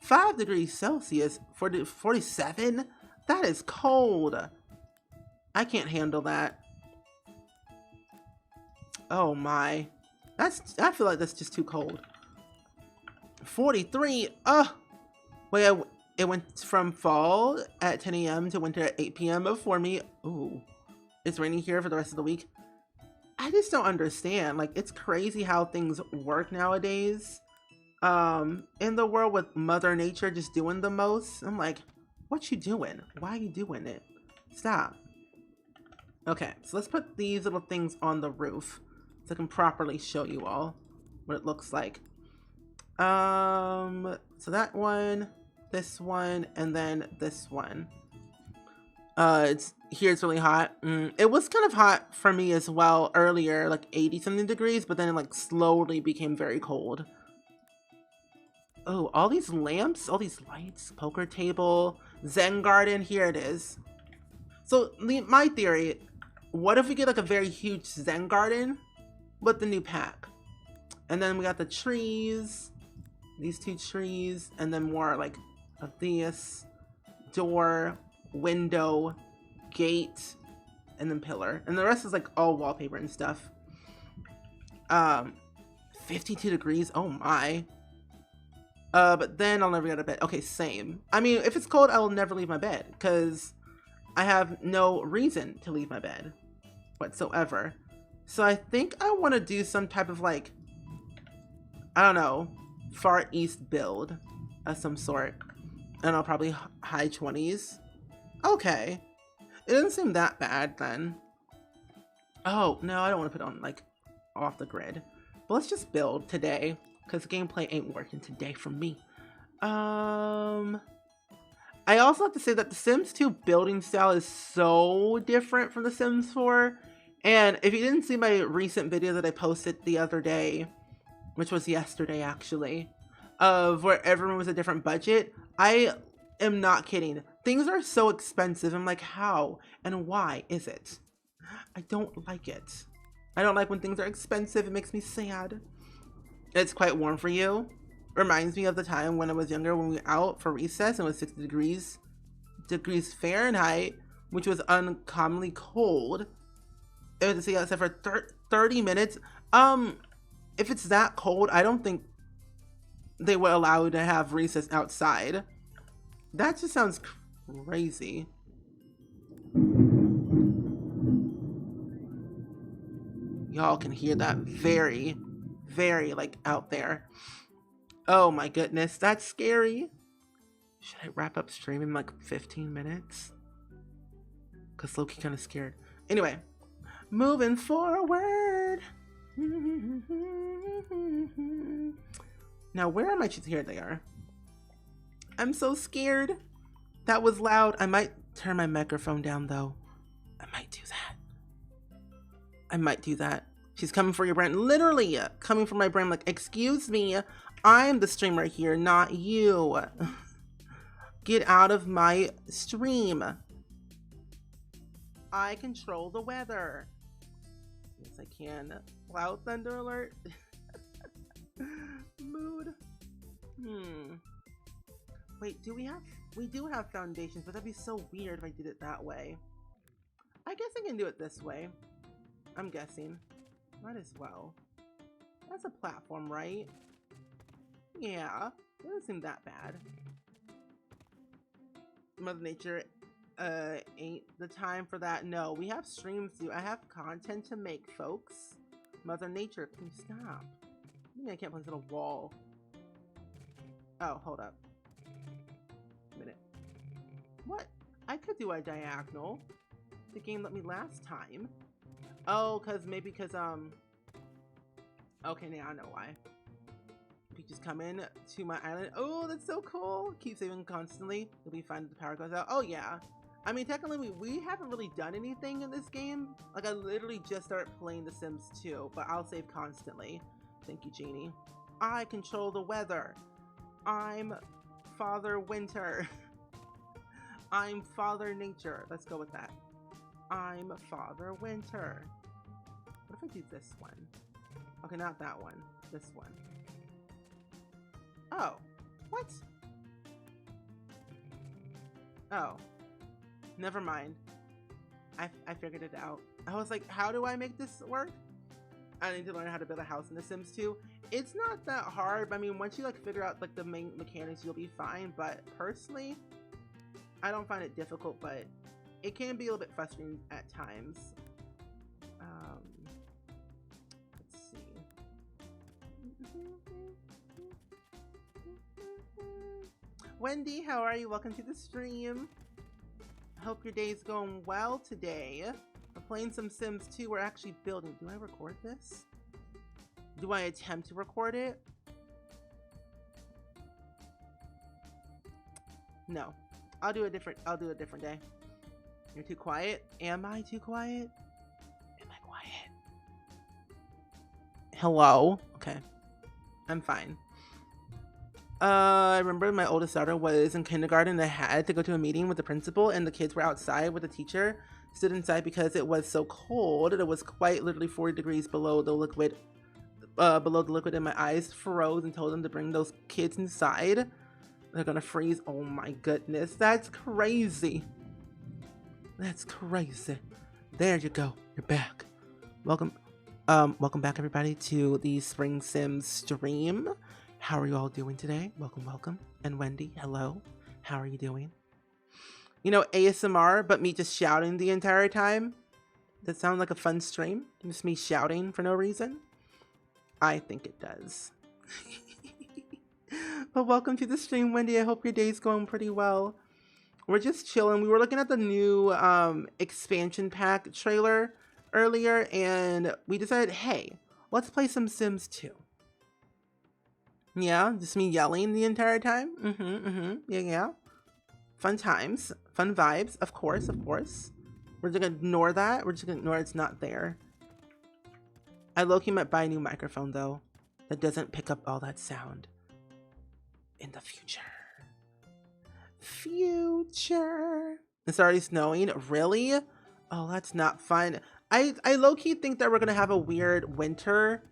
5 degrees Celsius. 47? That is cold. I can't handle that. Oh my. I feel like that's just too cold. 43. Wait, it went from fall at 10 a.m. to winter at 8 p.m. for me. Ooh. It's raining here for the rest of the week. I just don't understand. Like, it's crazy how things work nowadays. In the world with Mother Nature just doing the most. I'm like, what you doing? Why are you doing it? Stop. Okay, so let's put these little things on the roof so I can properly show you all what it looks like. So that one, this one, and then this one. It's really hot. It was kind of hot for me as well earlier, like 80 something degrees, but then it like slowly became very cold. Oh, all these lamps, all these lights, poker table, Zen Garden, here it is. So my theory, what if we get like a very huge Zen Garden with the new pack? And then we got the trees, these two trees, and then more like of this, door, window, gate, and then pillar, and the rest is like all wallpaper and stuff. 52 degrees, oh my. But then I'll never get out of bed. Okay, same. I mean, if it's cold, I will never leave my bed because I have no reason to leave my bed whatsoever. So I think I want to do some type of like, I don't know, Far East build of some sort, and I'll probably high 20s. Okay, it doesn't seem that bad then. Oh no, I don't want to put it on like off the grid, but let's just build today because gameplay ain't working today for me. I also have to say that the Sims 2 building style is so different from the Sims 4, and if you didn't see my recent video that I posted the other day, which was yesterday actually, of where everyone was a different budget, I am not kidding. Things are so expensive. I'm like, how and why is it? I don't like it. I don't like when things are expensive. It makes me sad. It's quite warm for you. Reminds me of the time when I was younger when we were out for recess and it was 60 degrees Fahrenheit, which was uncommonly cold. It was to stay outside for 30 minutes. If it's that cold, I don't think they would allow you to have recess outside. That just sounds crazy. Y'all can hear that very, very like out there. Oh my goodness, that's scary. Should I wrap up stream in like 15 minutes? Cause Loki kind of scared. Anyway, moving forward. Now, where am I? Here they are. I'm so scared. That was loud. I might turn my microphone down though. I might do that. She's coming for your brand. Literally coming for my brand. Like, excuse me. I'm the streamer here, not you. Get out of my stream. I control the weather. Yes, I can. Cloud thunder alert. Mood. Wait, we do have foundations, but that'd be so weird if I did it that way. I guess I can do it this way. I'm guessing. Might as well. That's a platform, right? Yeah, it doesn't seem that bad. Mother Nature ain't the time for that. No, we have streams to do. I have content to make, folks. Mother Nature, can you stop? Maybe I can't place it on a wall. Oh, hold up. A minute. What? I could do a diagonal. The game let me last time. Oh, maybe because okay, now I know why. You just come in to my island. Oh, that's so cool. Keep saving constantly. You'll be fine if the power goes out. Oh yeah. I mean, technically we haven't really done anything in this game. Like, I literally just started playing The Sims 2, but I'll save constantly. Thank you, Genie. I control the weather. I'm Father Winter. I'm Father Nature. Let's go with that. I'm Father Winter. What if I do this one? Okay, not that one. This one. Oh. What? Oh. Never mind. I figured it out. I was like, how do I make this work? I need to learn how to build a house in The Sims 2. It's not that hard. I mean, once you like figure out like the main mechanics, you'll be fine. But personally, I don't find it difficult, but it can be a little bit frustrating at times. Let's see. Wendy, how are you? Welcome to the stream. I hope your day's going well today. We're playing some Sims 2. We're actually building. Do I record this? Do I attempt to record it? No. I'll do a different day. You're too quiet? Am I too quiet? Am I quiet? Hello? Okay. I'm fine. I remember my oldest daughter was in kindergarten and I had to go to a meeting with the principal, and the kids were outside with the teacher. Stood inside because it was so cold. It was quite literally 40 degrees below the liquid, and my eyes froze and told them to bring those kids inside. They're gonna freeze. Oh my goodness, that's crazy. That's crazy. There you go. You're back. Welcome back everybody to the SpringSims stream. How are you all doing today? Welcome. And Wendy, hello. How are you doing? You know, ASMR, but me just shouting the entire time. That sounds like a fun stream. Just me shouting for no reason. I think it does. But welcome to the stream, Wendy. I hope your day's going pretty well. We're just chilling. We were looking at the new expansion pack trailer earlier, and we decided, hey, let's play some Sims 2. Yeah, just me yelling the entire time. Yeah. Fun times, fun vibes, of course. We're just gonna ignore that. We're just gonna ignore it's not there. I low-key might buy a new microphone though that doesn't pick up all that sound in the future. It's already snowing. Really? Oh, that's not fun. I low-key think that we're gonna have a weird winter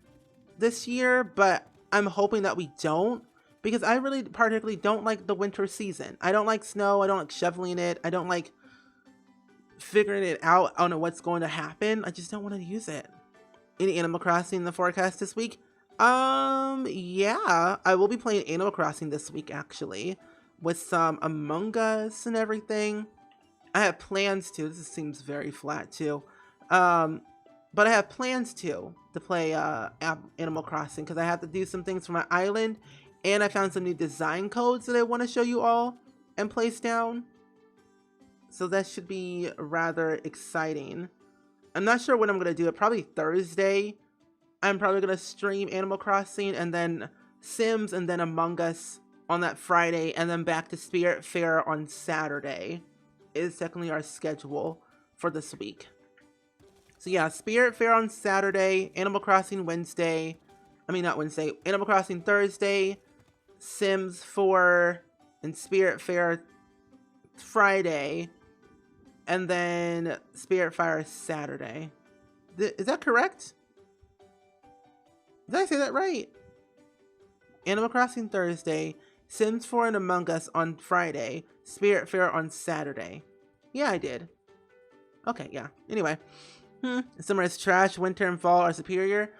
this year, but I'm hoping that we don't, because I really particularly don't like the winter season. I don't like snow. I don't like shoveling it. I don't like figuring it out. I don't know what's going to happen. I just don't want to use it. Any Animal Crossing in the forecast this week? Yeah, I will be playing Animal Crossing this week actually, with some Among Us and everything. I have plans to. This seems very flat too. Um, but I have plans to play Animal Crossing because I have to do some things for my island, and I found some new design codes that I want to show you all and place down. So that should be rather exciting. I'm not sure when I'm gonna do it. Probably Thursday. I'm probably gonna stream Animal Crossing and then Sims and then Among Us on that Friday, and then back to Spirit Fair on Saturday is technically our schedule for this week. So yeah, Spirit Fair on Saturday, Animal Crossing Wednesday. I mean, not Wednesday. Animal Crossing Thursday, Sims 4, and Spirit Fair Friday, and then Spirit Fire Saturday. Is that correct? Did I say that right? Animal Crossing Thursday, Sims 4 and Among Us on Friday, Spirit Fair on Saturday. Yeah, I did. Okay, yeah. Anyway. Summer is trash, winter and fall are superior.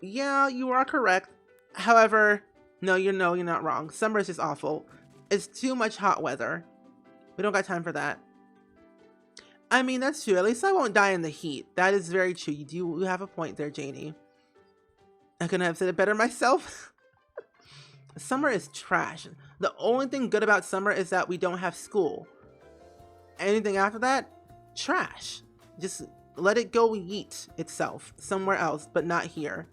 Yeah, you are correct. However, you're not wrong. Summer is just awful. It's too much hot weather. We don't got time for that. I mean, that's true. At least I won't die in the heat. That is very true. You have a point there, Janie. I couldn't have said it better myself. Summer is trash. The only thing good about summer is that we don't have school. Anything after that, trash. Just let it go yeet itself somewhere else, but not here.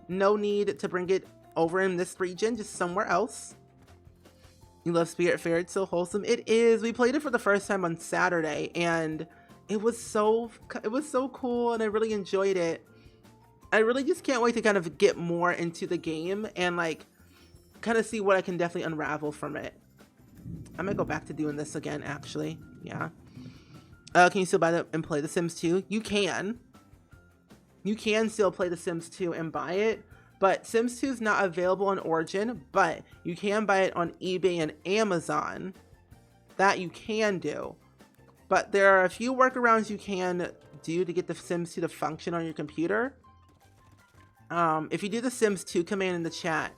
No need to bring it over in this region, just somewhere else. You love Spirit Fair, it's so wholesome. It is. We played it for the first time on Saturday, and it was so cool, and I really enjoyed it. I really just can't wait to kind of get more into the game and like kind of see what I can definitely unravel from it. I might go back to doing this again, actually. Yeah. Can you still buy that and play The Sims 2? You can. You can still play The Sims 2 and buy it, but Sims 2 is not available on Origin, but you can buy it on eBay and Amazon. That you can do. But there are a few workarounds you can do to get The Sims 2 to function on your computer. If you do the Sims 2 command in the chat,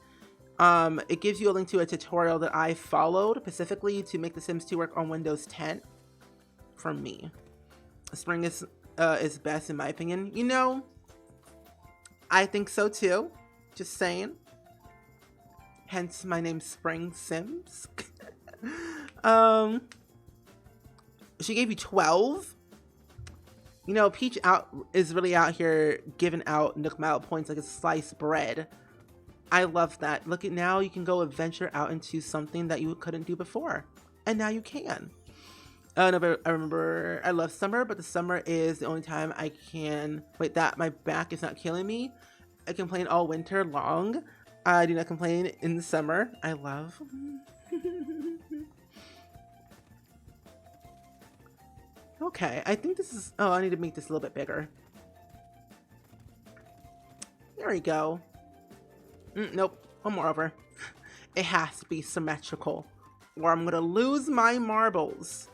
it gives you a link to a tutorial that I followed specifically to make The Sims 2 work on Windows 10. From me, Spring is best in my opinion. You know, I think so too. Just saying. Hence my name, SpringSims. She gave you 12. You know, Peach is really out here giving out Nook Mile points like a sliced bread. I love that. Look at now, you can go adventure out into something that you couldn't do before, and now you can. No, but I remember I love summer, but the summer is the only time I can wait. That my back is not killing me. I complain all winter long. I do not complain in the summer. I love. Okay, I think this is. Oh, I need to make this a little bit bigger. There we go. Nope, one more over. It has to be symmetrical, or I'm gonna lose my marbles.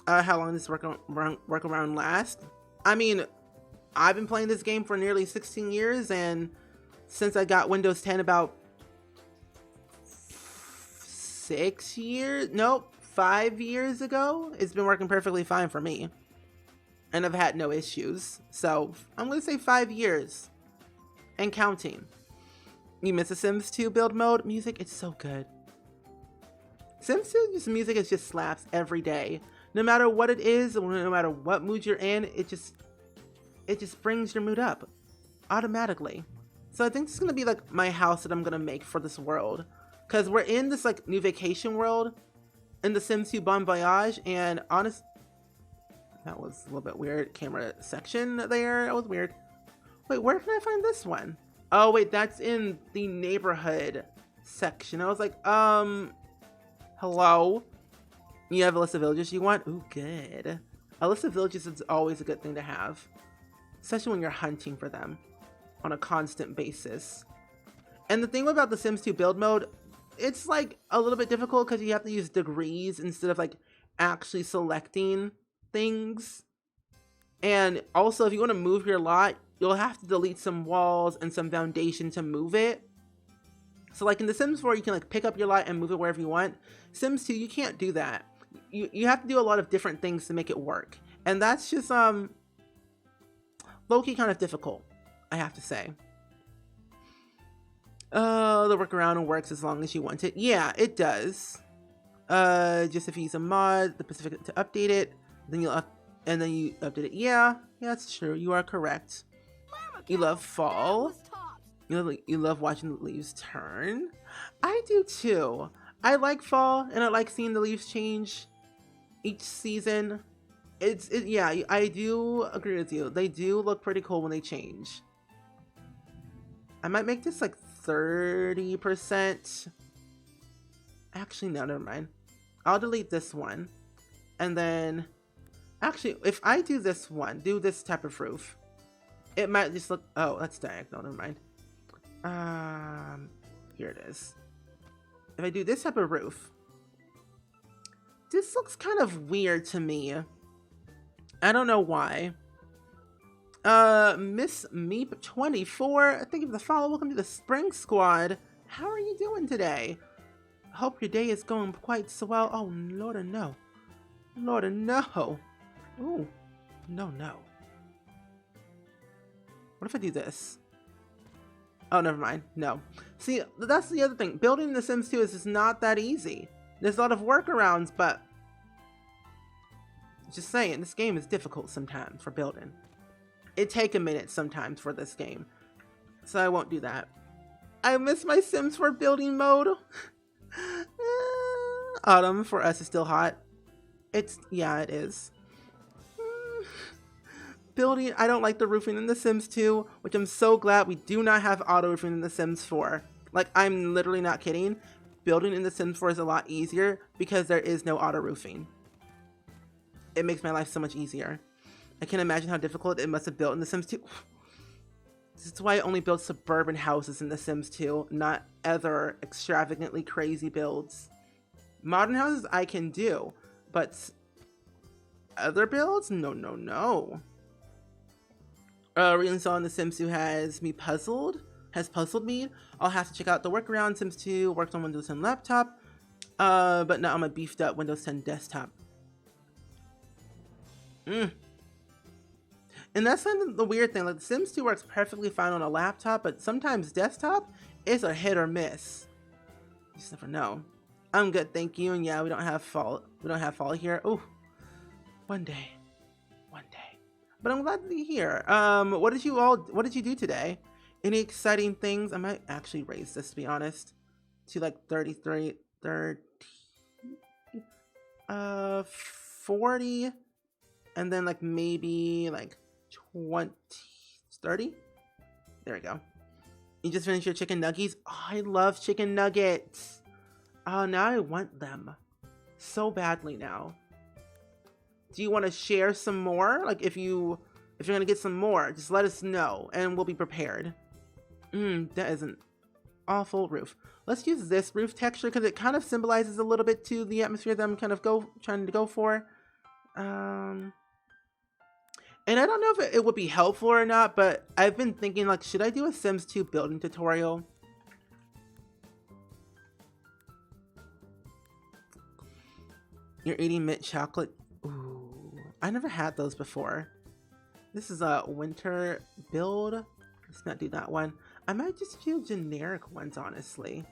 How long does this workaround last? I mean, I've been playing this game for nearly 16 years, and since I got Windows 10 about 6 years, nope, 5 years ago, it's been working perfectly fine for me. And I've had no issues. So I'm going to say 5 years and counting. You miss the Sims 2 build mode? Music, it's so good. Sims 2 just music is just slaps every day. No matter what it is, no matter what mood you're in, it just brings your mood up automatically. So I think this is gonna be like my house that I'm gonna make for this world, because we're in this like new vacation world in the Sims 2 Bon Voyage, and honest, that was a little bit weird. Camera section there, that was weird. Wait, where can I find this one? Oh wait, that's in the neighborhood section. I was like, hello. You have a list of villages you want? Ooh, good. A list of villages is always a good thing to have, especially when you're hunting for them on a constant basis. And the thing about the Sims 2 build mode, it's like a little bit difficult because you have to use degrees instead of like actually selecting things. And also, if you want to move your lot, you'll have to delete some walls and some foundation to move it. So like in The Sims 4, you can like pick up your lot and move it wherever you want. Sims 2, you can't do that. You have to do a lot of different things to make it work. And that's just low-key kind of difficult, I have to say. The workaround works as long as you want it. Yeah, it does. Just if you use a mod, the Pacific to update it, then you update it. Yeah, that's true. You are correct. You love fall. You love watching the leaves turn. I do too. I like fall, and I like seeing the leaves change each season. Yeah, I do agree with you. They do look pretty cool when they change. I might make this like 30%. Actually, no, never mind. I'll delete this one. And then, actually, if I do this one, do this type of roof, it might just look, oh, that's diagonal, never mind. Here it is. If I do this type of roof, this looks kind of weird to me. I don't know why. Miss Meep 24, thank you for the follow. Welcome to the Spring Squad. How are you doing today? Hope your day is going quite so well. Oh, Lord, no. Lord, no. Ooh, no. What if I do this? Oh, never mind. No. See, that's the other thing. Building The Sims 2 is just not that easy. There's a lot of workarounds, but just saying, this game is difficult sometimes for building. It take a minute sometimes for this game, so I won't do that. I miss my Sims 4 building mode. Autumn for us is still hot. Yeah, it is. Building, I don't like the roofing in The Sims 2, which I'm so glad we do not have auto roofing in The Sims 4. Like, I'm literally not kidding. Building in The Sims 4 is a lot easier because there is no auto roofing. It makes my life so much easier. I can't imagine how difficult it must have built in The Sims 2. This is why I only build suburban houses in The Sims 2, not other extravagantly crazy builds. Modern houses I can do, but other builds? No. Reinstalling The Sims 2 has puzzled me. I'll have to check out the workaround. Sims 2 works on Windows 10 laptop, but not on my beefed up Windows 10 desktop. And that's kind of the weird thing. Like, The Sims 2 works perfectly fine on a laptop, but sometimes desktop is a hit or miss. You just never know. I'm good, thank you. And yeah, we don't have fall. Here. Oh, one day. But I'm glad to be here. What did you do today? Any exciting things? I might actually raise this, to be honest, to like 33, 30, 40, and then like maybe like 20, 30. There we go. You just finished your chicken nuggies? Oh, I love chicken nuggets. Oh, now I want them so badly now. Do you want to share some more? Like, if you're gonna get some more, just let us know and we'll be prepared. That is an awful roof. Let's use this roof texture because it kind of symbolizes a little bit to the atmosphere that I'm kind of trying to go for. And I don't know if it would be helpful or not, but I've been thinking, like, should I do a Sims 2 building tutorial? You're eating mint chocolate. Ooh, I never had those before. This is a winter build. Let's not do that one. I might just do generic ones, honestly.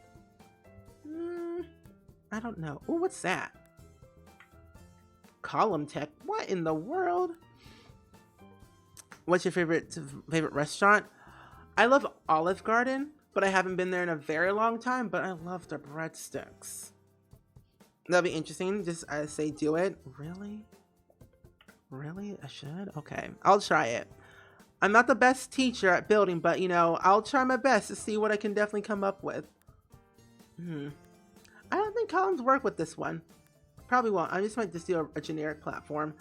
I don't know. Oh, what's that? Column tech. What in the world? What's your favorite restaurant? I love Olive Garden, but I haven't been there in a very long time, but I love their breadsticks. That'll be interesting. Just say do it. Really? I should? Okay, I'll try it. I'm not the best teacher at building, but you know, I'll try my best to see what I can definitely come up with. I don't think columns work with this one. Probably won't. I just might just do a generic platform.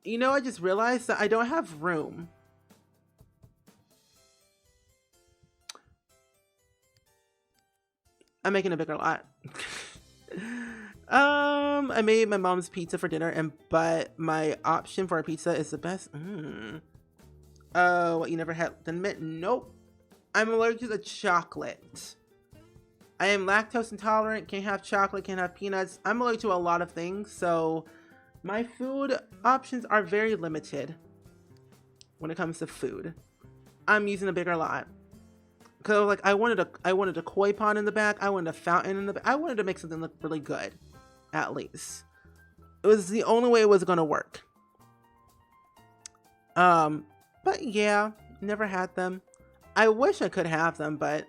You know, I just realized that I don't have room. I'm making a bigger lot. I made my mom's pizza for dinner, but my option for a pizza is the best. What, you never had Thin Mint? Nope. I'm allergic to chocolate. I am lactose intolerant, can't have chocolate, can't have peanuts. I'm allergic to a lot of things, so my food options are very limited when it comes to food. I'm using a bigger lot. Cause like I wanted a koi pond in the back, I wanted a fountain in the back. I wanted to make something look really good, at least. It was the only way it was gonna work. But yeah, never had them. I wish I could have them, but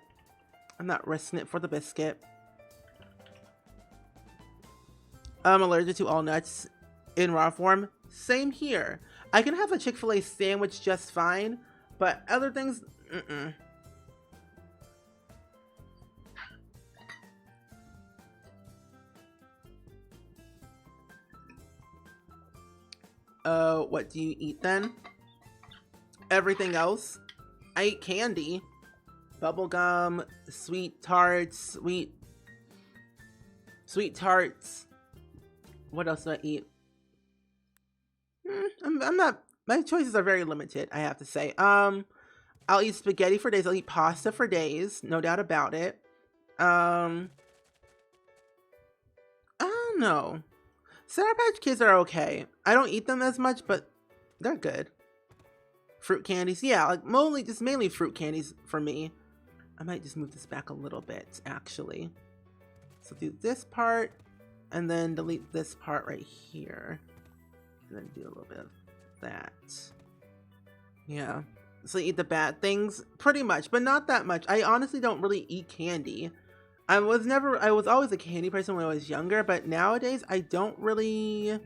I'm not risking it for the biscuit. I'm allergic to all nuts in raw form. Same here. I can have a Chick-fil-A sandwich just fine, but other things, what do you eat then? Everything else. I eat candy. Bubblegum, sweet tarts, sweet tarts. What else do I eat? I'm not, my choices are very limited, I have to say. I'll eat spaghetti for days. I'll eat pasta for days. No doubt about it. I don't know. Sour Patch Kids are okay. I don't eat them as much, but they're good. Fruit candies. Yeah, like mainly fruit candies for me. I might just move this back a little bit, actually. So do this part, and then delete this part right here. And then do a little bit of that. Yeah. So eat the bad things, pretty much, but not that much. I honestly don't really eat candy. I was always a candy person when I was younger, but nowadays I don't really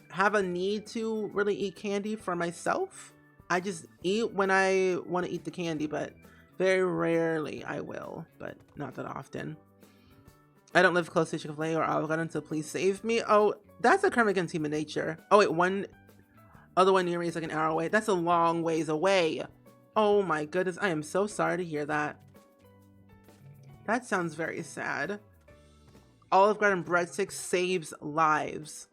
have a need to really eat candy for myself. I just eat when I want to eat the candy, but very rarely I will, but not that often. I don't live close to Chick-fil-A or Olive Garden, so please save me. Oh, that's a crime against human nature. Oh wait, one other one near me is like an hour away. That's a long ways away. Oh my goodness, I am so sorry to hear that. That sounds very sad. Olive Garden breadsticks saves lives.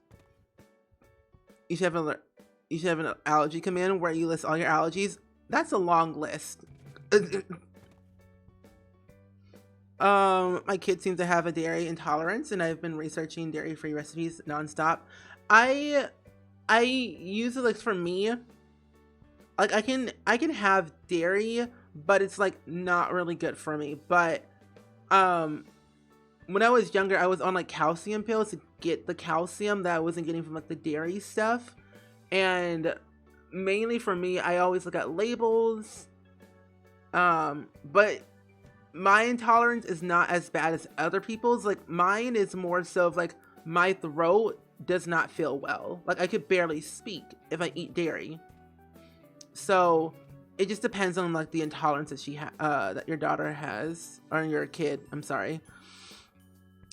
You should have an allergy command where you list all your allergies. That's a long list. My kids seem to have a dairy intolerance, and I've been researching dairy-free recipes nonstop. I use it like for me. Like I can have dairy, but it's like not really good for me. But when I was younger, I was on like calcium pills to get the calcium that I wasn't getting from like the dairy stuff. And mainly for me, I always look at labels. But my intolerance is not as bad as other people's. Like mine is more so of like my throat does not feel well. Like I could barely speak if I eat dairy. So it just depends on like the intolerance that that your daughter has, or your kid. I'm sorry.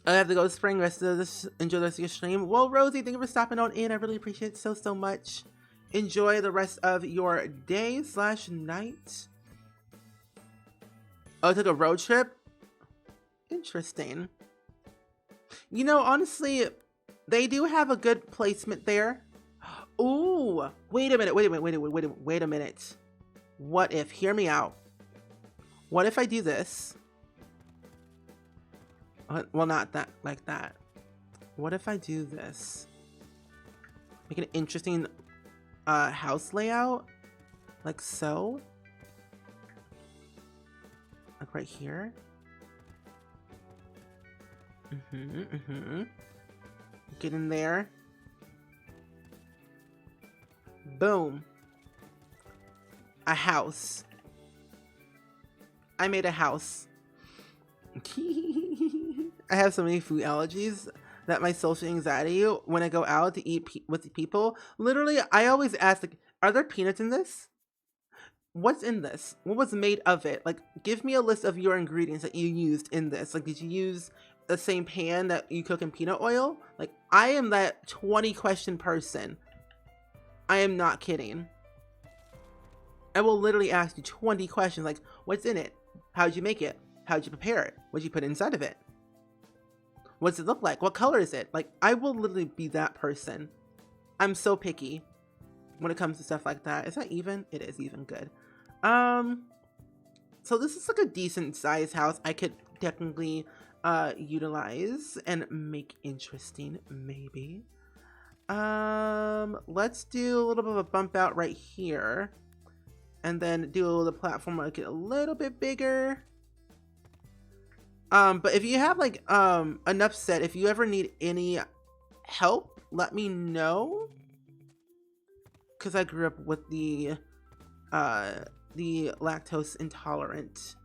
I have to go to Spring. Enjoy the rest of your stream. Well, Rosie, thank you for stopping on in. I really appreciate it so much. Enjoy the rest of your day/night. Oh, I took a road trip? Interesting. You know, honestly, they do have a good placement there. Ooh, wait a minute. What if, hear me out. What if I do this? Well, not that, like that. What if I do this? Make an interesting house layout, like so. Like right here. Get in there. Boom. A house. I made a house. I have so many food allergies that my social anxiety when I go out to eat with people. Literally, I always ask, like, are there peanuts in this? What's in this? What was made of it? Like, give me a list of your ingredients that you used in this. Like, did you use the same pan that you cook in peanut oil? Like, I am that 20 question person. I am not kidding. I will literally ask you 20 questions like, what's in it? How'd you make it? How'd you prepare it? What'd you put inside of it? What does it look like? What color is it? Like, I will literally be that person. I'm so picky when it comes to stuff like that. Is that even? It is even. Good. So this is like a decent sized house I could technically utilize and make interesting, maybe. Let's do a little bit of a bump out right here, and then do the platform make it a little bit bigger. But if you have like enough set, if you ever need any help, let me know, because I grew up with the lactose intolerant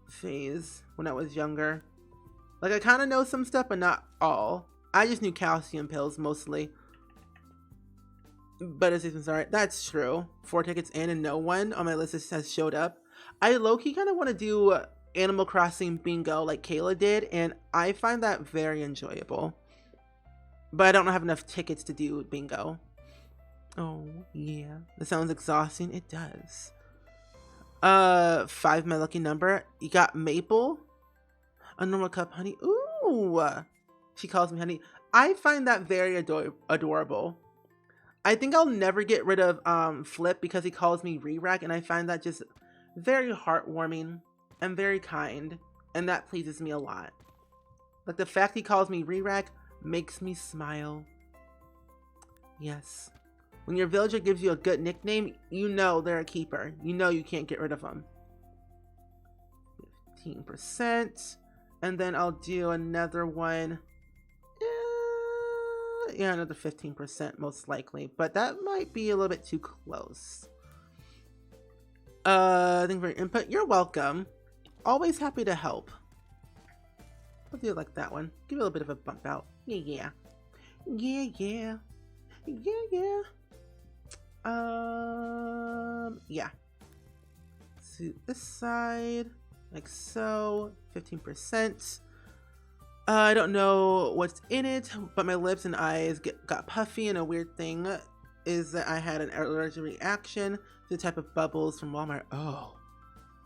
phase when I was younger. Like, I kind of know some stuff, but not all. I just knew calcium pills mostly. But it's alright. That's true. 4 tickets in and no one on my list has showed up. I low-key kind of want to do Animal Crossing bingo like Kayla did, and I find that very enjoyable. But I don't have enough tickets to do bingo. Oh, yeah. That sounds exhausting. It does. 5, my lucky number. You got Maple. A normal cup, honey. Ooh. She calls me honey. I find that very adorable. I think I'll never get rid of Flip because he calls me Re-Rack, and I find that just very heartwarming and very kind, and that pleases me a lot. Like, the fact he calls me Re-Rack makes me smile. Yes. When your villager gives you a good nickname, you know they're a keeper. You know you can't get rid of them. 15%. And then I'll do another one. Yeah, another 15% most likely. But that might be a little bit too close. Thank you for your input. You're welcome. Always happy to help. I'll do it like that one. Give it a little bit of a bump out. Yeah. Yeah. Yeah. To this side, like so, 15%. I don't know what's in it, but my lips and eyes got puffy, and a weird thing is that I had an allergic reaction to the type of bubbles from Walmart. Oh,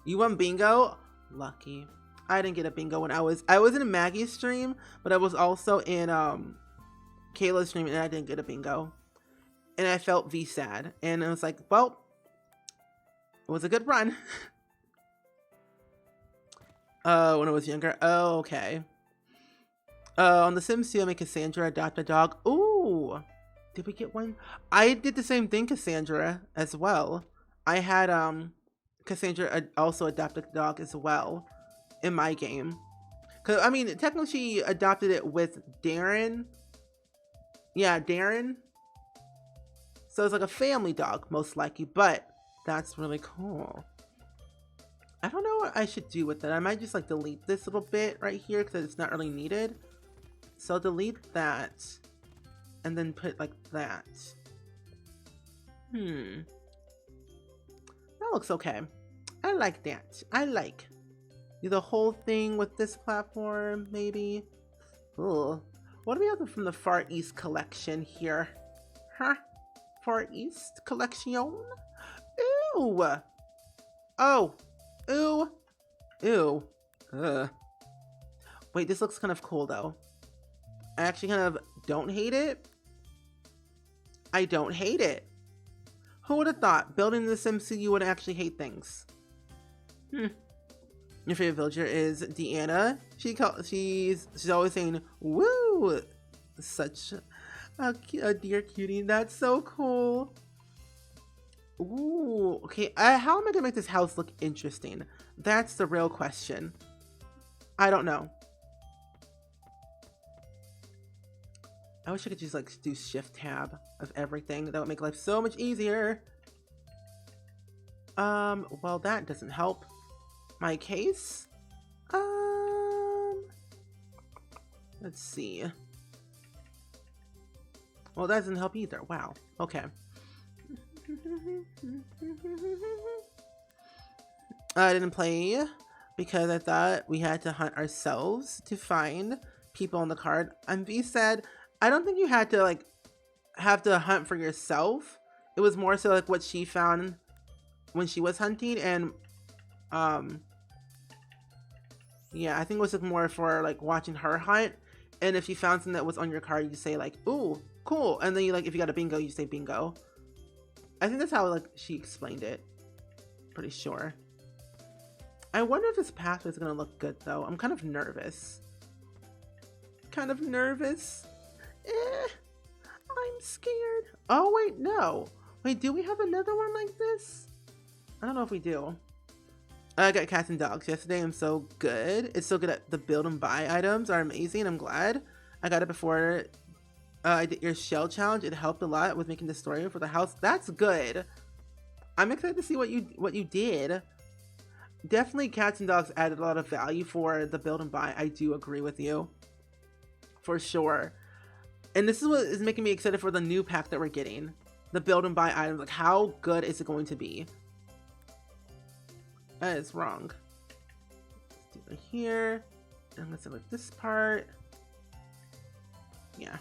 you won bingo? Lucky. I didn't get a bingo when I was in a Maggie's stream, but I was also in Kayla's stream, and I didn't get a bingo. And I felt sad. And I was like, well, it was a good run. When I was younger. Oh, okay. On The Sims 2, I made Cassandra adopt a dog. Ooh. Did we get one? I did the same thing, Cassandra, as well. I had Cassandra also adopt a dog as well in my game. Because, I mean, technically she adopted it with Darren. Yeah, Darren. So it's like a family dog, most likely, but that's really cool. I don't know what I should do with it. I might just like delete this little bit right here because it's not really needed. So I'll delete that and then put like that. That looks okay. I like that. I like the whole thing with this platform, maybe. Ooh. What do we have from the Far East collection here? Huh? Far East collection? Ew. Oh. Ew. Ew. Ugh. Wait, this looks kind of cool though. I actually kind of don't hate it. I don't hate it. Who would have thought building the Sims you would actually hate things? Your favorite villager is Deanna. She's always saying woo. Such a dear cutie. That's so cool. Ooh, okay. How am I gonna make this house look interesting? That's the real question. I don't know. I wish I could just like do shift tab of everything. That would make life so much easier. Well, that doesn't help my case. Let's see. Well, that doesn't help either. Wow. Okay. I didn't play because I thought we had to hunt ourselves to find people on the card. And V said, I don't think you had to like have to hunt for yourself. It was more so like what she found when she was hunting, and yeah, I think it was more for like watching her hunt, And if you found something that was on your card, you just say like, ooh, cool. And then you like, if you got a bingo, you say bingo. I think that's how like she explained it. Pretty sure. I wonder if this pathway is gonna look good though. I'm kind of nervous. I'm scared. Oh wait, no. Wait, do we have another one like this? I don't know if we do. I got cats and dogs yesterday. I'm so good. It's so good at the build and buy items are amazing. I'm glad. I got it before I did your shell challenge. It helped a lot with making the story for the house. That's good. I'm excited to see what you did. Definitely cats and dogs added a lot of value for the build and buy. I do agree with you. For sure. And this is what is making me excited for the new pack that we're getting. The build and buy items. Like, how good is it going to be? That is wrong. Let's do it here. And I'm gonna select this part. Yeah.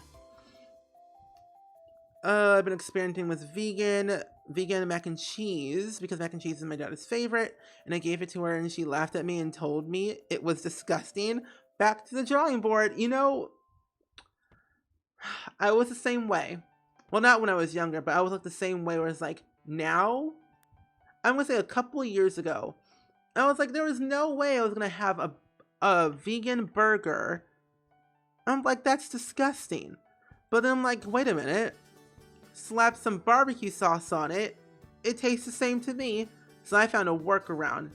I've been experimenting with vegan mac and cheese because mac and cheese is my daughter's favorite, and I gave it to her and she laughed at me and told me it was disgusting. Back to the drawing board. You know, I was the same way. Well, not when I was younger, but I was like the same way where it's like now, I'm gonna say a couple of years ago, I was like, there was no way I was gonna have a vegan burger. I'm like, that's disgusting. But then I'm like, wait a minute. Slap some barbecue sauce on it. It tastes the same to me. So I found a workaround.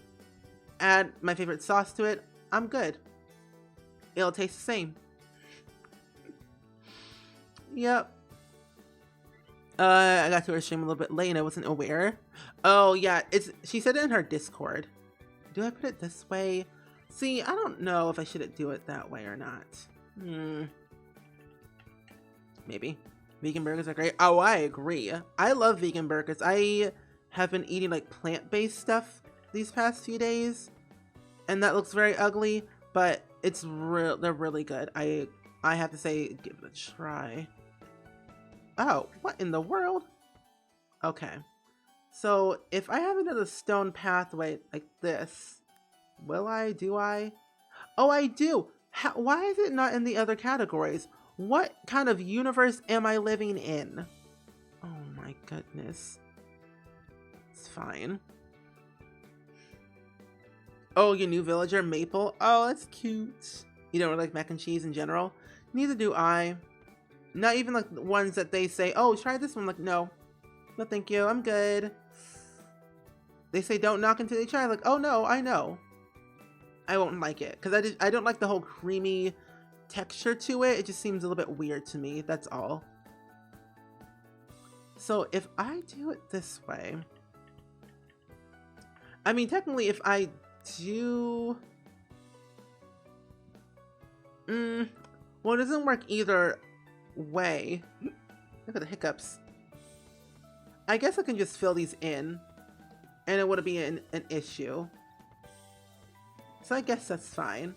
Add my favorite sauce to it. I'm good. It'll taste the same. Yep. I got to her stream a little bit late and I wasn't aware. Oh yeah, she said it in her Discord. Do I put it this way? See, I don't know if I should do it that way or not. Maybe. Vegan burgers are great. Oh, I agree. I love vegan burgers. I have been eating like plant-based stuff these past few days, and that looks very ugly, but they're really good. I have to say, give it a try. Oh, what in the world? Okay. So if I have another stone pathway like this, will I? Do I? Oh, I do. Why is it not in the other categories? What kind of universe am I living in? Oh my goodness. It's fine. Oh, your new villager, Maple. Oh, that's cute. You don't really like mac and cheese in general? Neither do I. Not even like the ones that they say, oh, try this one. Like, no. No, thank you. I'm good. They say don't knock until they try. Like, oh no, I know. I won't like it. Because I don't like the whole creamy texture to it. It just seems a little bit weird to me. That's all. So if I do it this way, I mean, technically if I do, well, it doesn't work either way. Look at the hiccups. I guess I can just fill these in and it wouldn't be an issue. So I guess that's fine.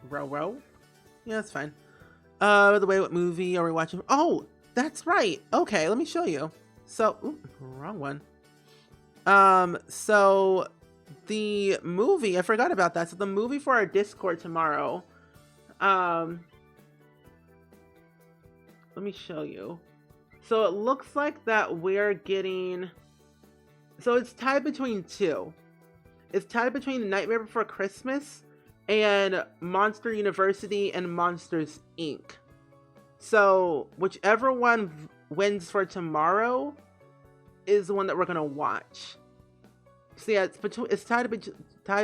Row. Yeah, that's fine. By the way, what movie are we watching? Oh, that's right. Okay, let me show you. So, wrong one. So the movie, I forgot about that. So the movie for our Discord tomorrow, let me show you. So it looks like that we're getting, so it's tied between two. It's tied between Nightmare Before Christmas and Monster University and Monsters, Inc. So whichever one wins for tomorrow is the one that we're gonna watch. So yeah, it's tied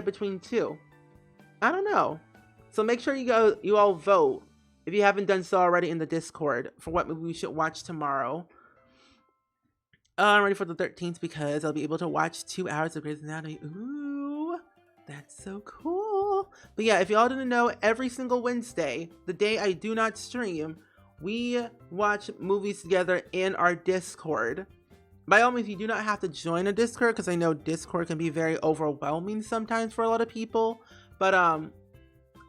between two. I don't know. So make sure you all vote if you haven't done so already in the Discord for what movie we should watch tomorrow. I'm ready for the 13th because I'll be able to watch 2 hours of Grey's Anatomy. Ooh, that's so cool. But yeah, if y'all didn't know, every single Wednesday, the day I do not stream, we watch movies together in our Discord. By all means, you do not have to join a Discord because I know Discord can be very overwhelming sometimes for a lot of people. But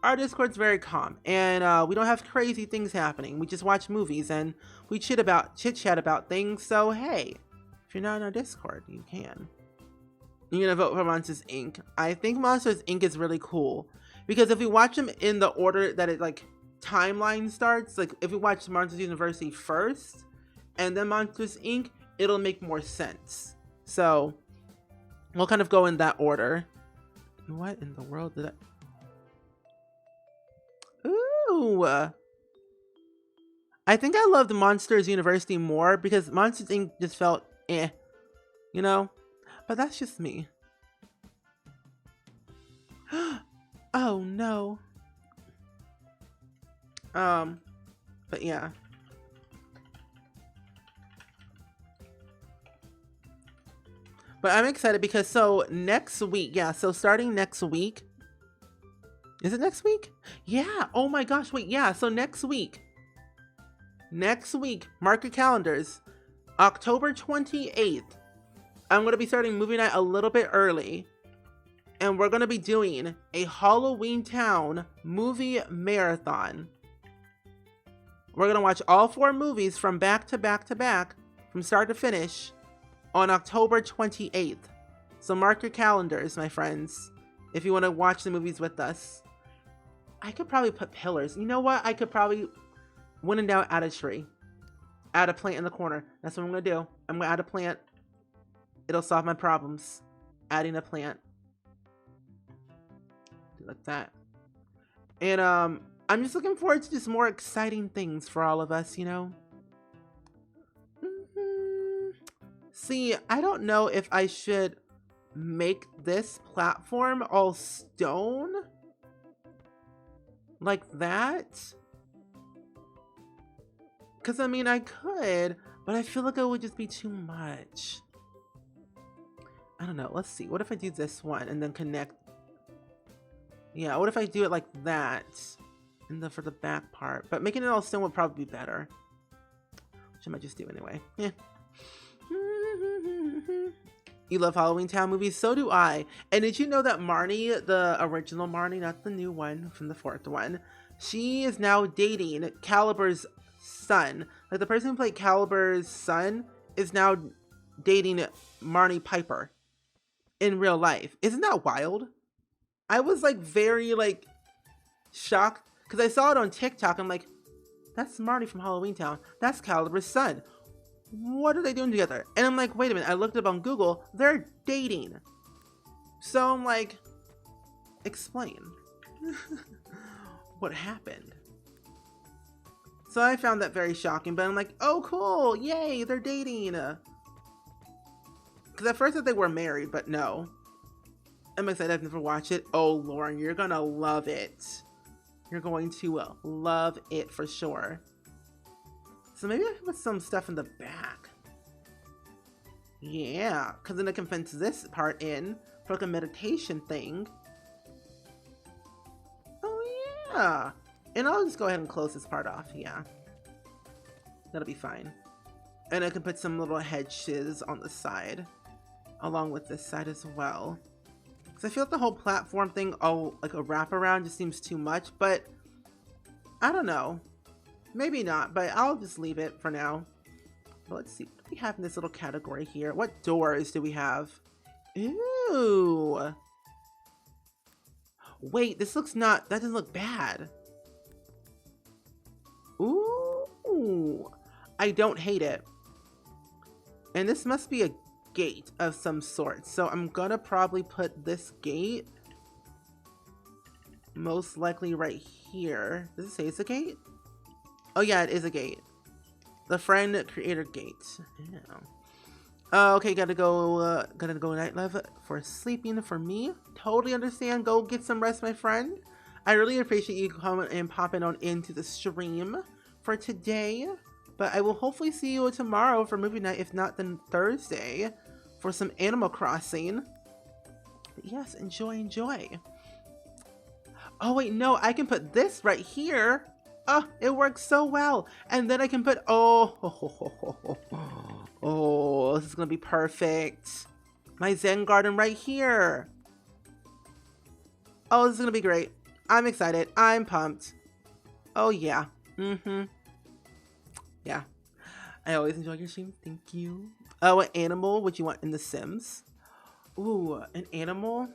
our Discord's very calm and we don't have crazy things happening. We just watch movies and we chit chat about things. So hey, if you're not in our Discord, you can. You're gonna vote for Monsters Inc. I think Monsters Inc. is really cool because if we watch them in the order that it like timeline starts, like if we watch Monsters University first and then Monsters Inc., it'll make more sense. So we'll kind of go in that order. What in the world did I... Ooh. I think I loved Monsters University more because Monsters Inc. just felt eh, you know? But that's just me. Oh no. But yeah. But I'm excited because so next week, yeah, so starting next week. Is it next week? Yeah. Oh my gosh, wait, yeah, so next week. Next week, mark your calendars. October 28th. I'm going to be starting movie night a little bit early. And we're going to be doing a Halloween Town movie marathon. We're going to watch all 4 movies from back to back to back, from start to finish, on October 28th. So mark your calendars, my friends, if you want to watch the movies with us. I could probably put pillars. You know what? I could probably, when in doubt, add a tree. Add a plant in the corner. That's what I'm going to do. I'm going to add a plant. It'll solve my problems. Adding a plant. Do like that. And I'm just looking forward to just more exciting things for all of us, you know? See, I don't know if I should make this platform all stone. Like that. Because, I mean, I could, but I feel like it would just be too much. I don't know. Let's see. What if I do this one and then connect? Yeah, what if I do it like that? And then for the back part. But making it all stone would probably be better. Which I might just do anyway. Yeah. You love Halloween Town movies? So do I. And did you know that Marnie, the original Marnie, not the new one from the 4th one, she is now dating Calibur's son. Like the person who played Calibur's son is now dating Marnie Piper in real life. Isn't that wild? I was like very like shocked because I saw it on TikTok. I'm like, that's Marnie from Halloween Town. That's Calibur's son. What are they doing together? And I'm like, wait a minute. I looked up on Google. They're dating. So I'm like, explain. What happened? So I found that very shocking, but I'm like, oh cool, yay, they're dating. Because at first I thought they were married, but no. I'm excited. I've never watched it. Oh, Lauren, you're gonna love it. You're going to love it for sure. So maybe I can put some stuff in the back. Yeah, because then I can fence this part in for like a meditation thing. Oh yeah. And I'll just go ahead and close this part off. Yeah. That'll be fine. And I can put some little hedges on the side. Along with this side as well. Because I feel like the whole platform thing, all like a wraparound, just seems too much. But I don't know. Maybe not, but I'll just leave it for now. But let's see. What do we have in this little category here? What doors do we have? Ooh. Wait, this looks not... That doesn't look bad. Ooh. I don't hate it. And this must be a gate of some sort. So I'm gonna probably put this gate most likely right here. Does it say it's a gate? Oh yeah, it is a gate. The friend creator gate. Yeah. Okay, gotta go night live for sleeping for me. Totally understand. Go get some rest, my friend. I really appreciate you coming and popping on into the stream for today. But I will hopefully see you tomorrow for movie night, if not then Thursday, for some Animal Crossing. But yes, enjoy. Oh wait, no, I can put this right here. Oh, it works so well. And then I can put, oh, this is gonna be perfect. My Zen Garden right here. Oh, this is gonna be great. I'm excited. I'm pumped. Oh yeah. Yeah. I always enjoy your streams. Thank you. What animal would you want in The Sims? Ooh, an animal.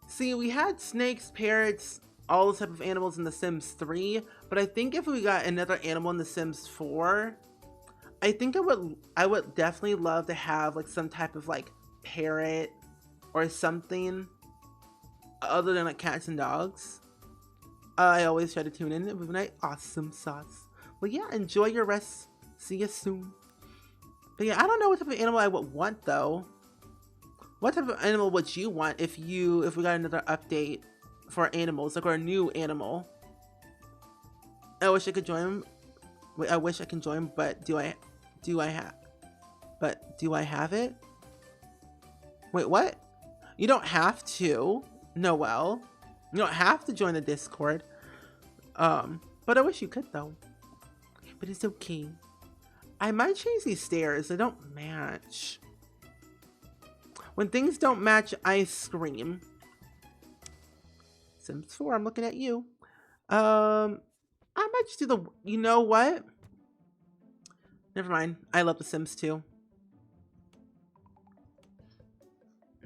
See, we had snakes, parrots, all those type of animals in The Sims 3, but I think if we got another animal in The Sims 4, I think I would definitely love to have like some type of like parrot or something other than like cats and dogs. I always try to tune in every night. Awesome sauce. Well, yeah, enjoy your rest. See you soon. But yeah, I don't know what type of animal I would want though. What type of animal would you want if we got another update for animals, like, or a new animal? I wish I could join. Wait, I wish I can join, but do I have it? Wait, what? You don't have to, Noelle. You don't have to join the Discord. But I wish you could though. But it's okay. I might change these stairs. They don't match. When things don't match, I scream. Sims 4, I'm looking at you. I might just do the, you know what? Never mind. I love The Sims 2.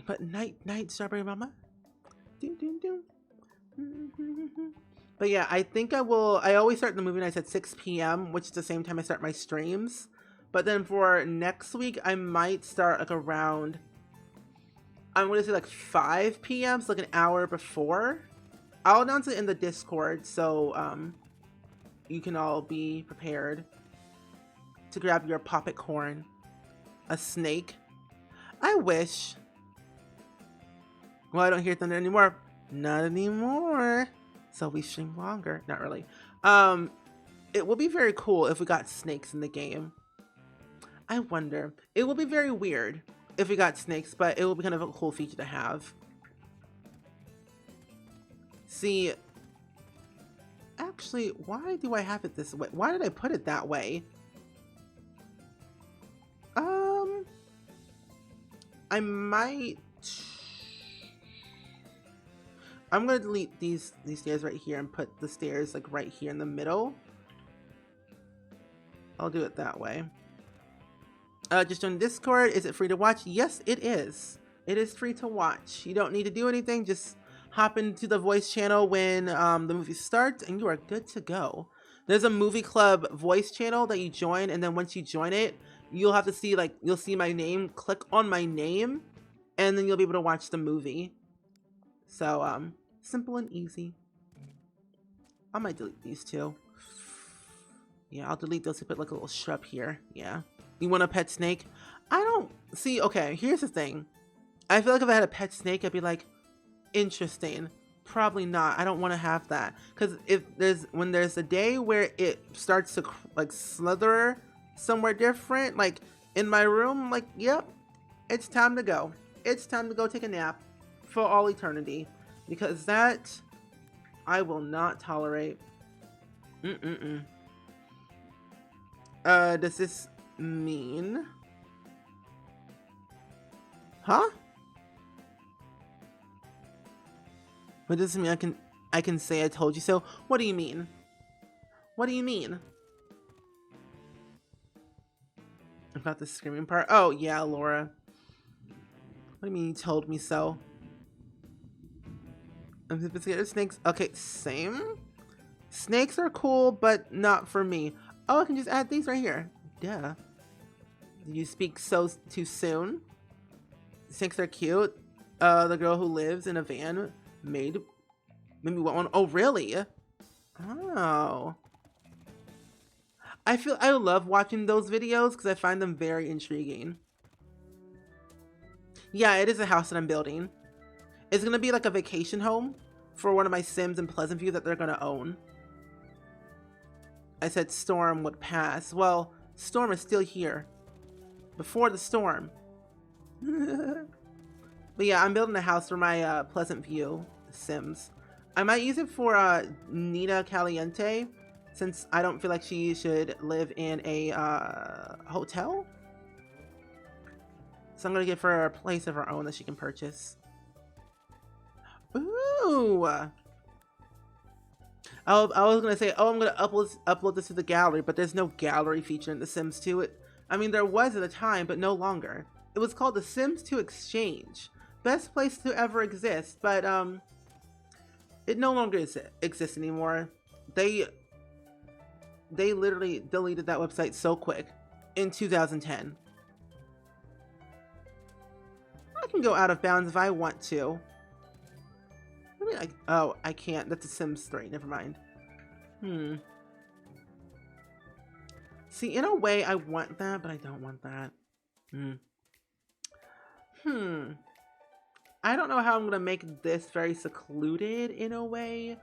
But night, Strawberry Mama. But yeah, I think I always start the movie nights at 6 p.m., which is the same time I start my streams. But then for next week, I might start like around, I'm going to say like 5 p.m., so like an hour before. I'll announce it in the Discord, so you can all be prepared to grab your poppet corn. A snake. I wish. Well, I don't hear thunder anymore. Not anymore. So we stream longer. Not really. It would be very cool if we got snakes in the game. I wonder. It will be very weird if we got snakes, but it will be kind of a cool feature to have. See, actually, why do I have it this way? Why did I put it that way? I'm gonna delete these stairs right here and put the stairs like right here in the middle. I'll do it that way. Just join Discord. Is it free to watch? Yes, it is. It is free to watch. You don't need to do anything. Just hop into the voice channel when the movie starts and you are good to go. There's a movie club voice channel that you join, and then once you join it, you'll have to see, like, you'll see my name, click on my name, and then you'll be able to watch the movie. So, simple and easy. I might delete these two. Yeah, I'll delete those to put like a little shrub here. Yeah. You want a pet snake? I don't see. Okay, here's the thing. I feel like if I had a pet snake, I'd be like, interesting. Probably not. I don't want to have that. Because when there's a day where it starts to like slither somewhere different, like in my room, like, yep, it's time to go. It's time to go take a nap for all eternity. Because that I will not tolerate. Does this mean? Huh? What does this mean? I can say I told you so? What do you mean? What do you mean? About the screaming part? Oh, yeah, Laura. What do you mean you told me so? I'm scared of snakes. Okay, same. Snakes are cool, but not for me. Oh, I can just add these right here. Duh. Did you speak so too soon? Snakes are cute. The girl who lives in a van made me want one. Oh, really? Oh. I love watching those videos because I find them very intriguing. Yeah, it is a house that I'm building. It's gonna be like a vacation home for one of my Sims in Pleasant View that they're gonna own. I said Storm would pass. Well, Storm is still here. Before the storm. But yeah, I'm building a house for my Pleasant View Sims. I might use it for Nina Caliente, since I don't feel like she should live in a hotel. So I'm gonna give her a place of her own that she can purchase. Ooh! I was gonna say, oh, I'm gonna upload this to the gallery, but there's no gallery feature in The Sims 2. I mean, there was at the time, but no longer. It was called The Sims 2 Exchange. Best place to ever exist, but it no longer exists anymore. They literally deleted that website so quick in 2010. I can go out of bounds if I want to. Oh, I can't. That's a Sims 3. Never mind. See, in a way, I want that, but I don't want that. I don't know how I'm gonna make this very secluded in a way,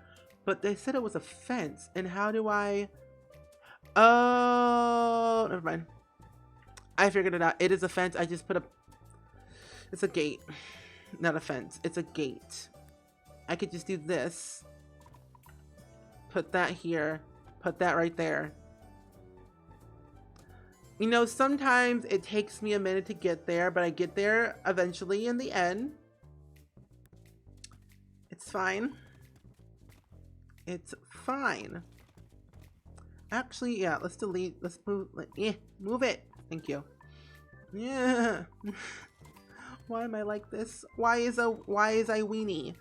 but they said it was a fence, and how do I... Oh, never mind. I figured it out. It is a fence. I just put a... It's a gate. Not a fence. It's a gate. I could just do this. Put that here. Put that right there. You know, sometimes it takes me a minute to get there, but I get there eventually in the end. It's fine. It's fine. Actually, yeah, let's delete. Let's move. Move it. Thank you. Yeah. Why am I like this? Why is I weenie?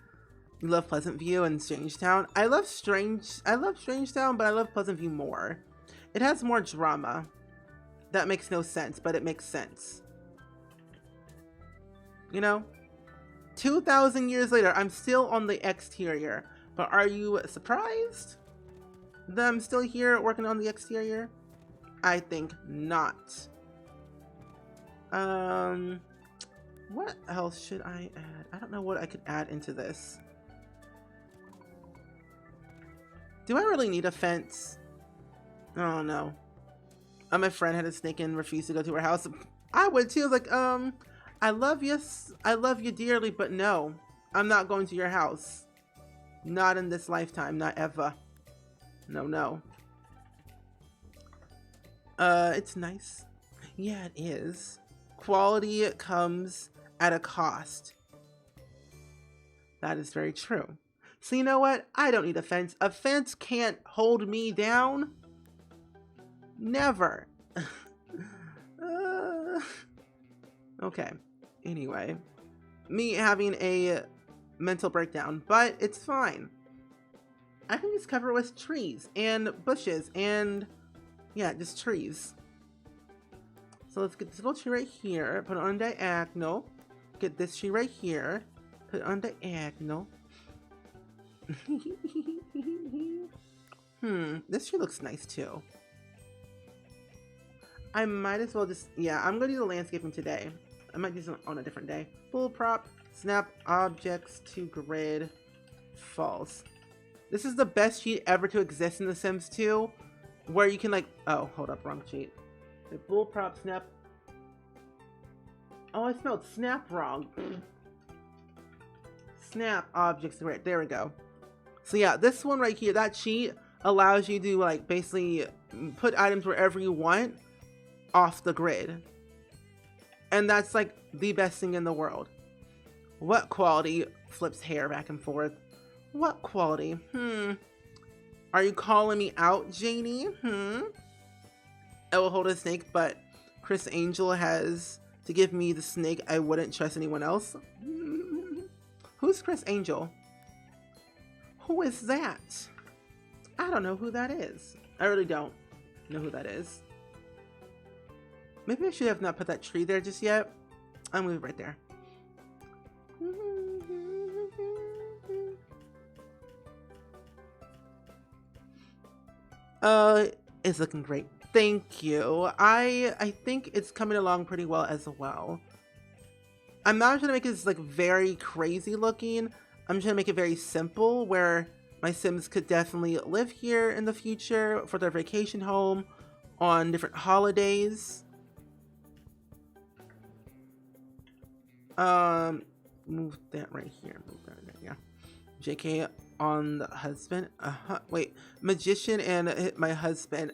You love Pleasant View and Strangetown. I love Strangetown, but I love Pleasant View more. It has more drama. That makes no sense, but it makes sense. You know? 2,000 years later, I'm still on the exterior. But are you surprised that I'm still here working on the exterior? I think not. What else should I add? I don't know what I could add into this. Do I really need a fence? Oh no. My friend had a snake and refused to go to her house. I would too. Like, I love you dearly, but no, I'm not going to your house. Not in this lifetime, not ever. No. It's nice. Yeah, it is. Quality comes at a cost. That is very true. So you know what? I don't need a fence. A fence can't hold me down. Never. Okay. Anyway. Me having a mental breakdown, but it's fine. I can just cover it with trees and bushes and yeah, just trees. So let's get this little tree right here, put it on diagonal. Get this tree right here, put it on diagonal. This tree looks nice too. I might as well just, yeah, I'm gonna do the landscaping today. I might do some on a different day. Full prop, snap objects to grid, false. This is the best cheat ever to exist in The Sims 2, where you can like, oh, hold up, wrong cheat. The bull prop snap. Oh, I spelled snap wrong. Snap objects to grid, there we go. So yeah, this one right here, that cheat allows you to like basically put items wherever you want off the grid. And that's like the best thing in the world. What quality? Flips hair back and forth. What quality? Are you calling me out, Janie? I will hold a snake, but Chris Angel has to give me the snake. I wouldn't trust anyone else. Who's Chris Angel? Who is that? I don't know who that is. I really don't know who that is. Maybe I should have not put that tree there just yet. I'll move it right there. It's looking great. Thank you. I think it's coming along pretty well as well. I'm not trying to make it like very crazy looking. I'm trying to make it very simple where my Sims could definitely live here in the future for their vacation home on different holidays. Move that right here. Move that right there. Yeah. JK on the husband. Wait. Magician and my husband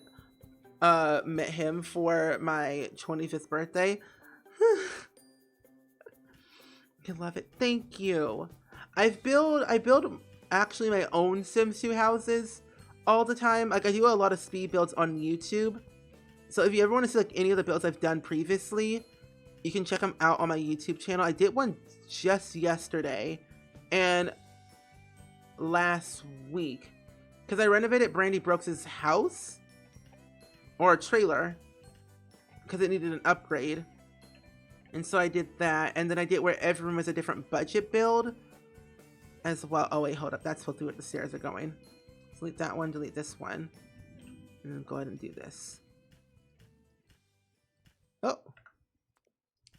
met him for my 25th birthday. I love it. Thank you. I build actually my own Sims 2 houses all the time. Like I do a lot of speed builds on YouTube. So if you ever want to see like any of the builds I've done previously, You can check them out on my YouTube channel. I did one just yesterday and last week because I renovated Brandy Brooks' house or a trailer because it needed an upgrade. And so I did that. And then I did where every room is a different budget build as well. Oh, wait, hold up. That's supposed to be where the stairs are going. Delete that one, delete this one. And then go ahead and do this. Oh,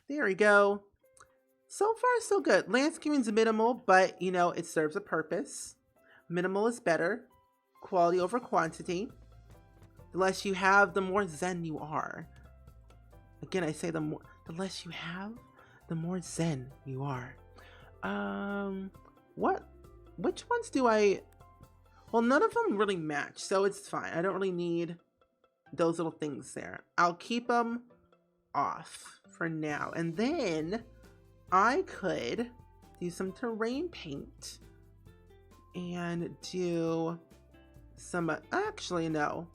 there we go. So far, so good. Landscaping's minimal, but you know, it serves a purpose. Minimal is better. Quality over quantity. The less you have, the more zen you are. Again, I say the less you have, the more zen you are. Which ones do I... Well, none of them really match, so it's fine. I don't really need those little things there. I'll keep them off for now. And then I could do some terrain paint and do some... Actually, no.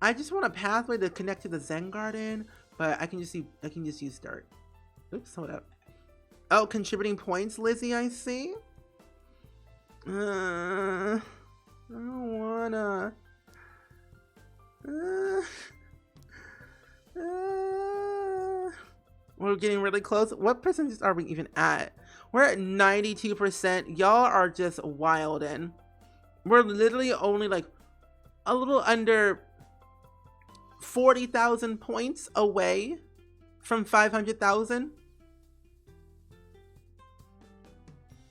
I just want a pathway to connect to the Zen Garden, but I can just use dirt. Oops, hold up. Oh, contributing points, Lizzie, I see. I don't wanna. We're getting really close. What percentage are we even at? We're at 92%. Y'all are just wildin'. We're literally only like a little under 40,000 points away from 500,000.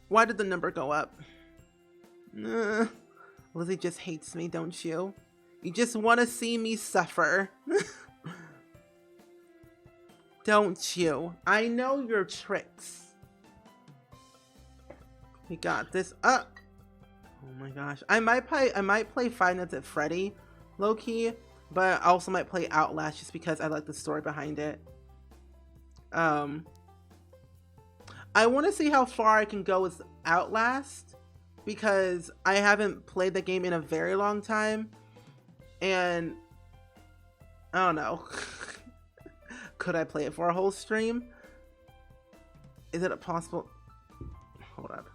Why did the number go up? Lizzie just hates me, don't you? You just want to see me suffer. Don't you? I know your tricks. We got this up. Oh my gosh. I might play Five Nights at Freddy, low-key, but I also might play Outlast just because I like the story behind it. I want to see how far I can go with Outlast because I haven't played the game in a very long time, and I don't know. Could I play it for a whole stream? Is it a possible... Hold up.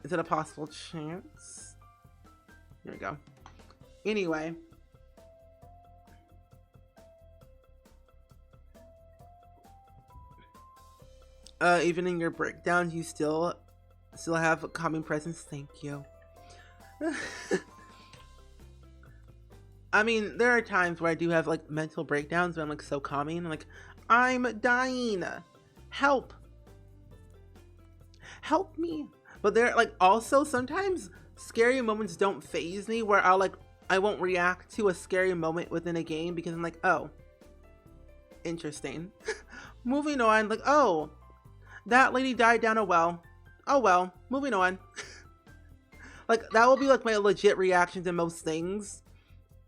Is it a possible chance? Here we go. Anyway. Even in your breakdowns, you still have a calming presence. Thank you. I mean, there are times where I do have like mental breakdowns, but I'm like so calming. I'm like, I'm dying. Help. Help me. But there, like, also sometimes scary moments don't faze me, where I won't react to a scary moment within a game because I'm like, oh, interesting. Moving on, like, oh, that lady died down a well. Oh well, moving on. Like, that will be like my legit reaction to most things.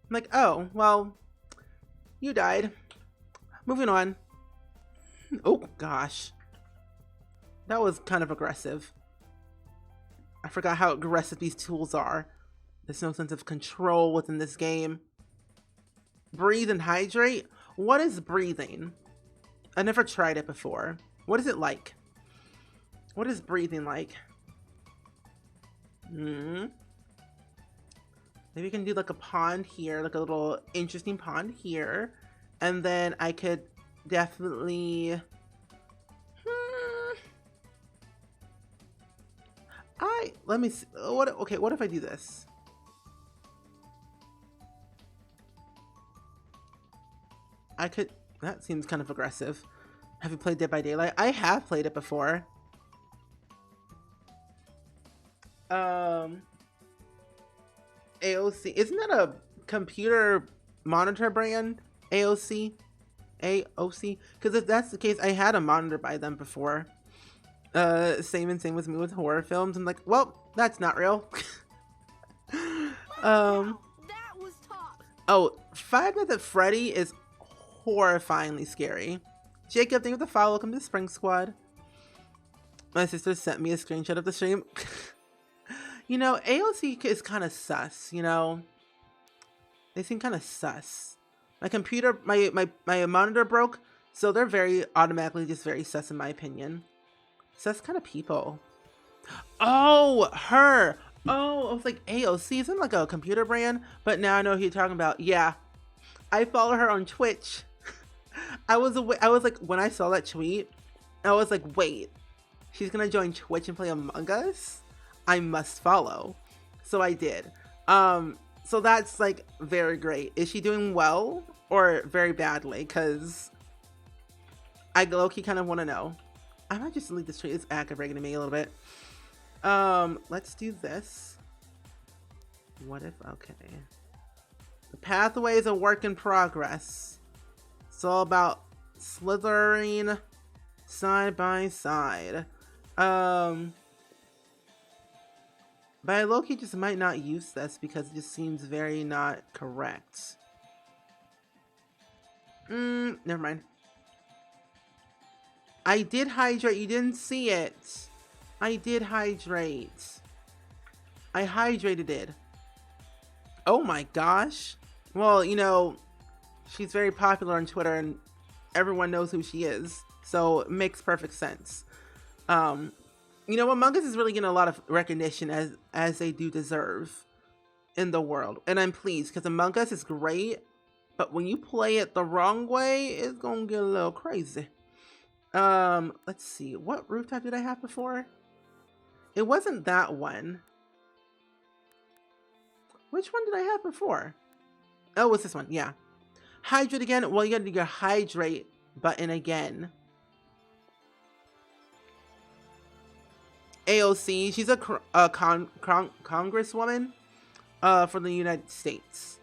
I'm like, oh, well, you died. Moving on. Oh gosh. That was kind of aggressive. I forgot how aggressive these tools are. There's no sense of control within this game. Breathe and hydrate? What is breathing? I never tried it before. What is it like? What is breathing like? Maybe we can do like a pond here, like a little interesting pond here. And then I could definitely... Let me see. Okay, what if I do this? I could... That seems kind of aggressive. Have you played Dead by Daylight? I have played it before. AOC. Isn't that a computer monitor brand? AOC? AOC? Because if that's the case, I had a monitor by them before. Same with me with horror films. I'm like, well, that's not real. That was tough. Oh, Five Nights at Freddy is horrifyingly scary. Jacob, thank you for the follow. Welcome to Spring Squad. My sister sent me a screenshot of the stream. You know, AOC is kind of sus, you know? They seem kind of sus. My computer, my monitor broke, so they're very automatically just very sus in my opinion. Sus kind of people. Oh, her. Oh, I was like AOC isn't like a computer brand, but now I know who you're talking about. Yeah, I follow her on Twitch. I was like when I saw that tweet, I was like, wait, she's gonna join Twitch and play Among Us? I must follow. So I did. So that's like very great. Is she doing well or very badly? Because I low-key kind of want to know. I might just delete this tweet. It's aggravating me a little bit. Let's do this. What if, okay. The pathway is a work in progress. It's all about slithering side by side. But I low-key just might not use this because it just seems very not correct. Never mind. I did hydrate. You didn't see it. I did hydrate. I hydrated it. Oh my gosh. Well, you know, she's very popular on Twitter and everyone knows who she is. So it makes perfect sense. You know, Among Us is really getting a lot of recognition as they do deserve in the world. And I'm pleased because Among Us is great, but when you play it the wrong way, it's gonna get a little crazy. Let's see. What rooftop did I have before? It wasn't that one. Which one did I have before? Oh, it's this one. Yeah. Hydrate again. Well, you gotta do your hydrate button again. AOC, she's a congresswoman for the United States.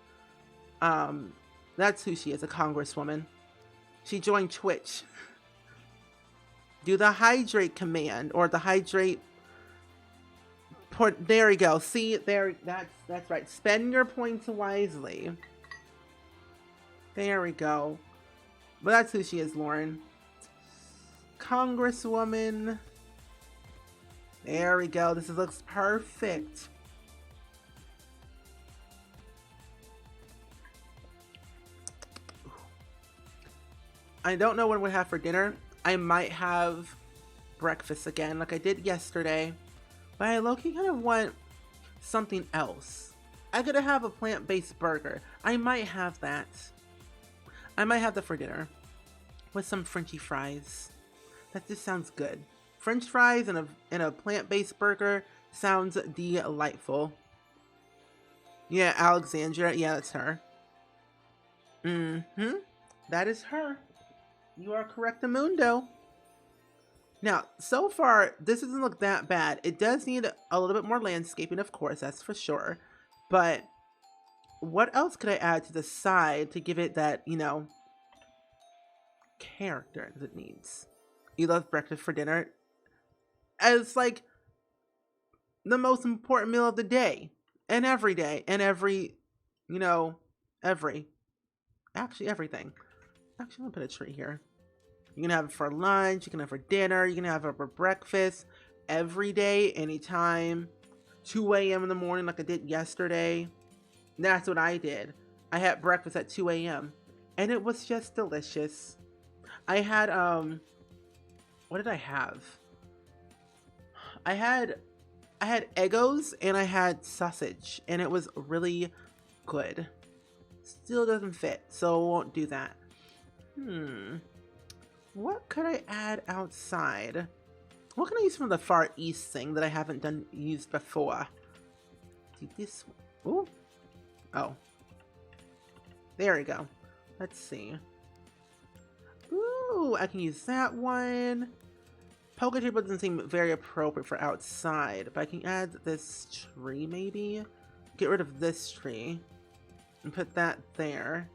That's who she is, a congresswoman. She joined Twitch. Do the hydrate command or the hydrate port. There we go. See, there, that's right. Spend your points wisely. There we go. But that's who she is, Lauren. Congresswoman. There we go. This looks perfect. I don't know what we'll have for dinner. I might have breakfast again like I did yesterday. But I low-key kind of want something else. I could have a plant-based burger. I might have that. I might have that for dinner. With some Frenchy fries. That just sounds good. French fries and a plant-based burger sounds delightful. Yeah, Alexandra. Yeah, that's her. That is her. You are correctamundo. Now, so far, this doesn't look that bad. It does need a little bit more landscaping, of course, that's for sure. But what else could I add to the side to give it that, you know, character that it needs? You love breakfast for dinner. As like the most important meal of the day and every day and every, you know, everything. Actually, I'm gonna put a tree here. You can have it for lunch, you can have it for dinner, you can have it for breakfast every day, anytime. 2 a.m. in the morning like I did yesterday. That's what I did. I had breakfast at 2 a.m. and it was just delicious. I had what did I have? I had Eggos and I had sausage and it was really good. Still doesn't fit, so won't do that. What could I add outside? What can I use from the Far East thing that I haven't used before? Do this. Ooh. Oh. There we go. Let's see. Ooh, I can use that one. Poker table doesn't seem very appropriate for outside, but I can add this tree maybe? Get rid of this tree and put that there.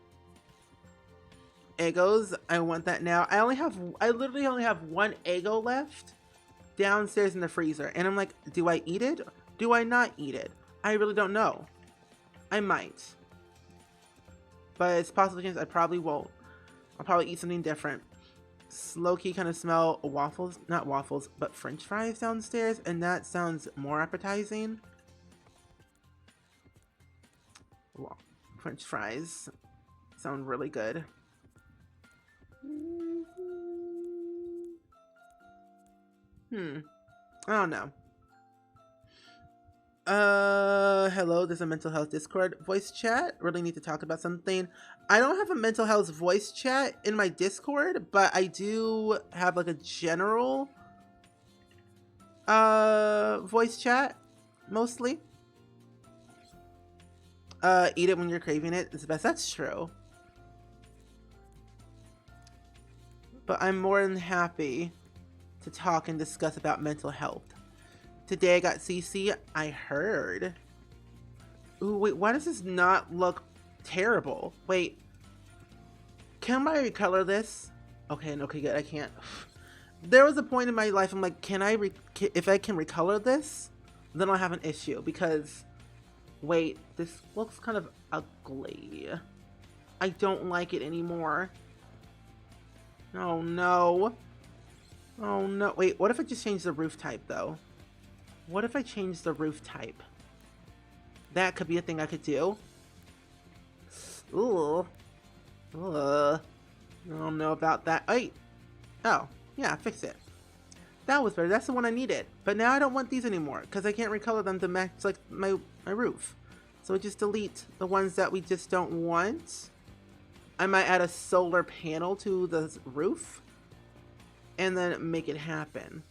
Eggos, I want that now. I literally only have one Eggo left downstairs in the freezer. And I'm like, do I eat it? Do I not eat it? I really don't know. I might. But it's possible chance I probably won't. I'll probably eat something different. Low-key kind of smell waffles, not waffles, but French fries downstairs. And that sounds more appetizing. French fries. sound really good. I don't know. Hello, there's a mental health Discord voice chat. Really need to talk about something. I don't have a mental health voice chat in my Discord, but I do have like a general voice chat mostly. Eat it when you're craving it is the best. That's true. But I'm more than happy to talk and discuss about mental health. Today I got CC. I heard. Ooh, wait, why does this not look terrible? Wait. Can I recolor this? Okay, good. I can't. There was a point in my life I'm like, if I can recolor this, then I'll have an issue because wait, this looks kind of ugly. I don't like it anymore. Oh no. Oh no. Wait, what if I just change the roof type though? What if I change the roof type? That could be a thing I could do. Ooh. I don't know about that. Wait. Oh, yeah, fix it. That was better. That's the one I needed. But now I don't want these anymore because I can't recolor them to match like my roof. So I just delete the ones that we just don't want. I might add a solar panel to the roof and then make it happen.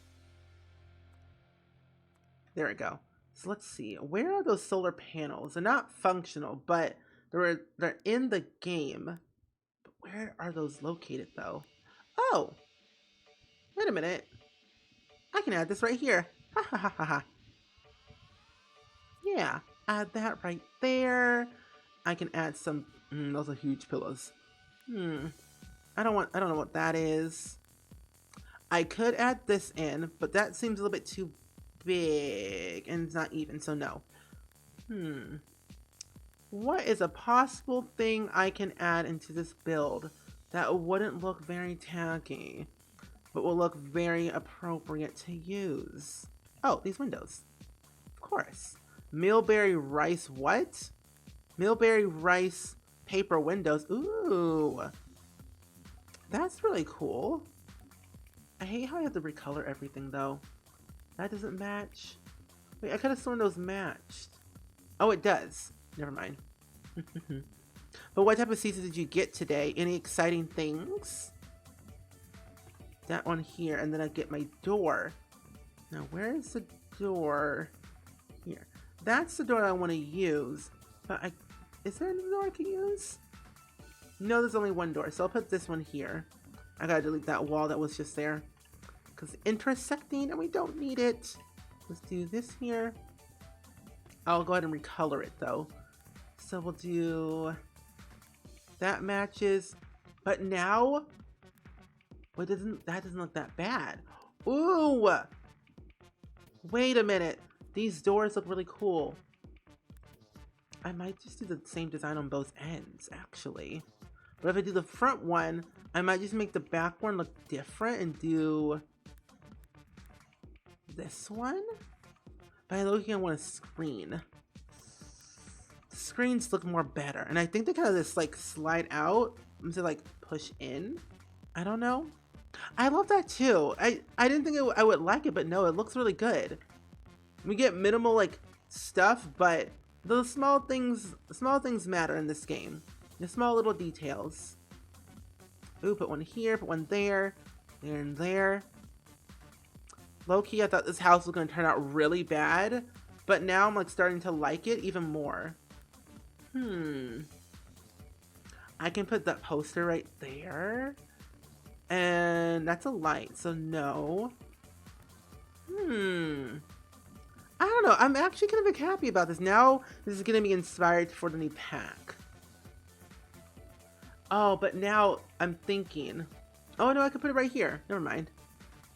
There we go. So let's see. Where are those solar panels? They're not functional, but they're in the game. But where are those located though? Oh, wait a minute. I can add this right here. Ha ha ha ha ha. Yeah, add that right there. I can add some. Those are huge pillows. I don't know what that is. I could add this in, but that seems a little bit too big and it's not even, so no. What is a possible thing I can add into this build that wouldn't look very tacky, but will look very appropriate to use? Oh, these windows. Of course. Millberry rice what? Millberry rice paper windows. Ooh. That's really cool. I hate how I have to recolor everything though. That doesn't match. Wait, I could have sworn those matched. Oh, it does. Never mind. But what type of season did you get today? Any exciting things? That one here, and then I get my door. Now, where is the door? Here. That's the door I want to use. But is there another door I can use? No, there's only one door, so I'll put this one here. I gotta delete that wall that was just there. Because intersecting, and we don't need it. Let's do this here. I'll go ahead and recolor it though. So we'll do that matches. But now, wait, that doesn't look that bad. Ooh! Wait a minute. These doors look really cool. I might just do the same design on both ends, actually. But if I do the front one, I might just make the back one look different and do this one. But I look, I want a screen. Screens look more better. And I think they kind of just like slide out to like push in. I don't know. I love that too. I didn't think I would like it, but no, it looks really good. We get minimal like stuff, but the small things matter in this game. The small little details. Ooh, put one here, put one there, there and there. Low-key, I thought this house was going to turn out really bad, but now I'm like starting to like it even more. I can put that poster right there. And that's a light, so no. I don't know. I'm actually kind of happy about this. Now this is going to be inspired for the new pack. Oh, but now I'm thinking. Oh no, I can put it right here. Never mind.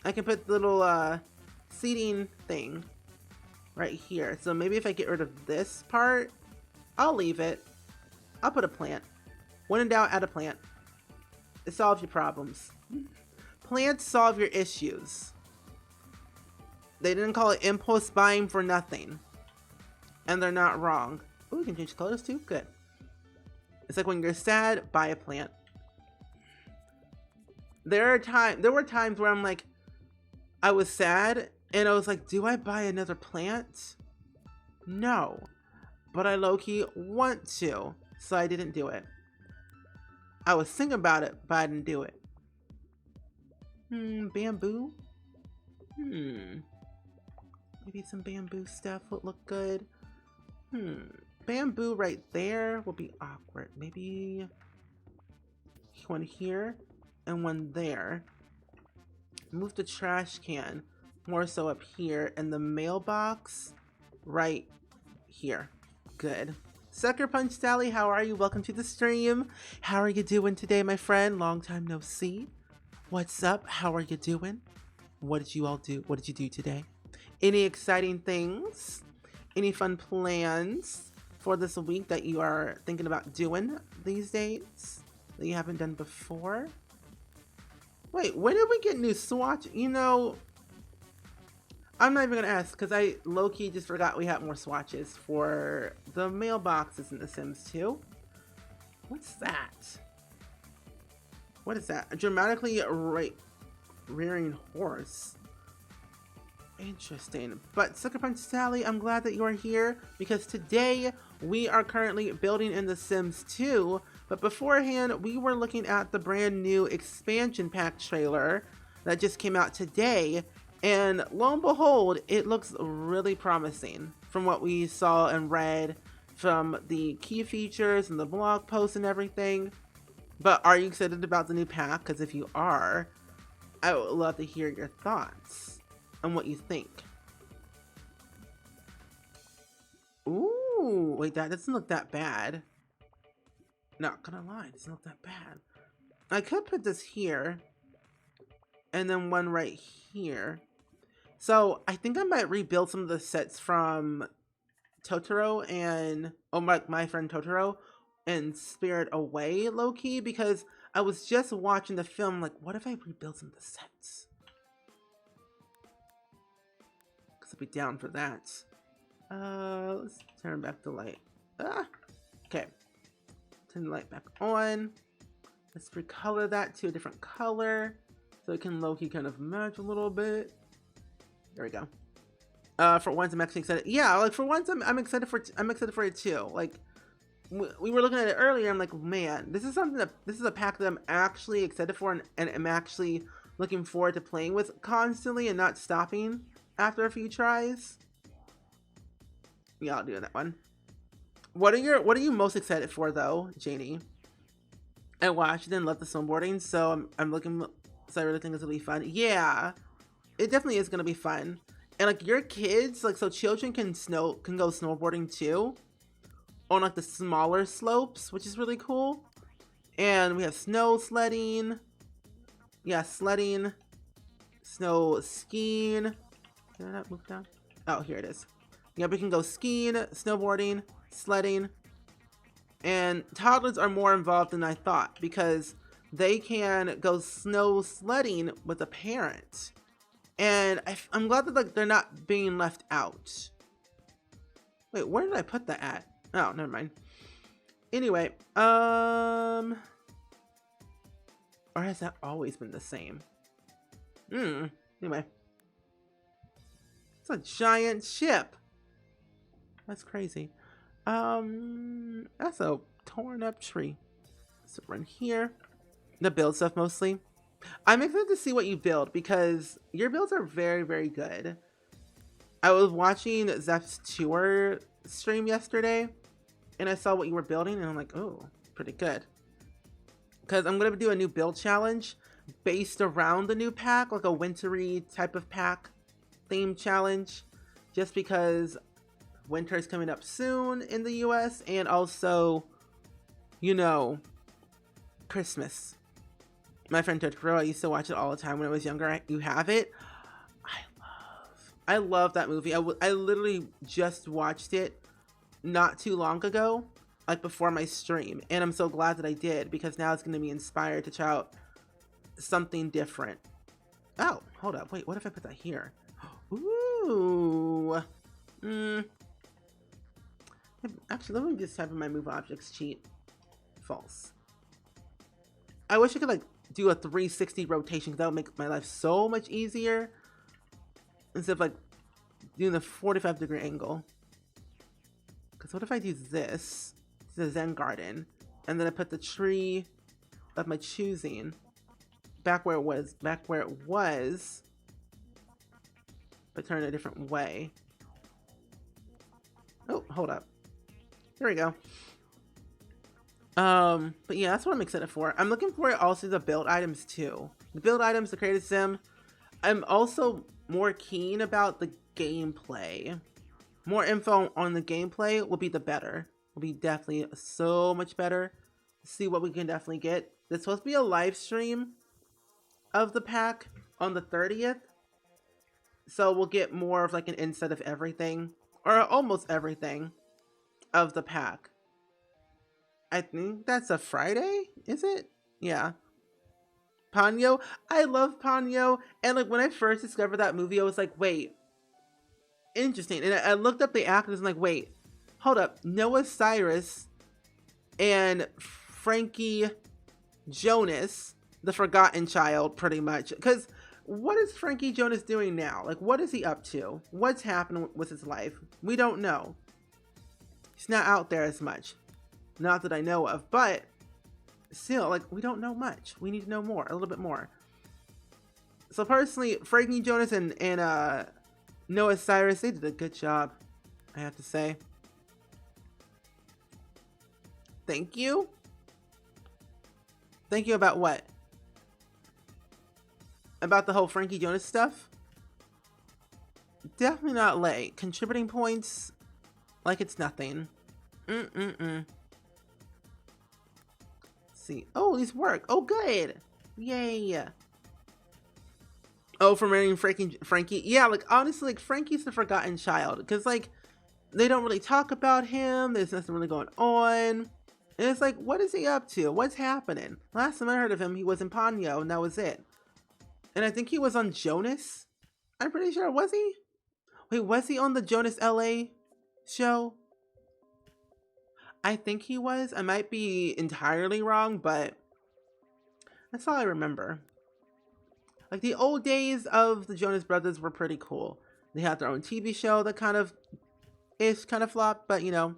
I can put the little seating thing right here. So maybe if I get rid of this part, I'll leave it. I'll put a plant. When in doubt, add a plant. It solves your problems. Plants solve your issues. They didn't call it impulse buying for nothing. And they're not wrong. Ooh, we can change colors too? Good. It's like when you're sad, buy a plant. There were times where I'm like, I was sad and I was like, do I buy another plant? No, but I low-key want to, so I didn't do it. I was thinking about it, but I didn't do it. Bamboo? Maybe some bamboo stuff would look good. Bamboo right there will be awkward. Maybe one here and one there. Move the trash can more so up here, and the mailbox right here. Good. Sucker Punch Sally, how are you? Welcome to the stream. How are you doing today, my friend? Long time no see. What's up? How are you doing? What did you all do? What did you do today? Any exciting things? Any fun plans for this week that you are thinking about doing these days that you haven't done before? Wait, when did we get new swatch? You know, I'm not even gonna ask because I low-key just forgot we had more swatches for the mailboxes in The Sims 2. What's that? What is that? A dramatically rearing horse. Interesting. But Sucker Punch Sally, I'm glad that you are here because today we are currently building in The Sims 2. But beforehand, we were looking at the brand new expansion pack trailer that just came out today. And lo and behold, it looks really promising from what we saw and read from the key features and the blog posts and everything. But are you excited about the new pack? Because if you are, I would love to hear your thoughts on what you think. Ooh, wait, that doesn't look that bad. Not gonna lie, it doesn't look that bad. I could put this here and then one right here. So I think I might rebuild some of the sets from Totoro and my friend Totoro and Spirit Away low-key, because I was just watching the film like, what if I rebuild some of the sets? Because I'll be down for that. Let's turn back the light. Okay. Turn the light back on. Let's recolor that to a different color so it can low-key kind of match a little bit. There we go. For once, I'm actually excited. Yeah, like for once, I'm excited for it too. Like we were looking at it earlier. I'm like, man, this is a pack that I'm actually excited for, and I'm actually looking forward to playing with constantly and not stopping after a few tries. Yeah, I'll do that one. What are you most excited for though, Janie? I watched it and loved the snowboarding, so I'm looking. So I really think it's gonna be fun. Yeah, it definitely is gonna be fun. And like your kids, like so children can go snowboarding too, on like the smaller slopes, which is really cool. And we have snow sledding. Yeah, sledding, snow skiing. Did I not move down? Oh, here it is. Yeah, we can go skiing, snowboarding, sledding. And toddlers are more involved than I thought because they can go snow sledding with a parent. And I'm glad that like they're not being left out. Wait, where did I put that at? Oh, never mind. Anyway, or has that always been the same? Anyway. It's a giant ship. That's crazy. That's a torn up tree. So run here. The build stuff mostly. I'm excited to see what you build because your builds are very, very good. I was watching Zeph's tour stream yesterday and I saw what you were building and I'm like, oh, pretty good. Because I'm going to do a new build challenge based around the new pack, like a wintry type of pack theme challenge, just because winter is coming up soon in the US and also, you know, Christmas. My friend Totoro, I used to watch it all the time when I was younger. You have it. I love that movie. I literally just watched it not too long ago, like before my stream, and I'm so glad that I did because now it's going to be inspired to try out something different. Oh, hold up. Wait, what if I put that here? Ooh. Actually, let me just type in my move objects cheat false. I wish I could like do a 360 rotation, because that would make my life so much easier instead of like doing the 45-degree angle. Because what if I do this, the Zen Garden, and then I put the tree of my choosing back where it was, but turn it a different way. Oh, hold up. There we go. But yeah, that's what I'm excited for. I'm looking for also the build items too. The build items, the creative sim. I'm also more keen about the gameplay. More info on the gameplay will be the better. Will be definitely so much better. See what we can definitely get. There's supposed to be a live stream of the pack on the 30th. So we'll get more of like an insight of everything, or almost everything of the pack. I think that's a Friday, is it? Yeah. Ponyo. I love Ponyo. And like when I first discovered that movie, I was like, wait, interesting. And I looked up the actors and like, wait, hold up. Noah Cyrus and Frankie Jonas, the forgotten child, pretty much. Because what is Frankie Jonas doing now? Like, what is he up to? What's happening with his life? We don't know. He's not out there as much. Not that I know of, but still, like, we don't know much. We need to know more, a little bit more. So personally, Frankie Jonas and Noah Cyrus, they did a good job, I have to say. Thank you. Thank you about what? About the whole Frankie Jonas stuff? Definitely not late. Contributing points like it's nothing. See. Oh, these work. Oh, good. Yay. Oh, from marrying Frankie. Yeah, like, honestly, like, Frankie's the forgotten child. Because, like, they don't really talk about him. There's nothing really going on. And it's like, what is he up to? What's happening? Last time I heard of him, he was in Ponyo, and that was it. And I think he was on Jonas. I'm pretty sure. Was he? Wait, was he on the Jonas LA show? I think he was. I might be entirely wrong, but that's all I remember. Like, the old days of the Jonas Brothers were pretty cool. They had their own TV show that kind of flopped, but you know.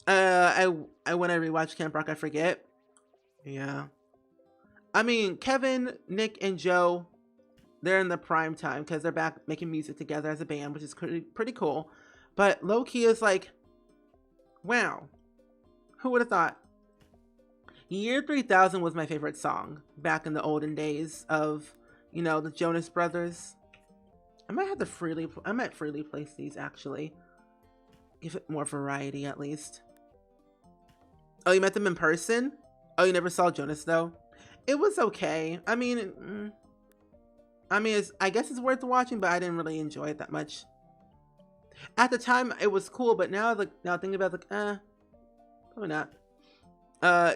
When I rewatched Camp Rock, I forget. Yeah. I mean, Kevin, Nick, and Joe, they're in the prime time because they're back making music together as a band, which is pretty cool. But low-key is like, wow, who would have thought? Year 3000 was my favorite song back in the olden days of, you know, the Jonas Brothers. I might freely place these, actually. Give it more variety, at least. Oh, you met them in person? Oh, you never saw Jonas, though? It was okay. I mean, I guess it's worth watching, but I didn't really enjoy it that much. At the time, it was cool, but now thinking about it, like, probably not.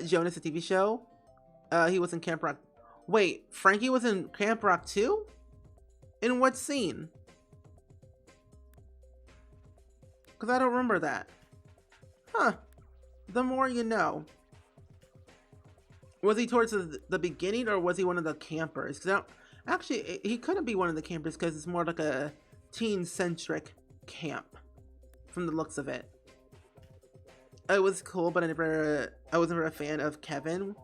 Jonas, the TV show. He was in Camp Rock. Wait, Frankie was in Camp Rock too? In what scene? Because I don't remember that. Huh. The more you know. Was he towards the beginning, or was he one of the campers? Because actually, he couldn't be one of the campers because it's more like a teen-centric camp from the looks of it. It was cool, but I was never a fan of Kevin.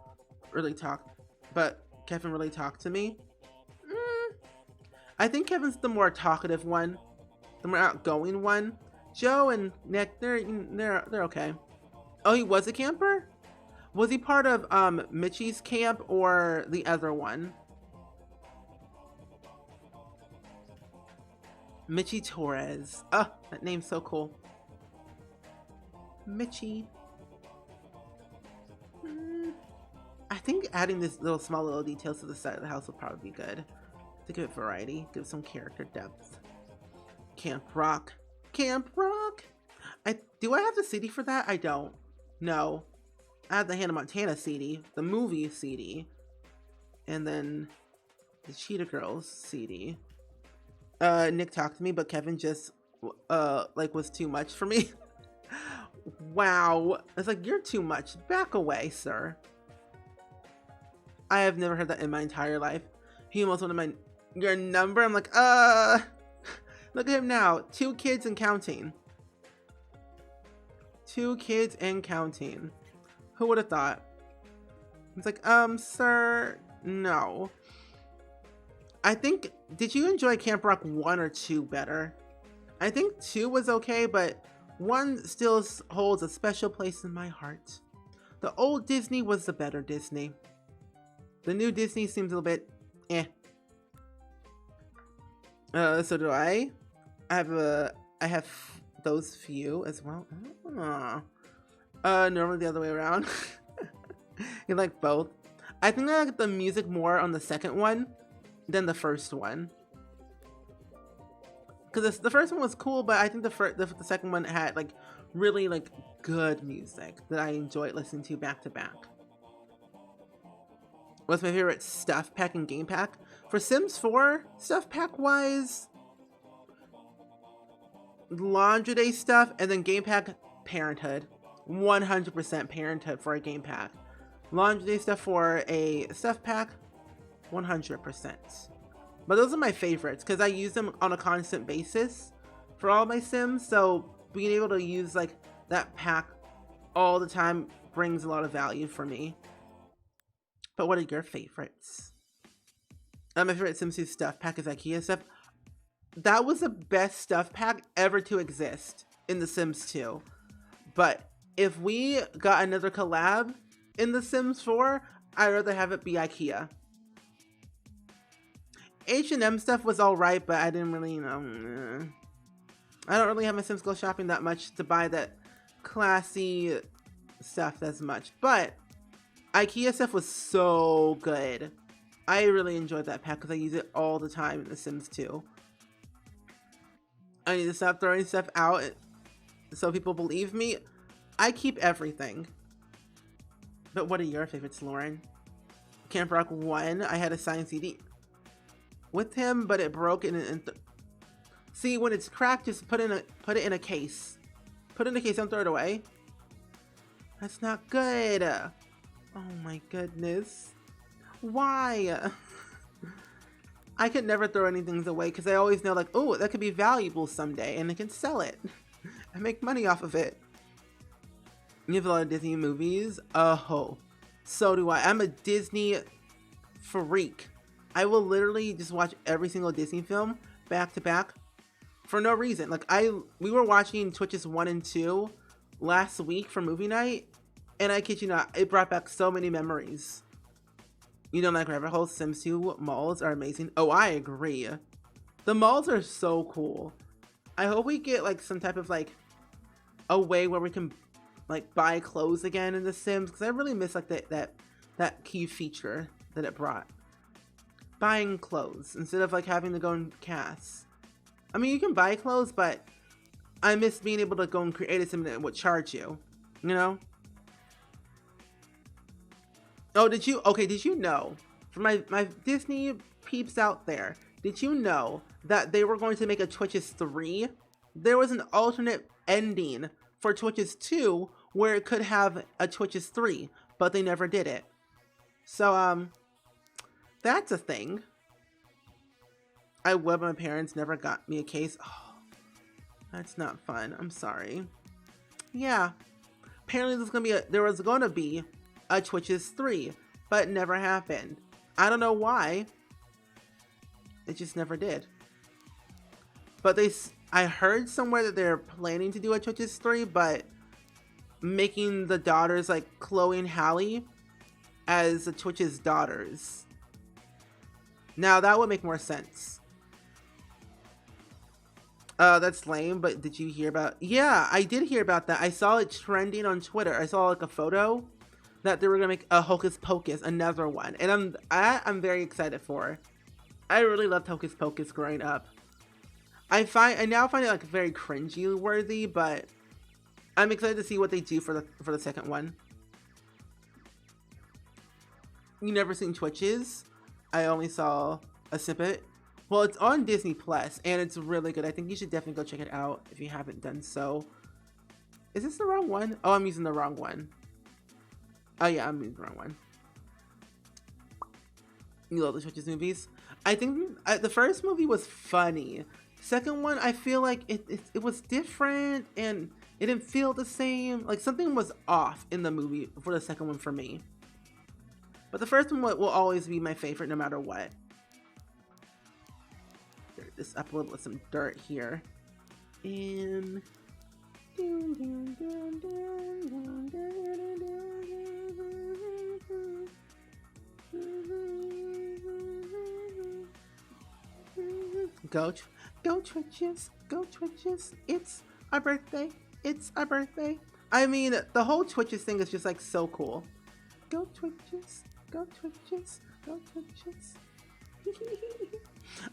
Kevin really talked to me. I think Kevin's the more talkative one, the more outgoing one. Joe and Nick, they're okay. Oh, he was a camper? Was he part of Mitchie's camp or the other one? Mitchie Torres. Oh, that name's so cool. Mitchie. I think adding this small little details to the side of the house will probably be good. To give it variety, give some character depth. Camp Rock. Camp Rock! Do I have the CD for that? I don't. No. I have the Hannah Montana CD, the movie CD, and then the Cheetah Girls CD. Nick talked to me, but Kevin just, was too much for me. Wow. It's like, you're too much. Back away, sir. I have never heard that in my entire life. He almost wanted your number. I'm like, look at him now. 2 kids and counting. 2 kids and counting. Who would have thought? It's like, sir, no. I think, did you enjoy Camp Rock 1 or 2 better? I think 2 was okay, but 1 still holds a special place in my heart. The old Disney was the better Disney. The new Disney seems a little bit, eh. So do I. I have those few as well. Normally the other way around. You like both? I think I like the music more on the second one than the first one. Because the first one was cool, but I think the second one had like really like good music that I enjoyed listening to back to back. What's my favorite stuff pack and game pack? For Sims 4, stuff pack wise, Laundry Day stuff, and then game pack Parenthood. 100% Parenthood for a game pack. Laundry Day stuff for a stuff pack, 100%. But those are my favorites because I use them on a constant basis for all my Sims. So being able to use like that pack all the time brings a lot of value for me. But what are your favorites? My favorite Sims 2 stuff pack is IKEA stuff. That was the best stuff pack ever to exist in The Sims 2. But if we got another collab in The Sims 4, I'd rather have it be IKEA. H&M stuff was alright, but I didn't really, I don't really have my Sims go shopping that much to buy that classy stuff as much. But IKEA stuff was so good. I really enjoyed that pack because I use it all the time in The Sims 2. I need to stop throwing stuff out so people believe me. I keep everything. But what are your favorites, Lauren? Camp Rock 1, I had a signed CD with him, but it broke see, when it's cracked, just put it in a case. Put it in a case, don't throw it away. That's not good. Oh my goodness. Why? I could never throw anything away because I always know like, oh, that could be valuable someday and I can sell it and make money off of it. You have a lot of Disney movies. Oh, so do I. I'm a Disney freak. I will literally just watch every single Disney film back to back for no reason. Like we were watching Twitches 1 and 2 last week for movie night, and I kid you not, it brought back so many memories. You know, like Rabbit Hole, Sims 2 malls are amazing. Oh, I agree. The malls are so cool. I hope we get like some type of like a way where we can like buy clothes again in The Sims, because I really miss like that key feature that it brought. Buying clothes instead of like having to go and cast. I mean, you can buy clothes, but I miss being able to go and create a sim that would charge you, you know? Oh, did you know, for my Disney peeps out there, did you know that they were going to make a Twitches 3? There was an alternate ending for Twitches 2 where it could have a Twitches 3, but they never did it. So, that's a thing. My parents never got me a case. Oh, that's not fun. I'm sorry. Yeah. Apparently there was gonna be a Twitches 3, but it never happened. I don't know why. It just never did. But I heard somewhere that they're planning to do a Twitches 3, but making the daughters like Chloe and Hallie as the Twitches daughters. Now that would make more sense. That's lame, but did you hear about... Yeah, I did hear about that. I saw it trending on Twitter. I saw like a photo that they were gonna make a Hocus Pocus, another one. And I'm very excited for. I really loved Hocus Pocus growing up. I now find it like very cringy worthy, but I'm excited to see what they do for the second one. You never seen Twitches? I only saw a snippet. Well, it's on Disney Plus, and it's really good. I think you should definitely go check it out if you haven't done so. Is this the wrong one? Oh, I'm using the wrong one. Oh yeah, I'm using the wrong one. You love the Twitches movies. I think the first movie was funny. Second one, I feel like it was different and it didn't feel the same. Like something was off in the movie for the second one for me. But the first one will always be my favorite no matter what. Dirt this up a little with some dirt here. And go Twitches, go Twitches. It's our birthday. It's our birthday. I mean, the whole Twitches thing is just like so cool. Go Twitches, go Twitches, go Twitches.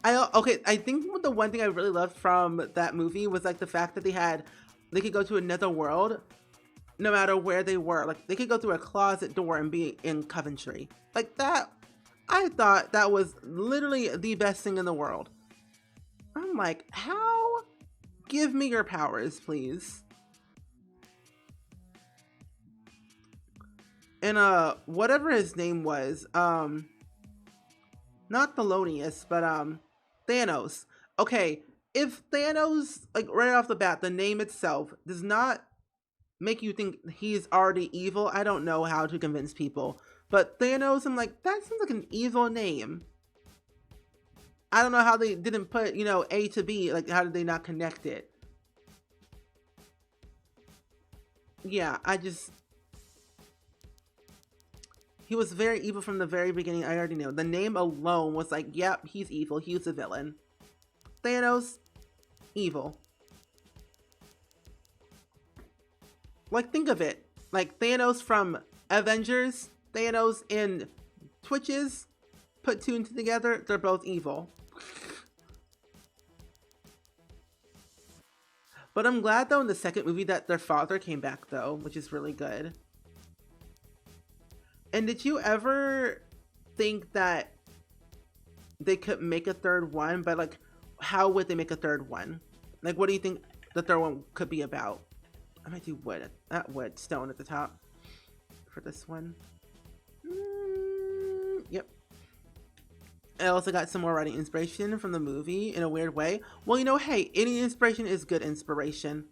I think the one thing I really loved from that movie was like the fact that they could go to another world no matter where they were. Like they could go through a closet door and be in Coventry. Like that, I thought that was literally the best thing in the world. I'm like, how? Give me your powers, please. And whatever his name was, not Thelonious, but Thanos. Okay, if Thanos, like right off the bat, the name itself does not make you think he's already evil, I don't know how to convince people. But Thanos, I'm like, that sounds like an evil name. I don't know how they didn't put, you know, A to B. Like, how did they not connect it? Yeah, he was very evil from the very beginning. I already knew. The name alone was like, yep, he's evil. He's a villain. Thanos, evil. Like, think of it. Like, Thanos from Avengers, Thanos in Twitches, put two and two together, they're both evil. But I'm glad though in the second movie that their father came back though, which is really good. And did you ever think that they could make a third one? But like, how would they make a third one? Like, what do you think the third one could be about? I might do wood, that wood, stone at the top for this one. Yep. I also got some more writing inspiration from the movie in a weird way. Well, you know, hey, any inspiration is good inspiration.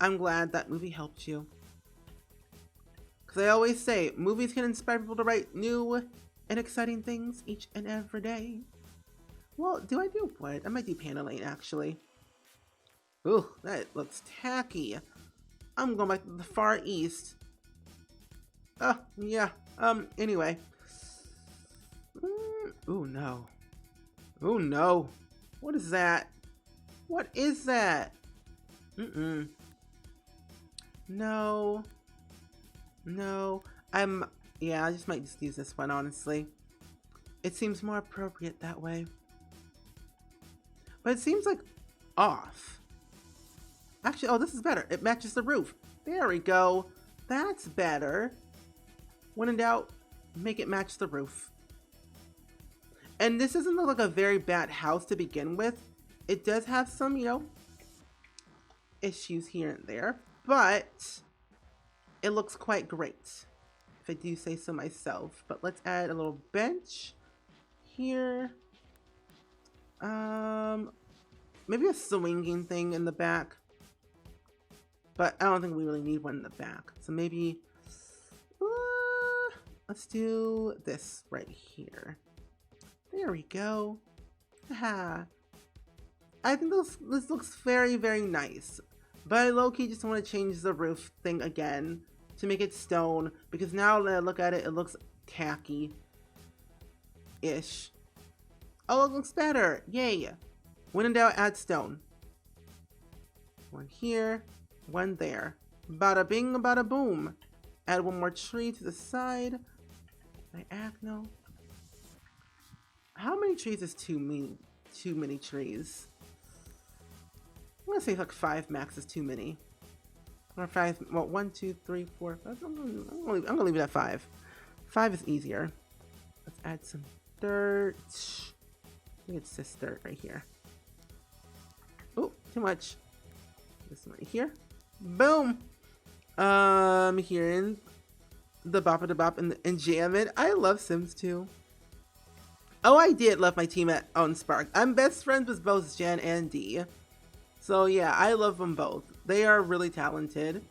I'm glad that movie helped you. Because I always say, movies can inspire people to write new and exciting things each and every day. Well, do I do what? I might do paneling, actually. Ooh, that looks tacky. I'm going back to the Far East. Oh, yeah. Anyway. Ooh, no. Ooh, no. What is that? What is that? No. No. Yeah, I just might just use this one, honestly. It seems more appropriate that way. But it seems like off. Actually, oh, this is better. It matches the roof. There we go. That's better. When in doubt, make it match the roof. And this doesn't look like a very bad house to begin with. It does have some, you know, issues here and there, but it looks quite great, if I do say so myself. But let's add a little bench here. Maybe a swinging thing in the back, but I don't think we really need one in the back. So maybe, let's do this right here. There we go. Haha. I think this looks very, very nice. But I low-key just want to change the roof thing again to make it stone, because now that I look at it, it looks tacky-ish. Oh, it looks better. Yay. When in doubt, add stone. One here, one there. Bada bing, bada boom. Add one more tree to the side. Diagonal. How many trees is too many trees? I'm gonna say like 5 max is too many. Or 5, well, 1, 2, 3, 4, 5. I'm gonna leave it at 5. 5 is easier. Let's add some dirt. I think it's this dirt right here. Oh, too much. This one right here. Boom. Hearing the bop of the bop and jam it. I love Sims 2. Oh, I did love my team on Spark. I'm best friends with both Jen and Dee. So yeah, I love them both. They are really talented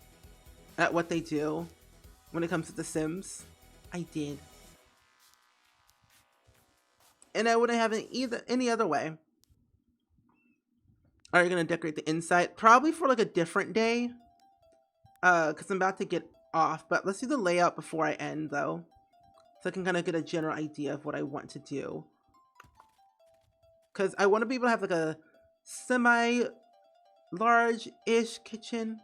at what they do when it comes to The Sims. I did. And I wouldn't have it any other way. Are you gonna decorate the inside? Probably for like a different day. Because I'm about to get off. But let's do the layout before I end though. So I can kind of get a general idea of what I want to do. Because I want to be able to have like a semi-large-ish kitchen.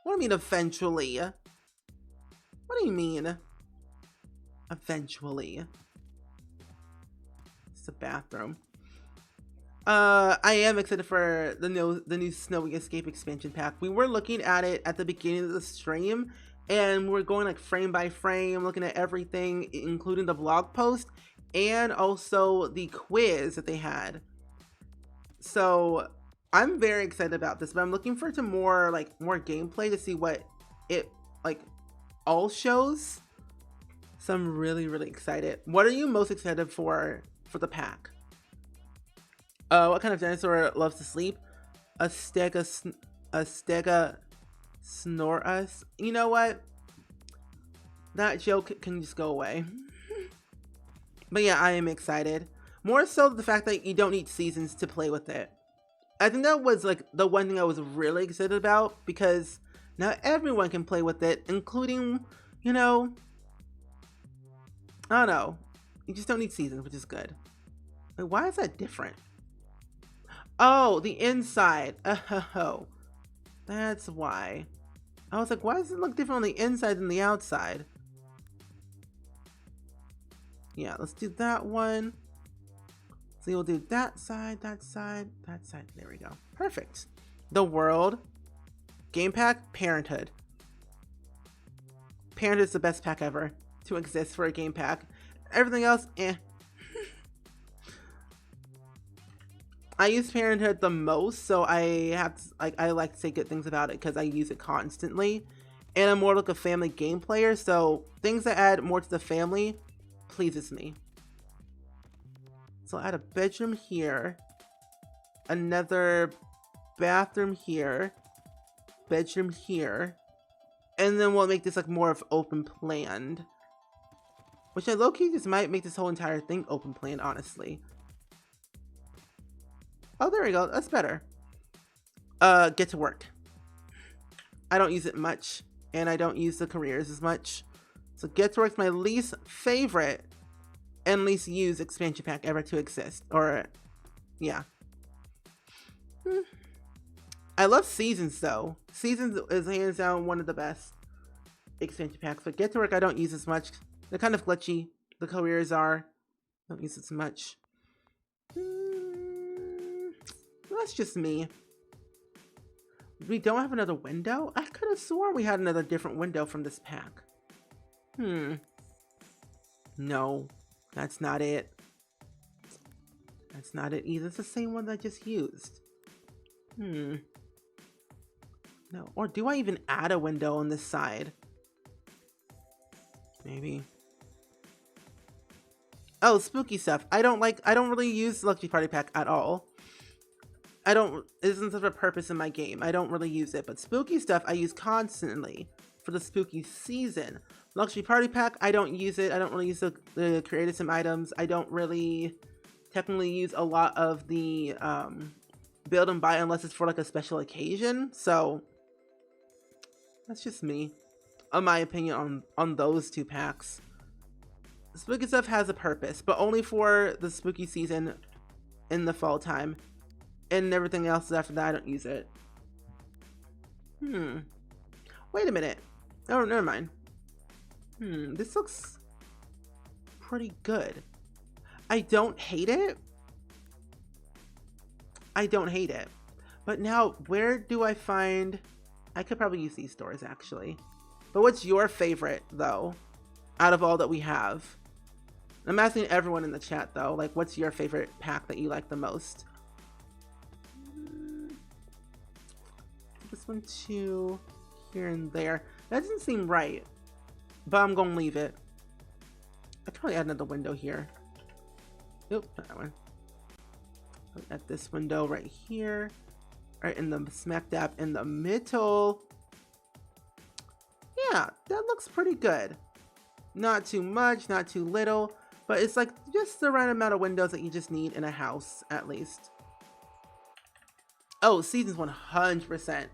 What do you mean eventually? What do you mean? Eventually. It's a bathroom. I am excited for the new Snowy Escape expansion pack. We were looking at it at the beginning of the stream, and we're going like frame by frame, looking at everything, including the blog post and also the quiz that they had. So I'm very excited about this, but I'm looking forward to more gameplay to see what it like all shows. So I'm really excited. What are you most excited for the pack? What kind of dinosaur loves to sleep? A stega snore us. You know what? That joke can just go away. But yeah, I am excited. More so the fact that you don't need seasons to play with it. I think that was like the one thing I was really excited about, because now everyone can play with it, including, you know, I don't know. You just don't need seasons, which is good. Like, why is that different? Oh, the inside. Oh, that's why. I was like, why does it look different on the inside than the outside? Yeah, let's do that one. So we'll do that side, that side, that side. There we go. Perfect. The world. Game pack, Parenthood. Parenthood is the best pack ever to exist for a game pack. Everything else, eh. I use Parenthood the most, so I have to, I like to say good things about it because I use it constantly. And I'm more like a family game player, so things that add more to the family pleases me. So I'll add a bedroom here, another bathroom here, bedroom here, and then we'll make this like more of open planned. Which I low-key just might make this whole entire thing open planned, honestly. Oh, there we go. That's better. Get to work. I don't use it much, and I don't use the careers as much. So get to work's my least favorite and least used expansion pack ever to exist. Or, yeah. I love Seasons, though. Seasons is hands down one of the best expansion packs. But get to work I don't use as much. They're kind of glitchy. The careers are. Don't use as much. That's just me. We don't have another window? I could have sworn we had another different window from this pack. No, that's not it. That's not it either. It's the same one that I just used. No. Or do I even add a window on this side? Maybe. Oh, spooky stuff. I don't really use Luxury Party Pack at all. It isn't such a purpose in my game. I don't really use it, but spooky stuff I use constantly for the spooky season. Luxury Party Pack, I don't use it. I don't really use the Creative Sim items. I don't really technically use a lot of the build and buy unless it's for like a special occasion. So that's just me, on my opinion on those two packs. Spooky stuff has a purpose, but only for the spooky season in the fall time. And everything else after that, I don't use it. Wait a minute. Oh, never mind. This looks pretty good. I don't hate it. I don't hate it. But now, where do I find... I could probably use these stores, actually. But what's your favorite, though, out of all that we have? I'm asking everyone in the chat, though. Like, what's your favorite pack that you like the most? one too, here and there. That doesn't seem right, but I'm gonna leave it. I could probably add another window here. Nope, not that one. At this window right here, right in the smack dab in the middle. Yeah, that looks pretty good. Not too much, not too little, but it's like just the right amount of windows that you just need in a house, at least. Oh, seasons 100%.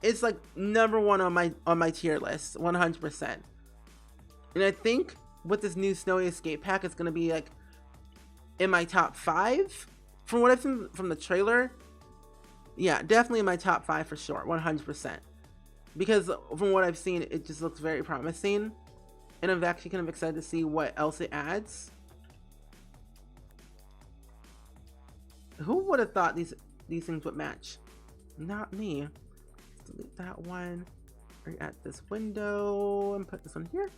It's like #1 on my tier list, 100%. And I think with this new Snowy Escape pack, it's gonna be like in my top 5 from what I've seen from the trailer. Yeah, definitely in my top 5 for sure, 100%. Because from what I've seen, it just looks very promising, and I'm actually kind of excited to see what else it adds. Who would have thought these things would match? Not me. Let's delete that one. Right at this window and put this one here.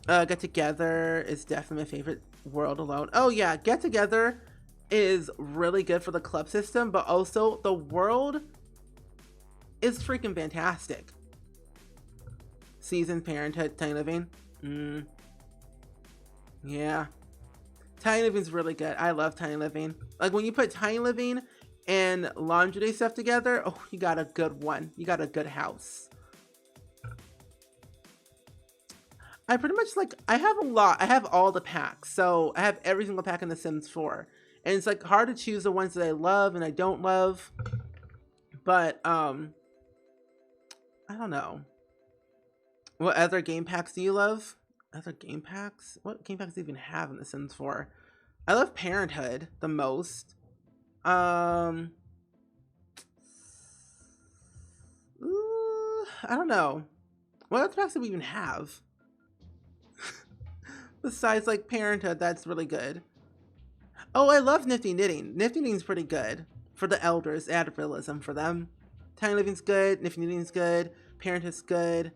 Get Together is definitely my favorite world alone. Oh yeah, Get Together is really good for the club system, but also the world is freaking fantastic. Season, Parenthood, Tiny Living. Yeah. Tiny Living's really good. I love Tiny Living. Like when you put Tiny Living and Laundry Day stuff together, oh, you got a good one. You got a good house. I pretty much like, I have all the packs. So I have every single pack in The Sims 4. And it's like hard to choose the ones that I love and I don't love. But, I don't know. What other game packs do you love? Other game packs? What game packs do you even have in The Sims 4? I love Parenthood the most. I don't know. What other packs do we even have? Besides like Parenthood, that's really good. Oh, I love Nifty Knitting. Nifty Knitting's pretty good. For the elders, add realism for them. Tiny Living's good, Nifty Knitting's good, Parenthood's good.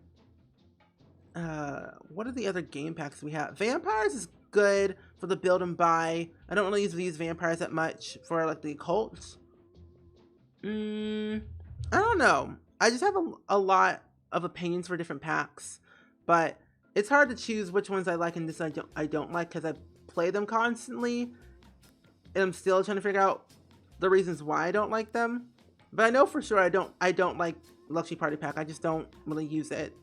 What are the other game packs we have? Vampires is good for the build and buy. I don't really use these vampires that much for like the occult. I don't know. I just have a lot of opinions for different packs, but it's hard to choose which ones I like and this I don't like because I play them constantly, and I'm still trying to figure out the reasons why I don't like them. But I know for sure I don't like Luxury Party Pack. I just don't really use it.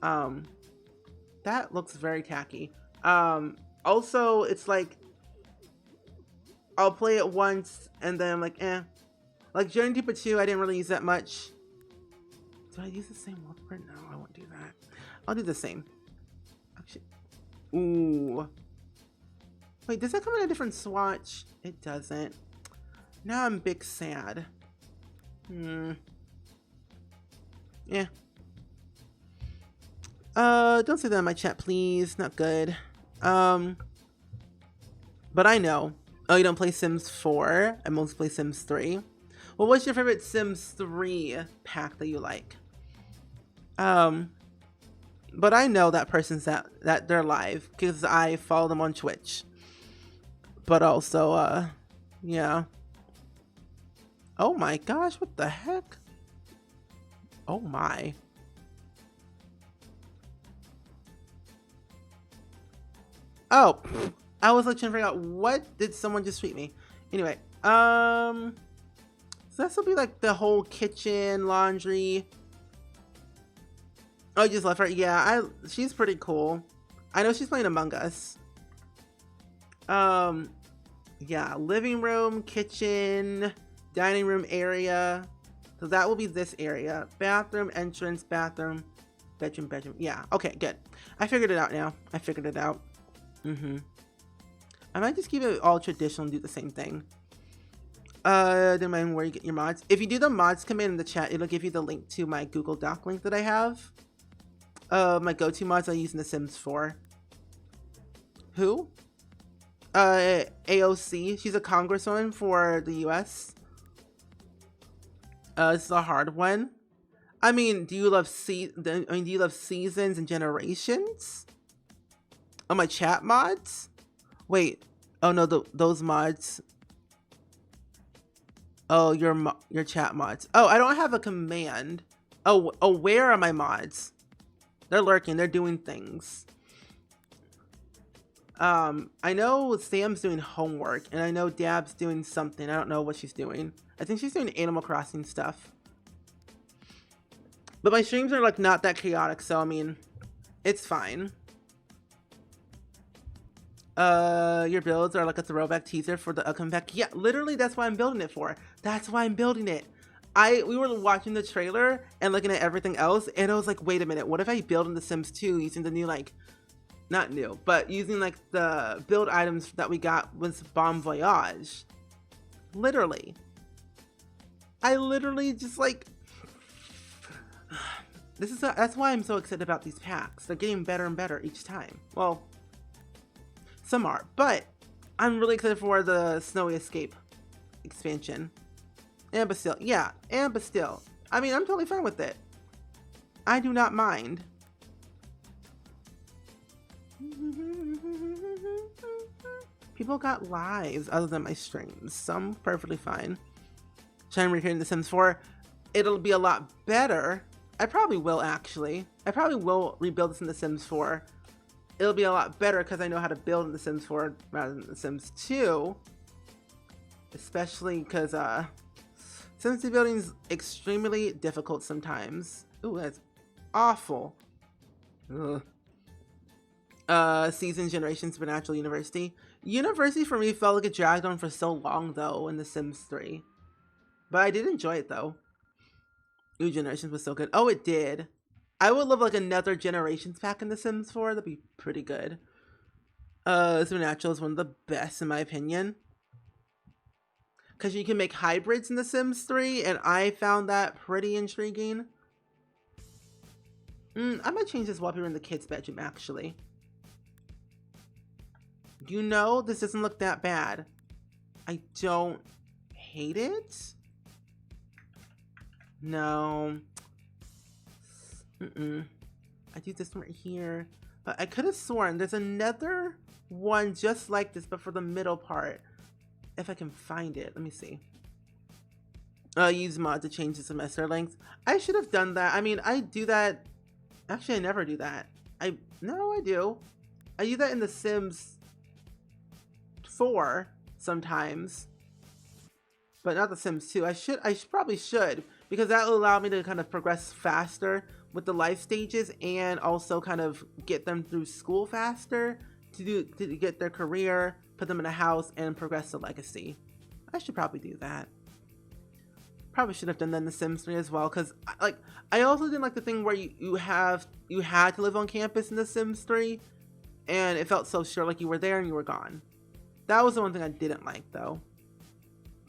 That looks very tacky. Also, it's like I'll play it once and then I'm like, eh. Like Journey Deeper 2, I didn't really use that much. Do I use the same wallpaper? No, I won't do that. I'll do the same. Actually, ooh. Wait, does that come in a different swatch? It doesn't. Now I'm big sad. Yeah. Don't say that in my chat, please. Not good. But I know. Oh, you don't play Sims 4? I mostly play Sims 3. Well, what's your favorite Sims 3 pack that you like? But I know that person's that they're live because I follow them on Twitch. But also, yeah. Oh my gosh, what the heck? Oh my. Oh, I was like trying to figure out what did someone just tweet me. Anyway, so this will be like the whole kitchen, laundry. Oh, you just left her. Yeah, she's pretty cool. I know she's playing Among Us. Yeah, living room, kitchen, dining room area. So that will be this area. Bathroom, entrance, bathroom, bedroom, bedroom. Yeah, okay, good. I figured it out now. I figured it out. I might just keep it all traditional and do the same thing. Don't mind where you get your mods. If you do the mods command in the chat, it'll give you the link to my Google Doc link that I have. My go-to mods I use in The Sims 4. Who? AOC. She's a congresswoman for the US. This is a hard one. I mean, do you love do you love seasons and generations? Oh, my chat mods? Wait. Oh no, those mods. Oh, your chat mods. Oh, I don't have a command. Oh, where are my mods? They're lurking. They're doing things. I know Sam's doing homework, and I know Dab's doing something. I don't know what she's doing. I think she's doing Animal Crossing stuff. But my streams are like not that chaotic, so I mean, it's fine. Your builds are like a throwback teaser for the comeback. Yeah, literally that's why I'm building it for. That's why I'm building it. We were watching the trailer and looking at everything else, and I was like, wait a minute, what if I build in The Sims 2 using the new, like, not new, but using like the build items that we got with Bon Voyage? Literally. I literally just like, that's why I'm so excited about these packs. They're getting better and better each time. Well, some are, but I'm really excited for the Snowy Escape expansion. And Bastille, yeah, and Bastille. I mean, I'm totally fine with it. I do not mind. People got lives other than my streams, so I'm perfectly fine. Trying to recreate The Sims 4, it'll be a lot better. I probably will actually. I probably will rebuild this in The Sims 4. It'll be a lot better because I know how to build in The Sims 4 rather than The Sims 2. Especially because Sims 2 building is extremely difficult sometimes. Ooh, that's awful. Ugh. Season, Generation, Supernatural, University. University for me felt like it dragged on for so long though in The Sims 3. But I did enjoy it though. Ooh, Generations was so good. Oh, it did. I would love like another Generations pack in The Sims 4. That'd be pretty good. Supernatural is one of the best in my opinion. Because you can make hybrids in The Sims 3, and I found that pretty intriguing. I might change this wallpaper in the kids' bedroom, actually. You know, this doesn't look that bad. I don't hate it. No. I do this one right here. But I could have sworn there's another one just like this, but for the middle part. If I can find it. Let me see. Use mod to change the semester length. I should have done that. I mean, I do that. Actually, I never do that. No, I do. I do that in The Sims 4 sometimes. But not The Sims 2. I probably should. Because that will allow me to kind of progress faster with the life stages and also kind of get them through school faster to get their career, put them in a house, and progress the legacy. I should probably do that. Probably should have done that in The Sims 3 as well, because I also didn't like the thing where you had to live on campus in The Sims 3, and it felt so sure like you were there and you were gone. That was the one thing I didn't like though.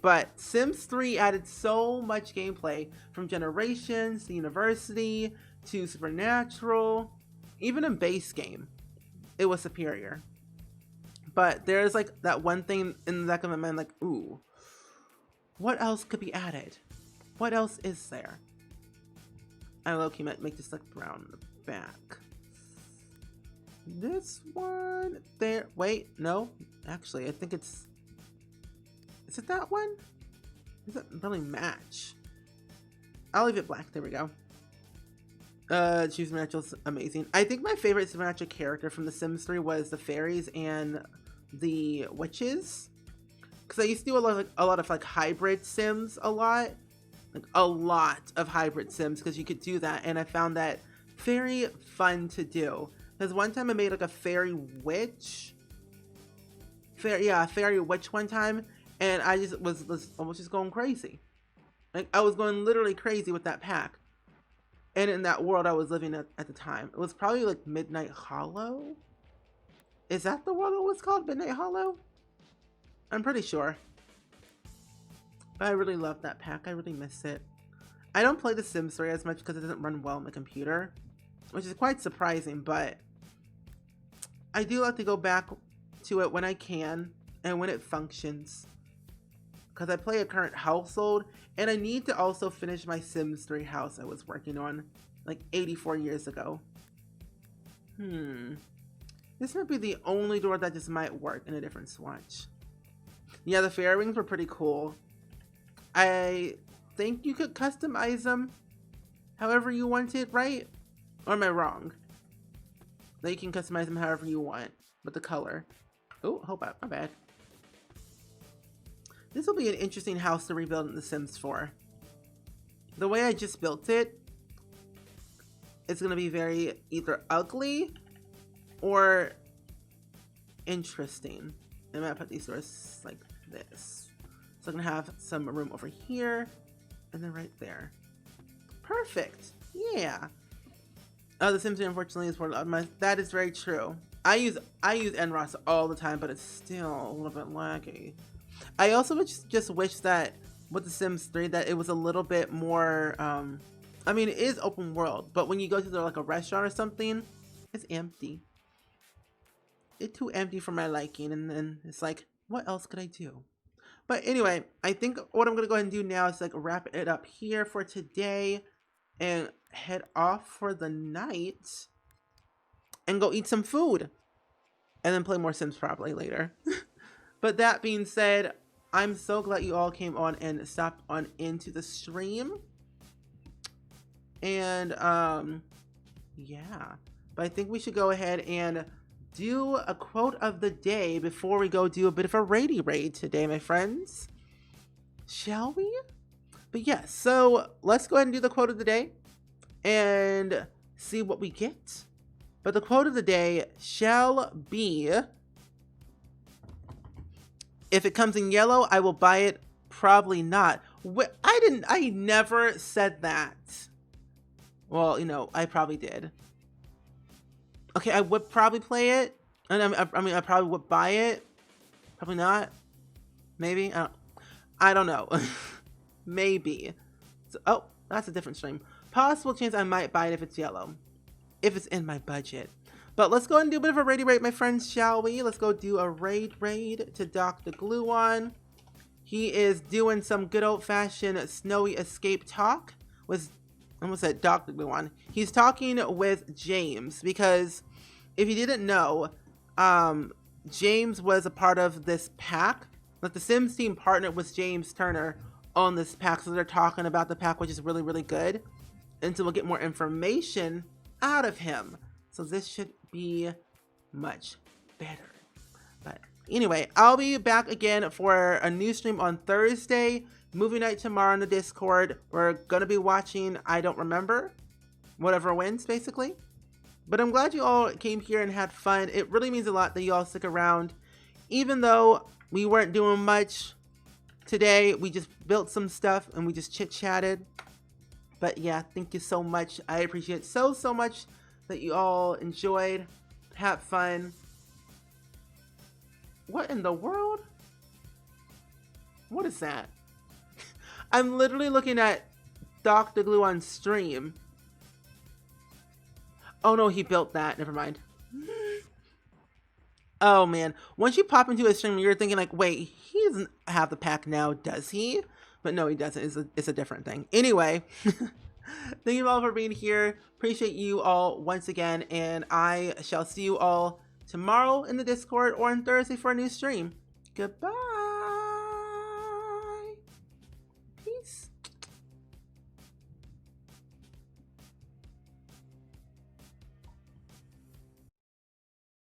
But Sims 3 added so much gameplay, from Generations to University to Supernatural. Even in base game, it was superior. But there's like that one thing in the back of my mind, like, ooh, what else could be added? What else is there? I low-key might make this like brown in the back. This one there. Wait, no. Actually, I think it's. Is it that one? Does it really match? I'll leave it black. There we go. Supernatural's amazing. I think my favorite Supernatural character from The Sims 3 was the fairies and the witches. Because I used to do a lot of like hybrid Sims a lot. Like a lot of hybrid Sims because you could do that. And I found that very fun to do. Because one time I made like a fairy witch. A fairy witch one time. And I just was almost just going crazy. Like I was going literally crazy with that pack. And in that world I was living at the time. It was probably like Midnight Hollow. Is that the world it was called? Midnight Hollow? I'm pretty sure. But I really love that pack. I really miss it. I don't play The Sims 3 as much because it doesn't run well on the computer. Which is quite surprising, but I do like to go back to it when I can and when it functions. Because I play a current household, and I need to also finish my Sims 3 house I was working on like 84 years ago. This might be the only door that just might work in a different swatch. Yeah, the fairy wings were pretty cool. I think you could customize them however you want it, right? Or am I wrong? That you can customize them however you want with the color. Oh, hold on, my bad. This will be an interesting house to rebuild in The Sims 4. The way I just built it, it's going to be very either ugly or interesting. I'm going to put these doors like this. So I'm going to have some room over here and then right there. Perfect. Yeah. Oh, The Sims 3 unfortunately is portable. That is very true. I use NROS all the time, but it's still a little bit laggy. I also just wish that with The Sims 3 that it was a little bit more, I mean, it is open world, but when you go to like a restaurant or something, it's empty. It's too empty for my liking, and then it's like, what else could I do? But anyway, I think what I'm going to go ahead and do now is like wrap it up here for today and head off for the night and go eat some food and then play more Sims probably later. But that being said, I'm so glad you all came on and stopped on into the stream. And yeah, but I think we should go ahead and do a quote of the day before we go do a bit of a raid today, my friends. Shall we? But yes, so let's go ahead and do the quote of the day and see what we get. But the quote of the day shall be, if it comes in yellow, I will buy it. Probably not. I never said that. Well, you know, I probably did. Okay, I would probably play it. And I mean, I probably would buy it. Probably not. Maybe. I don't know. Maybe. So, oh, that's a different stream. Possible chance I might buy it if it's yellow. If it's in my budget. But let's go and do a bit of a raid, my friends, shall we? Let's go do a raid to Dr. Gluon. He is doing some good old-fashioned snowy escape talk with, I almost said Dr. Gluon. He's talking with James because if you didn't know, James was a part of this pack. Like the Sims team partnered with James Turner on this pack, so they're talking about the pack, which is really, really good. And so we'll get more information out of him. So this should be much better. But anyway, I'll be back again for a new stream on Thursday. Movie night tomorrow on the Discord. We're gonna be watching I Don't Remember. Whatever wins, basically. But I'm glad you all came here and had fun. It really means a lot that you all stick around. Even though we weren't doing much today, we just built some stuff and we just chit-chatted. But yeah, thank you so much. I appreciate it so much that you all enjoyed, had fun. What in the world? What is that? I'm literally looking at Dr. Glue on stream. Oh no, he built that. Never mind. Oh man, once you pop into a stream, you're thinking like, wait, he doesn't have the pack now, does he? But no, he doesn't. It's a different thing. Anyway, thank you all for being here. Appreciate you all once again, and I shall see you all tomorrow in the Discord or on Thursday for a new stream. Goodbye.